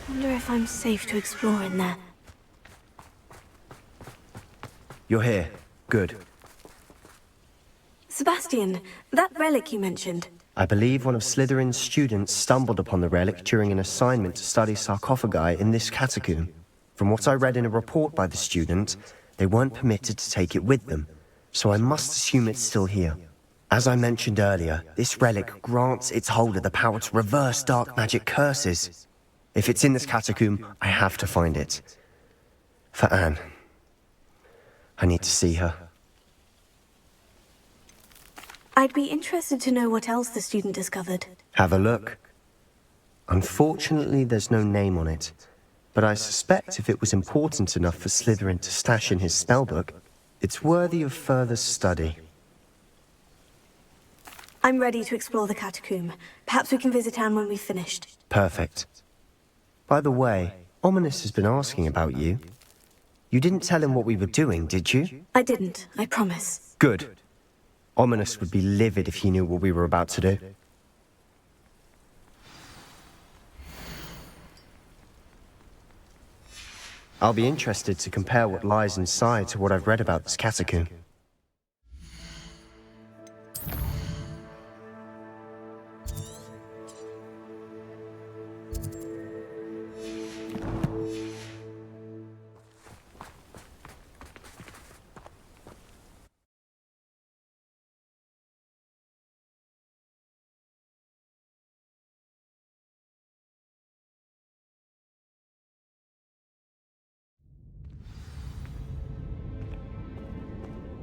I wonder if I'm safe to explore in there. You're here. Good. Sebastian, that relic you mentioned. I believe one of Slytherin's students stumbled upon the relic during an assignment to study sarcophagi in this catacomb. From what I read in a report by the student, they weren't permitted to take it with them, so I must assume it's still here. As I mentioned earlier, this relic grants its holder the power to reverse dark magic curses. If it's in this catacomb, I have to find it. For Anne. I need to see her. I'd be interested to know what else the student discovered. Have a look. Unfortunately, there's no name on it, but I suspect if it was important enough for Slytherin to stash in his spellbook, it's worthy of further study. I'm ready to explore the catacomb. Perhaps we can visit Anne when we've finished. Perfect. By the way, Ominous has been asking about you. You didn't tell him what we were doing, did you? I didn't, I promise. Good. Ominous would be livid if he knew what we were about to do. I'll be interested to compare what lies inside to what I've read about this catacomb.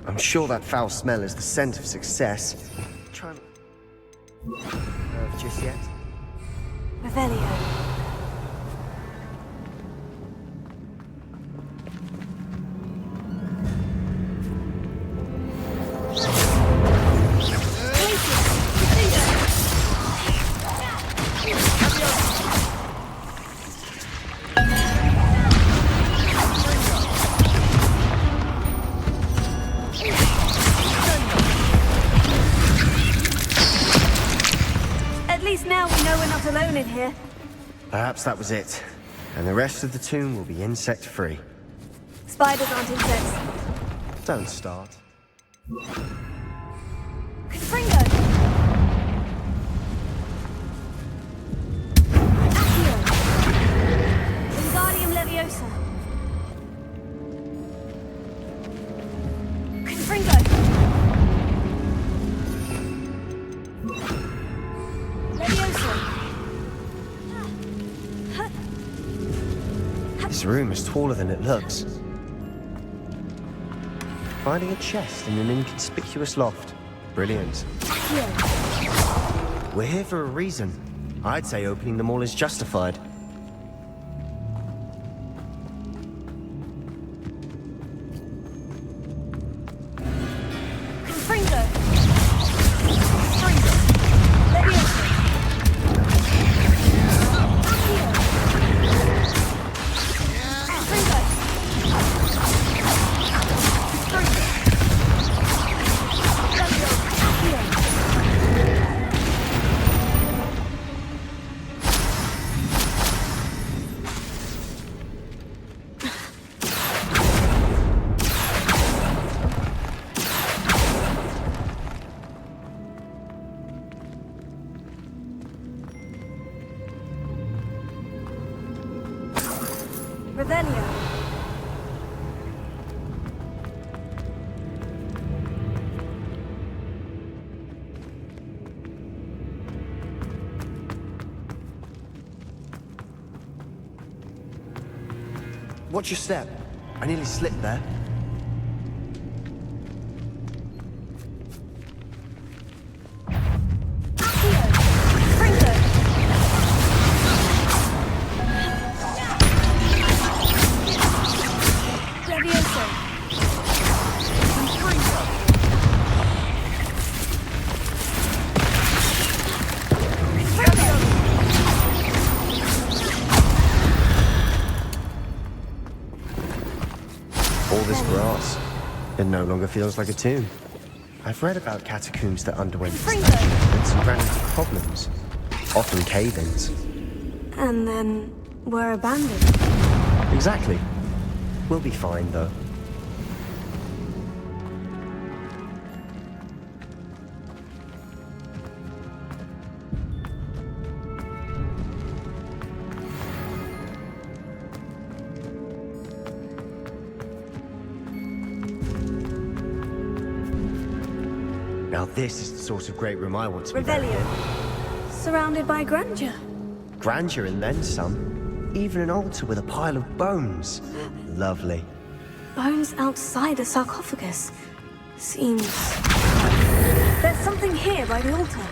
I'm sure that foul smell is the scent of success. Try not just yet. Revelio. Alone in here. Perhaps that was it. And the rest of the tomb will be insect-free. Spiders aren't insects. Don't start. Confringo! This room is taller than it looks. Finding a chest in an inconspicuous loft. Brilliant. We're here for a reason. I'd say opening them all is justified. Watch your step. I nearly slipped there. All this grass, it no longer feels like a tomb. I've read about catacombs that underwent and ran into problems, often cave-ins. And then were abandoned. Exactly. We'll be fine, though. Now this is the sort of great room I want to be buried in. Surrounded by grandeur. Grandeur and then some. Even an altar with a pile of bones. Lovely. Bones outside a sarcophagus. Seems... There's something here by the altar.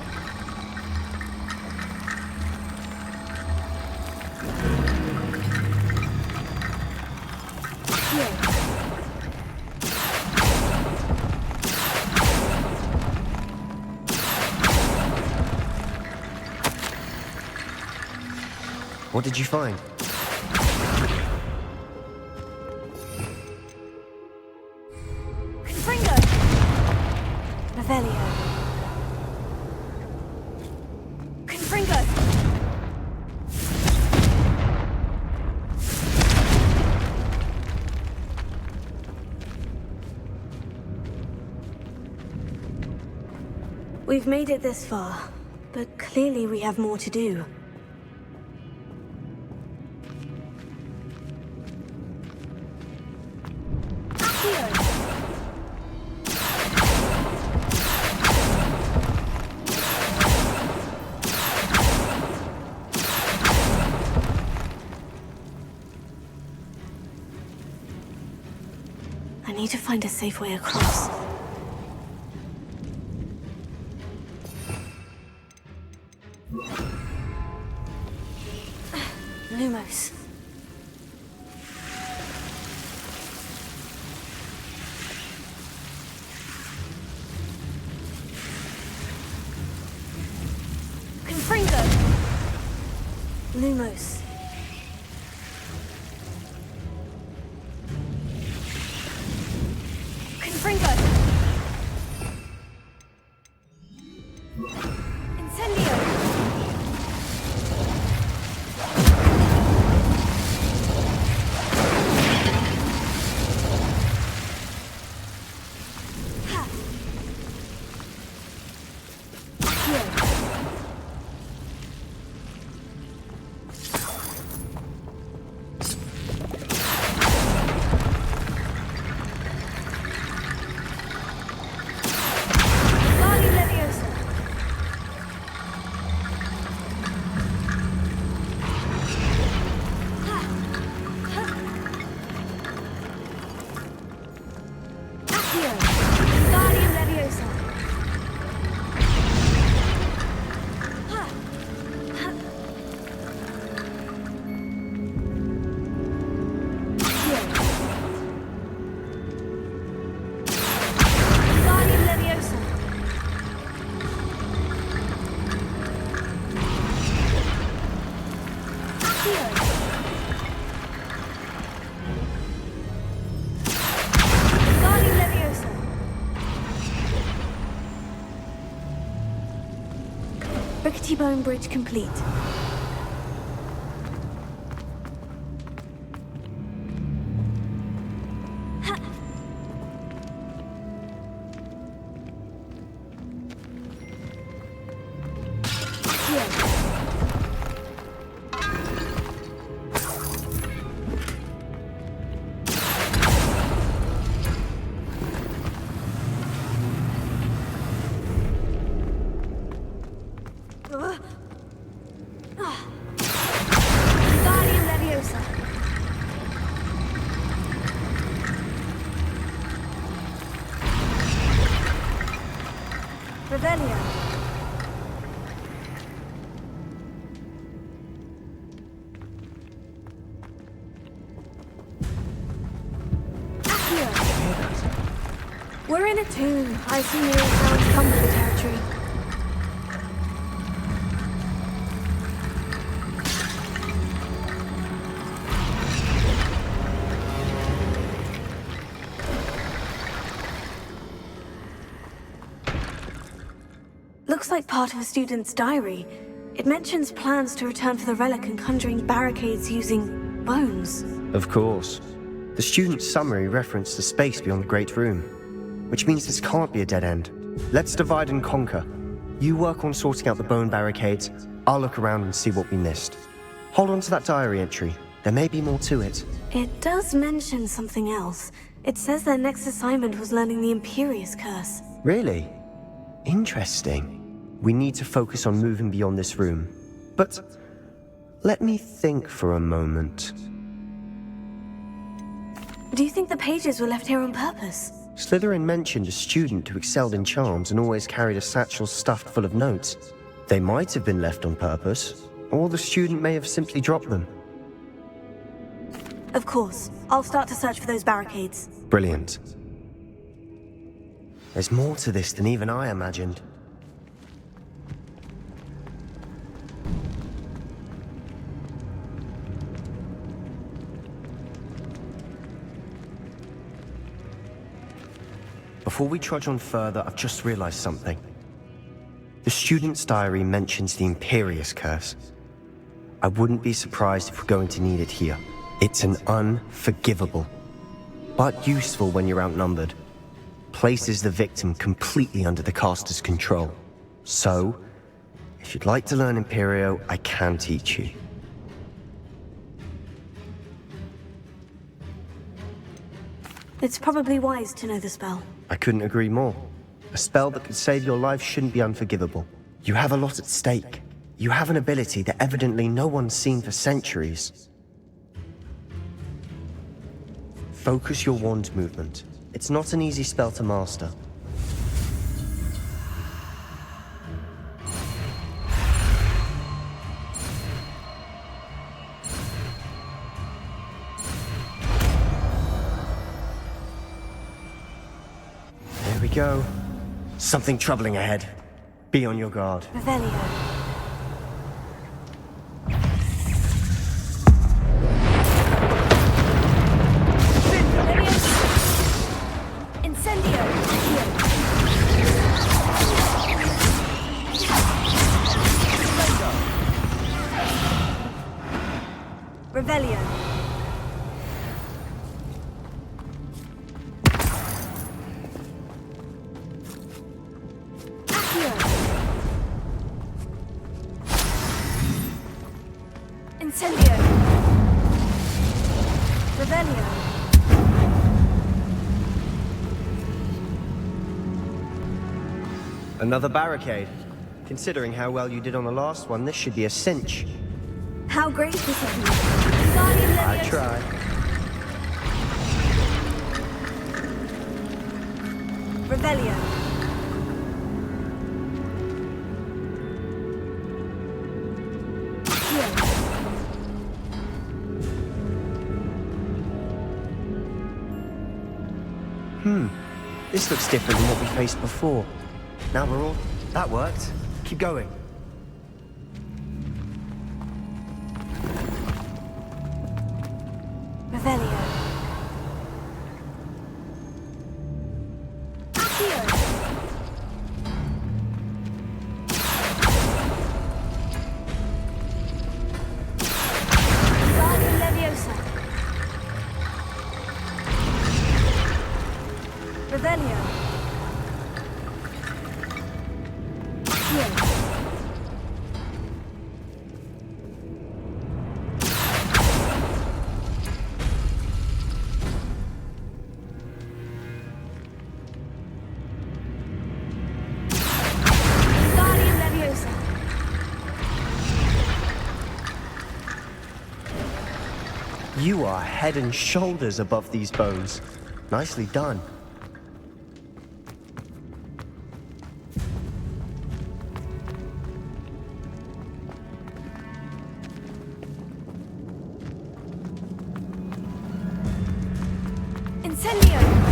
What did you find? Confringo! Revelio. Confringo! We've made it this far, but clearly we have more to do. I need to find a safe way across. Lumos. Confringo. Lumos. Confringo. Incendio. Rickety Bone Bridge complete. We're in a tomb. I assume the old sounds come with the territory. Looks like part of a student's diary. It mentions plans to return for the relic and conjuring barricades using bones. Of course. The student's summary referenced the space beyond the Great Room, which means this can't be a dead end. Let's divide and conquer. You work on sorting out the bone barricades, I'll look around and see what we missed. Hold on to that diary entry. There may be more to it. It does mention something else. It says their next assignment was learning the Imperious Curse. Really? Interesting. We need to focus on moving beyond this room. But let me think for a moment. Do you think the pages were left here on purpose? Slytherin mentioned a student who excelled in charms and always carried a satchel stuffed full of notes. They might have been left on purpose, or the student may have simply dropped them. Of course. I'll start to search for those barricades. Brilliant. There's more to this than even I imagined. Before we trudge on further, I've just realized something. The student's diary mentions the Imperious Curse. I wouldn't be surprised if we're going to need it here. It's an unforgivable, but useful when you're outnumbered. Places the victim completely under the caster's control. So, if you'd like to learn Imperio, I can teach you. It's probably wise to know the spell. I couldn't agree more. A spell that could save your life shouldn't be unforgivable. You have a lot at stake. You have an ability that evidently no one's seen for centuries. Focus your wand movement. It's not an easy spell to master. There we go. Something troubling ahead. Be on your guard. Revelio. Revelio. Incendio. Revelio. Another barricade. Considering how well you did on the last one, this should be a cinch. How gracious of you. I try. Revelio. This looks different than what we faced before. Now we're all... That worked. Keep going. Revelio. Accio. You are head and shoulders above these bones. Nicely done. Incendio!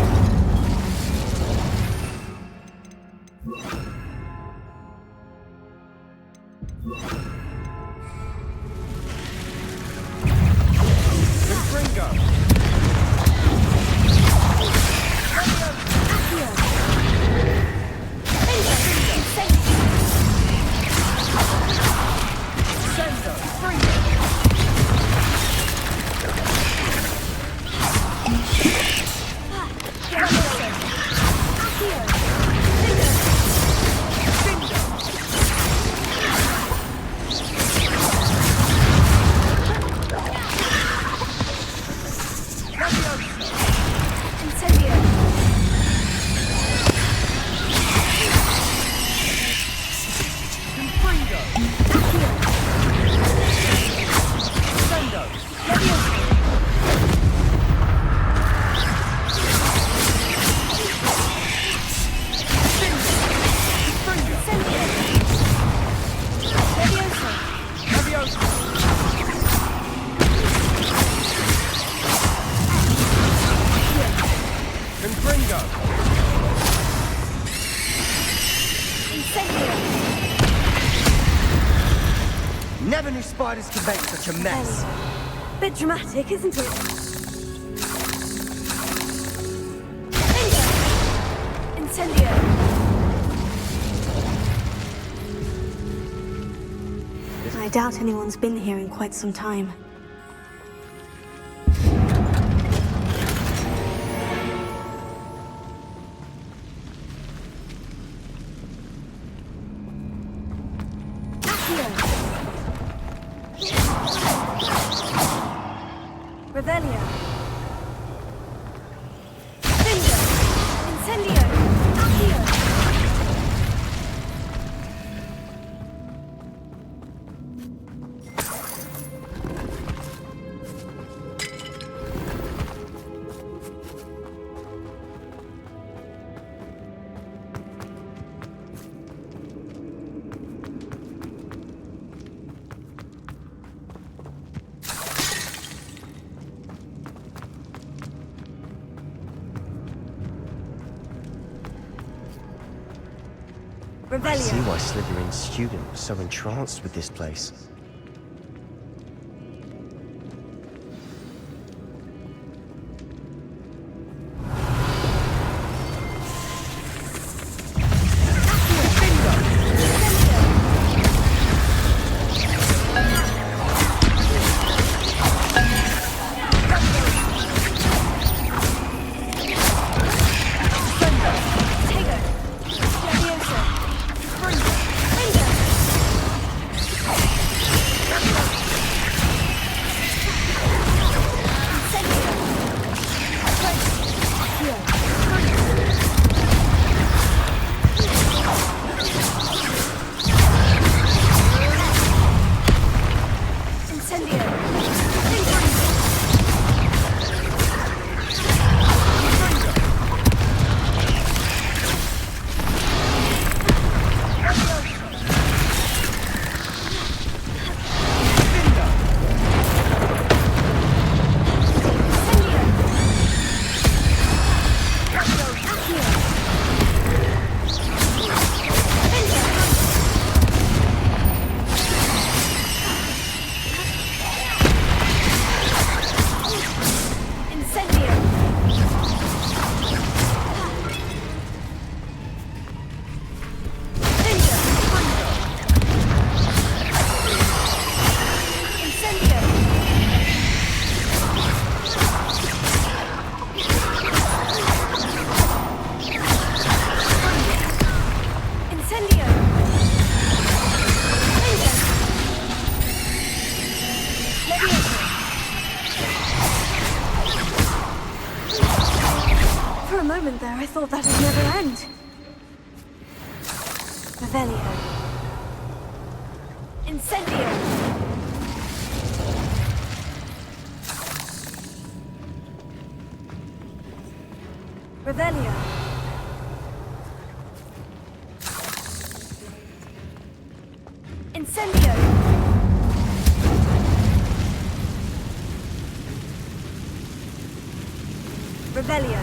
Never knew spiders could make such a mess. Bit dramatic, isn't it? Incendio! I doubt anyone's been here in quite some time. Revelio. Finger. Incendio. Accio. I see why Slytherin's student was so entranced with this place. Mother, I thought that'd never end. Revelio. Incendio. Revelio. Incendio. Revelio.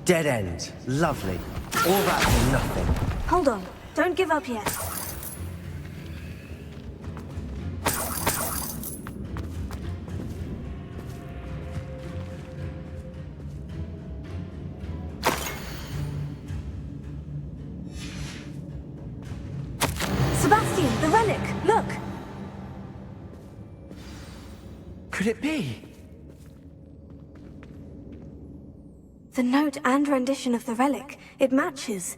Dead end. Lovely. All that for nothing. Hold on. Don't give up yet. Sebastian, the relic! Look! Could it be? The note and rendition of the relic. It matches.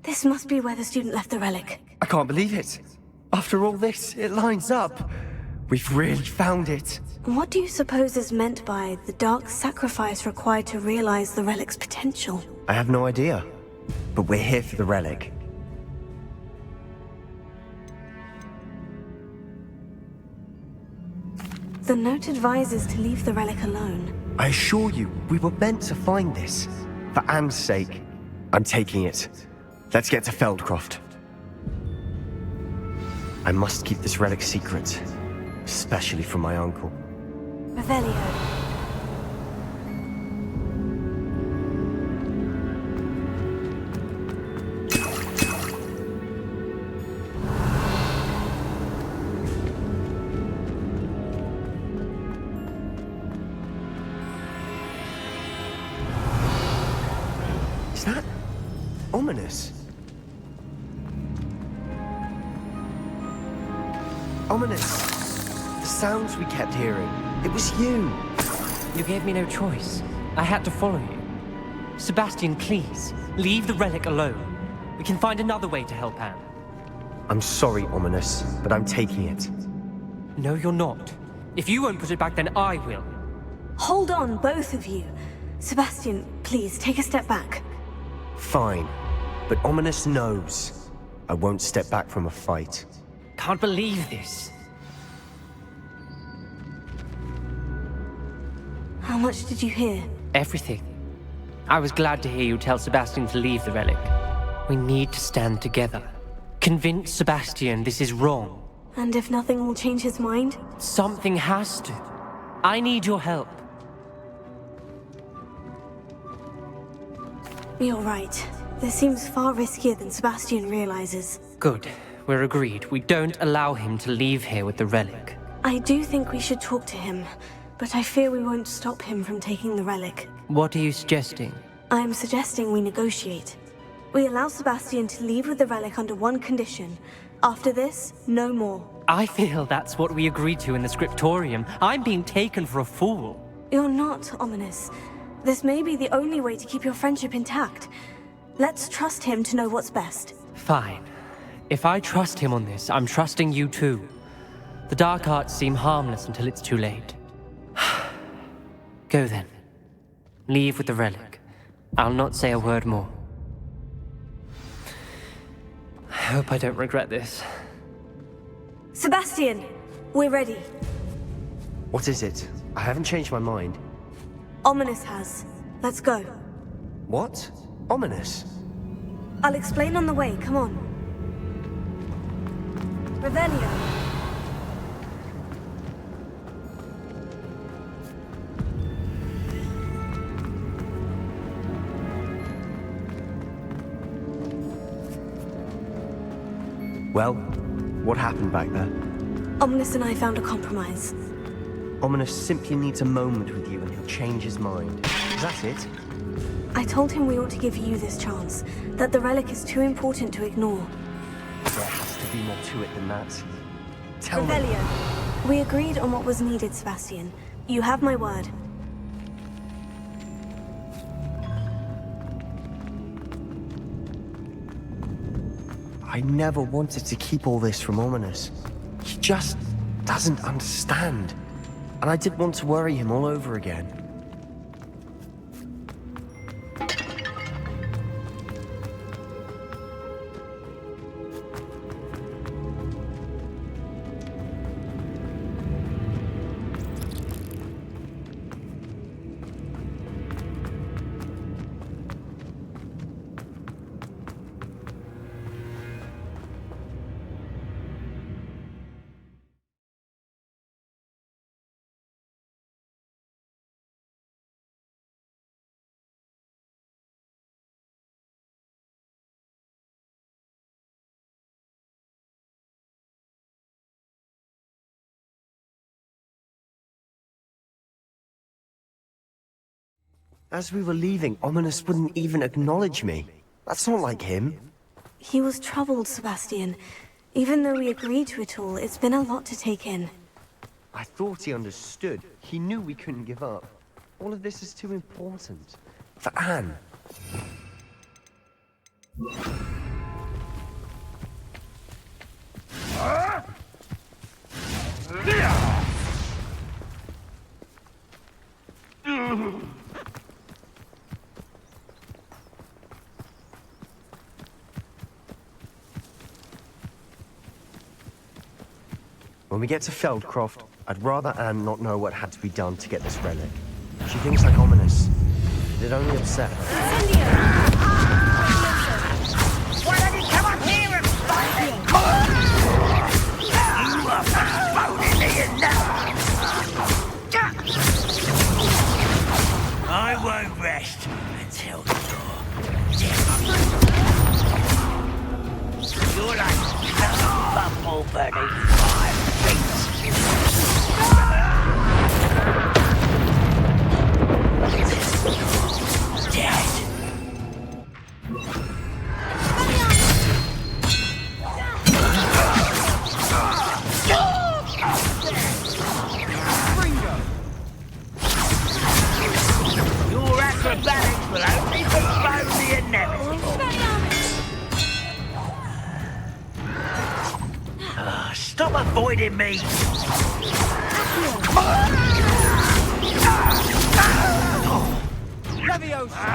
This must be where the student left the relic. I can't believe it. After all this, it lines up. We've really found it. What do you suppose is meant by the dark sacrifice required to realize the relic's potential? I have no idea. But we're here for the relic. The note advises to leave the relic alone. I assure you, we were meant to find this. For Anne's sake. I'm taking it. Let's get to Feldcroft. I must keep this relic secret. Especially from my uncle. Revelio. Is that ominous? Ominous. The sounds we kept hearing. It was you. You gave me no choice. I had to follow you. Sebastian, please, leave the relic alone. We can find another way to help Anne. I'm sorry, Ominous, but I'm taking it. No, you're not. If you won't put it back, then I will. Hold on, both of you. Sebastian, please, take a step back. Fine. But Ominous knows. I won't step back from a fight. Can't believe this. How much did you hear? Everything. I was glad to hear you tell Sebastian to leave the relic. We need to stand together. Convince Sebastian this is wrong. And if nothing will change his mind? Something has to. I need your help. You're right. This seems far riskier than Sebastian realizes. Good. We're agreed. We don't allow him to leave here with the relic. I do think we should talk to him, but I fear we won't stop him from taking the relic. What are you suggesting? I am suggesting we negotiate. We allow Sebastian to leave with the relic under one condition. After this, no more. I feel that's what we agreed to in the scriptorium. I'm being taken for a fool. You're not, Ominous. This may be the only way to keep your friendship intact. Let's trust him to know what's best. Fine. If I trust him on this, I'm trusting you too. The dark arts seem harmless until it's too late. Go then. Leave with the relic. I'll not say a word more. I hope I don't regret this. Sebastian! We're ready. What is it? I haven't changed my mind. Ominous has. Let's go. What? Ominous? I'll explain on the way, come on. Revelio. Well, what happened back there? Ominous and I found a compromise. Ominous simply needs a moment with you and he'll change his mind. Is that it? I told him we ought to give you this chance, that the relic is too important to ignore. There has to be more to it than that. Tell me. Revelio. We agreed on what was needed, Sebastian. You have my word. I never wanted to keep all this from Ominous. He just doesn't understand. And I didn't want to worry him all over again. As we were leaving, Ominous wouldn't even acknowledge me. That's not like him. He was troubled, Sebastian. Even though we agreed to it all, it's been a lot to take in. I thought he understood. He knew we couldn't give up. All of this is too important. For Anne. When we get to Feldcroft, I'd rather Anne not know what had to be done to get this relic. She thinks like Ominous. It'd only upset her. Why don't you come up here and fight me? You are phoning me in now. I won't rest until you're like bumble beneath my feet. Dead. Your acrobatics will only postpone the inevitable. Stop avoiding me! Leviosa!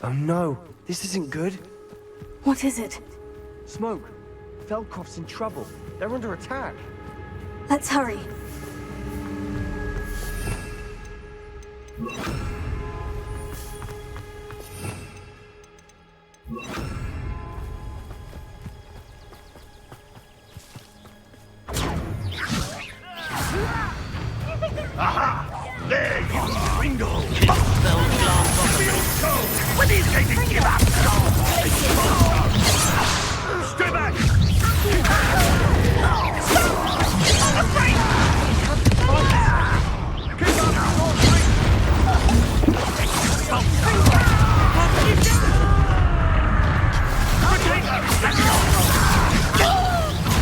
Oh no, this isn't good. What is it? Smoke. Feldcroft's in trouble. They're under attack. Let's hurry. Aha! There you are! Ringo! When are you going to give up? Stay back!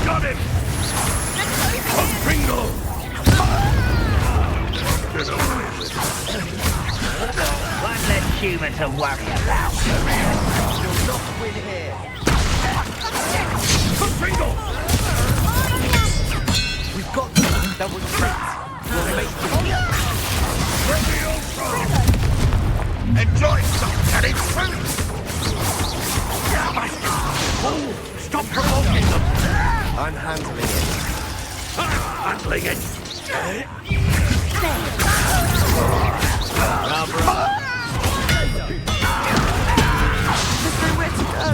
Got him! Ringo! One less human to worry about. You'll not win here. Ringo! We've got them. That was great. We'll make it. Enjoy some telling food! Oh, stop provoking them! I'm handling it. Handling it! Where to go?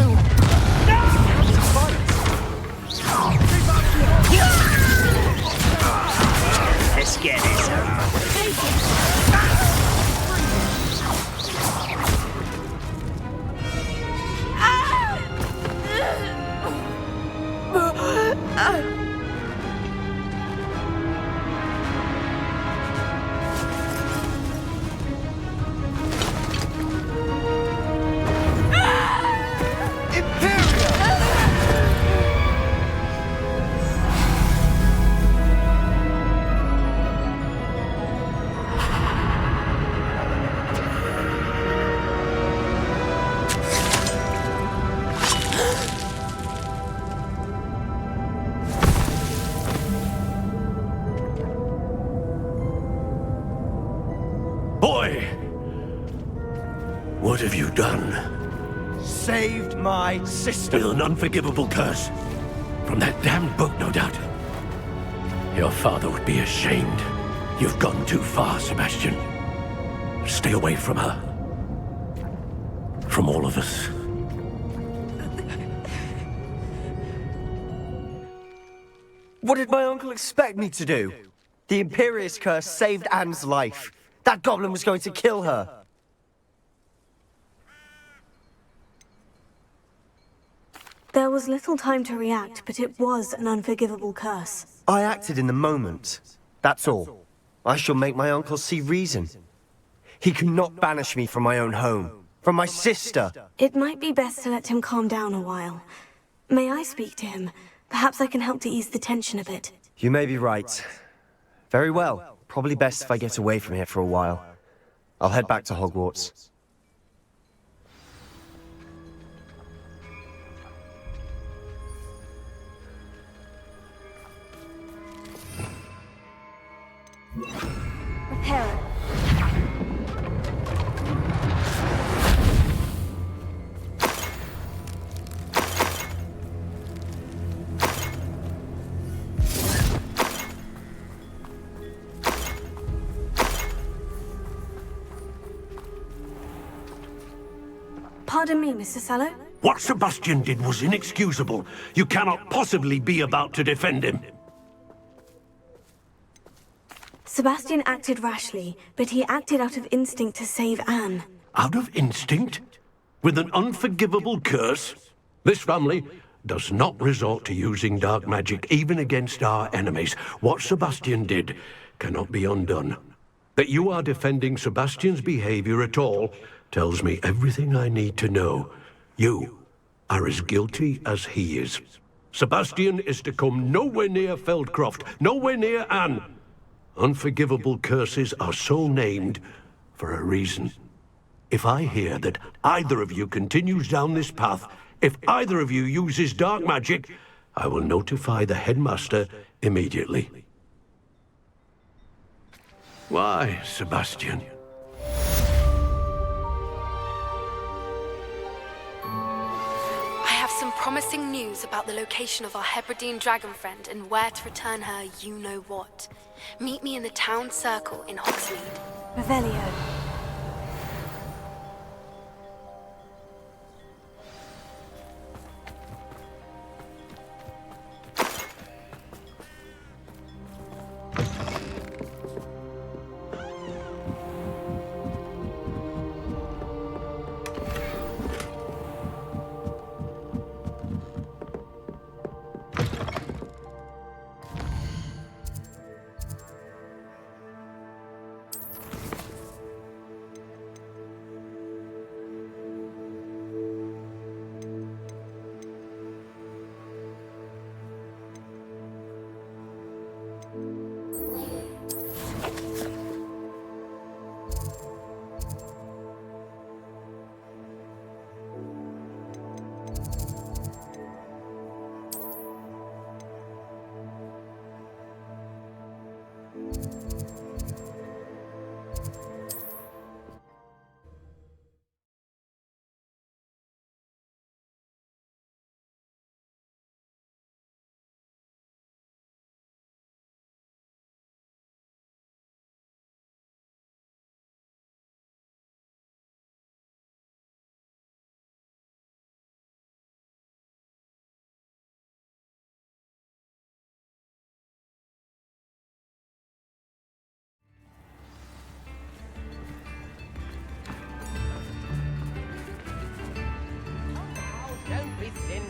Let's get this over. Boy! What have you done? Saved my sister. With an unforgivable curse. From that damned book, no doubt. Your father would be ashamed. You've gone too far, Sebastian. Stay away from her. From all of us. What did my uncle expect me to do? The Imperious curse saved Anne's life. That goblin was going to kill her. There was little time to react, but it was an unforgivable curse. I acted in the moment. That's all. I shall make my uncle see reason. He cannot banish me from my own home, from my sister. It might be best to let him calm down a while. May I speak to him? Perhaps I can help to ease the tension a bit. You may be right. Very well. Probably best if I get away from here for a while. I'll head back to Hogwarts. Repair. Pardon me, Mr. Sallow? What Sebastian did was inexcusable. You cannot possibly be about to defend him. Sebastian acted rashly, but he acted out of instinct to save Anne. Out of instinct? With an unforgivable curse? This family does not resort to using dark magic even against our enemies. What Sebastian did cannot be undone. That you are defending Sebastian's behavior at all tells me everything I need to know. You are as guilty as he is. Sebastian is to come nowhere near Feldcroft, nowhere near Anne. Unforgivable curses are so named for a reason. If I hear that either of you continues down this path, if either of you uses dark magic, I will notify the headmaster immediately. Why, Sebastian? I have some promising news about the location of our Hebridean dragon friend and where to return her you-know-what. Meet me in the town circle in Hogsmeade. Revelio.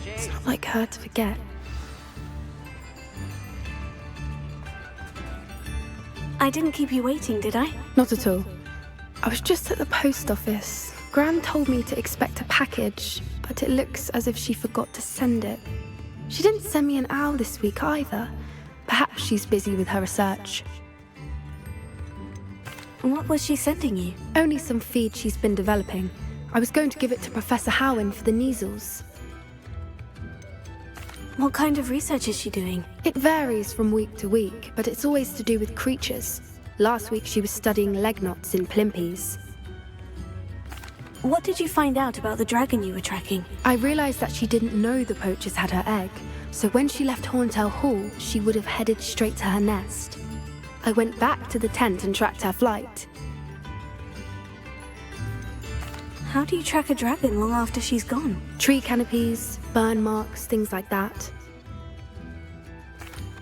It's not like her to forget. I didn't keep you waiting, did I? Not at all. I was just at the post office. Gran told me to expect a package, but it looks as if she forgot to send it. She didn't send me an owl this week either. Perhaps she's busy with her research. What was she sending you? Only some feed she's been developing. I was going to give it to Professor Howin for the measles. What kind of research is she doing? It varies from week to week, but it's always to do with creatures. Last week she was studying leg knots in Plimpies. What did you find out about the dragon you were tracking? I realized that she didn't know the poachers had her egg, so when she left Horntail Hall, she would have headed straight to her nest. I went back to the tent and tracked her flight. How do you track a dragon long after she's gone? Tree canopies, burn marks, things like that.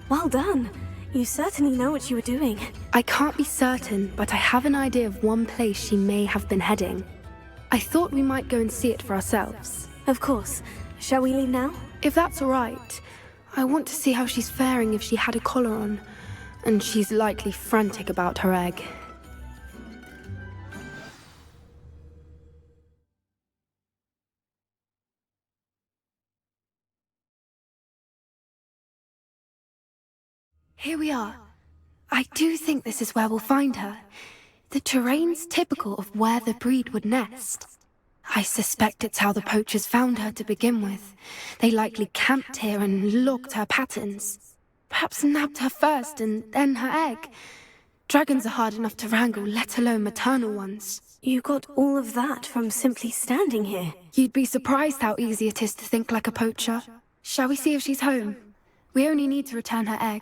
Well done. You certainly know what you were doing. I can't be certain, but I have an idea of one place she may have been heading. I thought we might go and see it for ourselves. Of course. Shall we leave now? If that's all right. I want to see how she's faring if she had a collar on. And she's likely frantic about her egg. Here we are. I do think this is where we'll find her. The terrain's typical of where the breed would nest. I suspect it's how the poachers found her to begin with. They likely camped here and logged her patterns. Perhaps nabbed her first and then her egg. Dragons are hard enough to wrangle, let alone maternal ones. You got all of that from simply standing here. You'd be surprised how easy it is to think like a poacher. Shall we see if she's home? We only need to return her egg.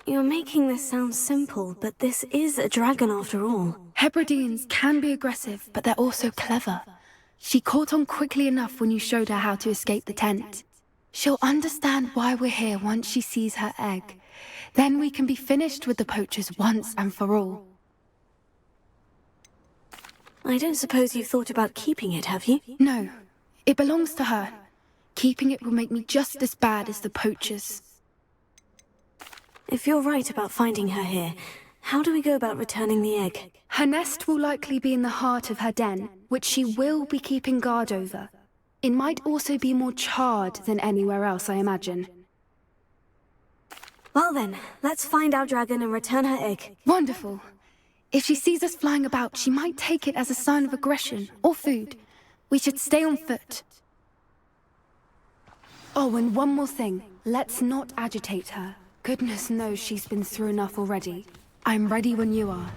You're making this sound simple, but this is a dragon after all. Hebrideans can be aggressive, but they're also clever. She caught on quickly enough when you showed her how to escape the tent. She'll understand why we're here once she sees her egg. Then we can be finished with the poachers once and for all. I don't suppose you've thought about keeping it, have you? No. It belongs to her. Keeping it will make me just as bad as the poachers. If you're right about finding her here, how do we go about returning the egg? Her nest will likely be in the heart of her den, which she will be keeping guard over. It might also be more charred than anywhere else, I imagine. Well then, let's find our dragon and return her egg. Wonderful. If she sees us flying about, she might take it as a sign of aggression, or food. We should stay on foot. Oh, and one more thing. Let's not agitate her. Goodness knows she's been through enough already. I'm ready when you are.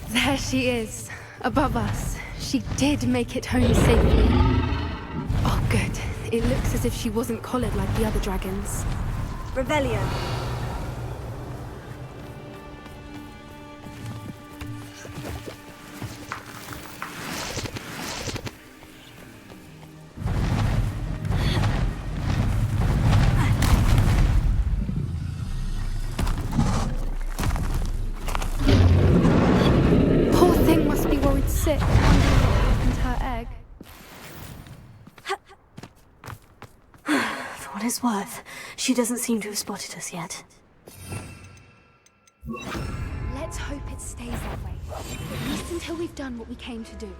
There she is, above us. She did make it home safely. Oh, good. It looks as if she wasn't collared like the other dragons. Revelio. Sick, wondering what happened to her egg. For what it's worth, she doesn't seem to have spotted us yet. Let's hope it stays that way. At least until we've done what we came to do.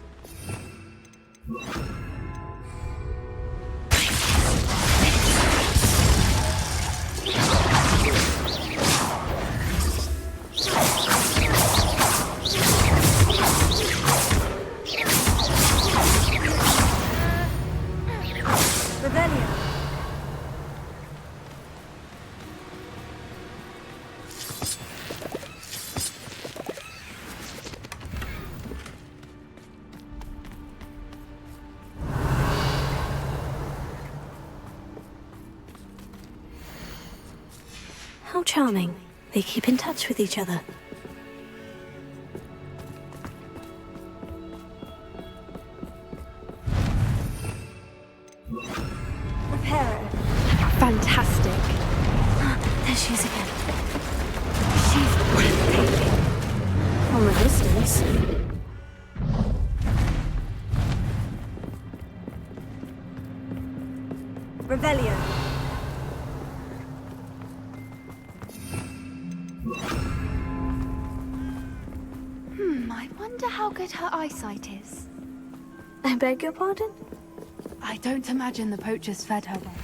How charming. They keep in touch with each other. Reparo. Fantastic. There she is again. She's breathtaking. From a distance. Revelio. I wonder how good her eyesight is. I beg your pardon? I don't imagine the poachers fed her well.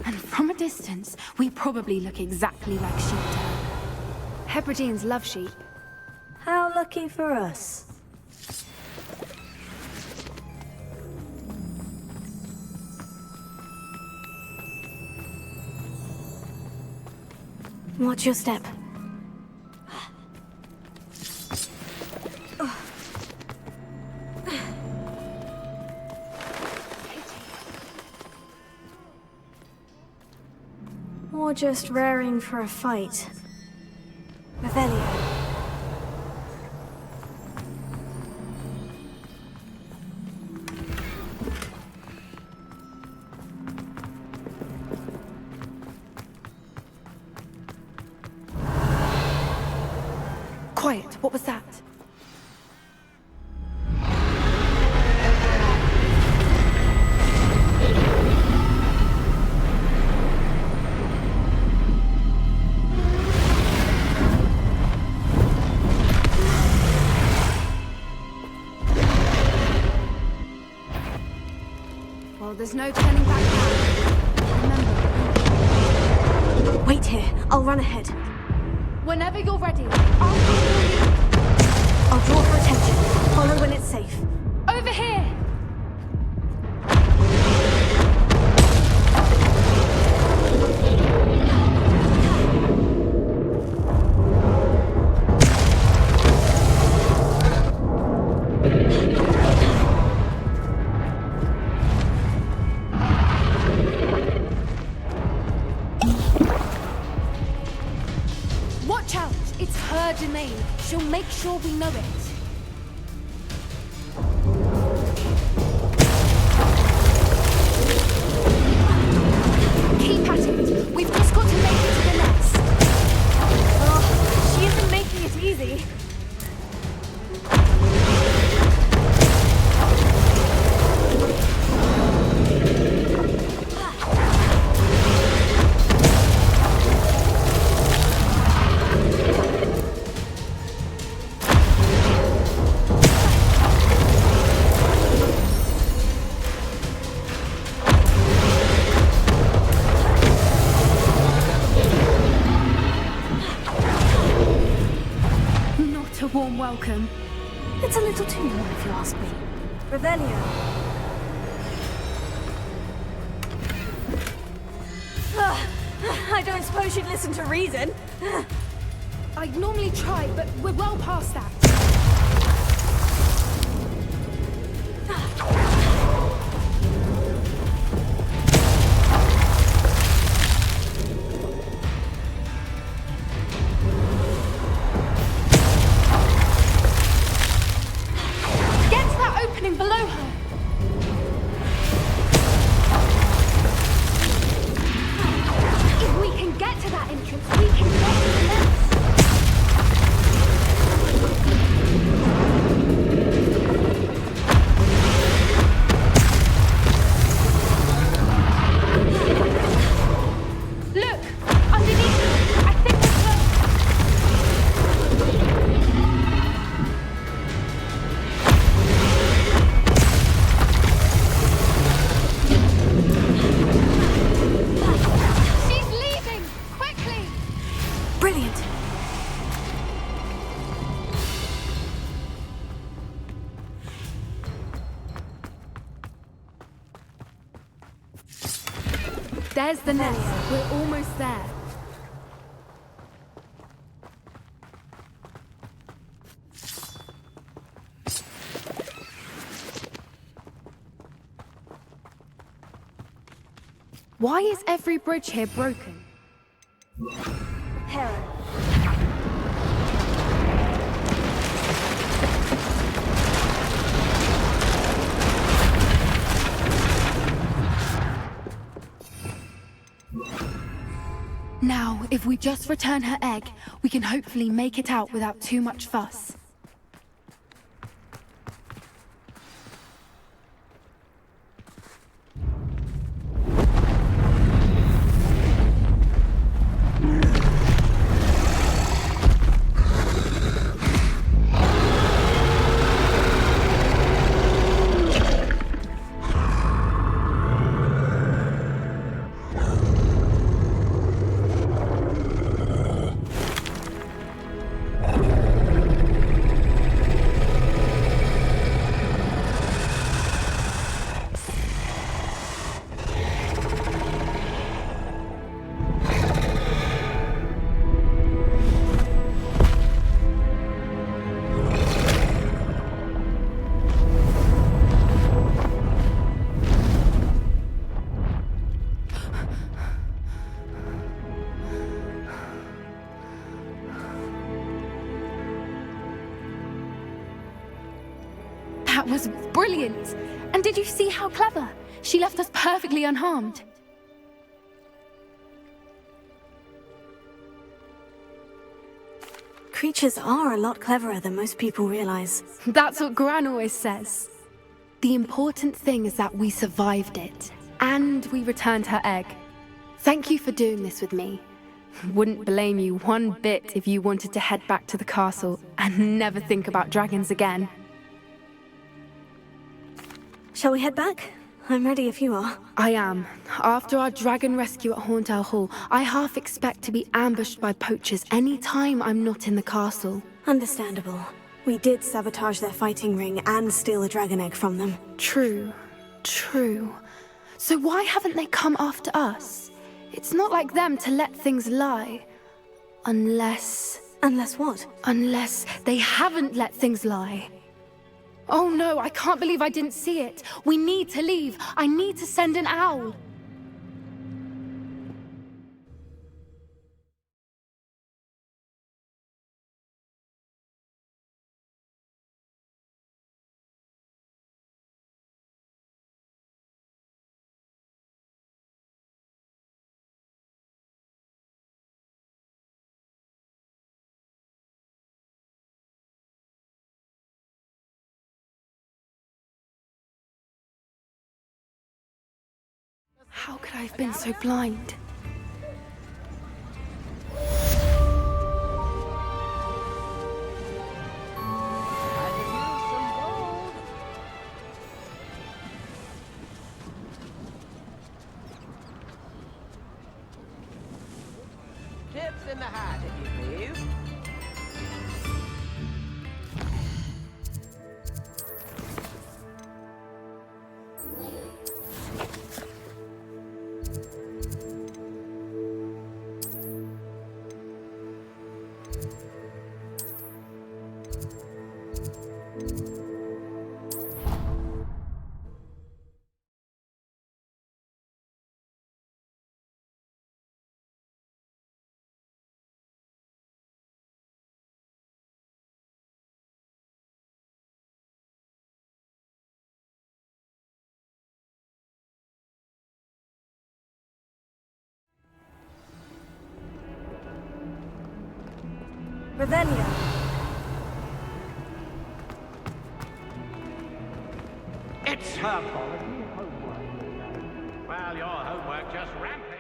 And from a distance, we probably look exactly like sheep to her. Hebrideans love sheep. How lucky for us. Watch your step. Or just raring for a fight. Revelio. Quiet, what was that? Well, there's no turning back now. Remember. Wait here. I'll run ahead. Whenever you're ready, I'll draw her attention. Follow when it's safe. Over here! Watch out! It's her domain. She'll make sure we know it. Keep at it. We've just got to make it to the nest. Oh, she isn't making it easy. Not a warm welcome. It's a little too warm if you ask me. Revelio. I don't suppose you'd listen to reason. I'd normally try, but we're well past that. Get to that opening below her. If we can get to that entrance, we can get to the nest. Look! Underneath her! I think we're close! She's leaving! Quickly! Brilliant. There's the nest. We're almost there. Why is every bridge here broken? Hera. Now, if we just return her egg, we can hopefully make it out without too much fuss. That was brilliant! And did you see how clever? She left us perfectly unharmed. creatures are a lot cleverer than most people realize. That's what Gran always says. The important thing is that we survived it, and we returned her egg. Thank you for doing this with me. Wouldn't blame you one bit if you wanted to head back to the castle and never think about dragons again. Shall we head back? I'm ready if you are. I am. After our dragon rescue at Horndale Hall, I half expect to be ambushed by poachers any time I'm not in the castle. Understandable. We did sabotage their fighting ring and steal a dragon egg from them. True. So why haven't they come after us? It's not like them to let things lie. Unless... Unless what? Unless they haven't let things lie. Oh no, I can't believe I didn't see it. We need to leave. I need to send an owl. How could I have been so blind? Tips in the hat, if you please. Revelio. It's her quality homework. Well, your homework just rampant.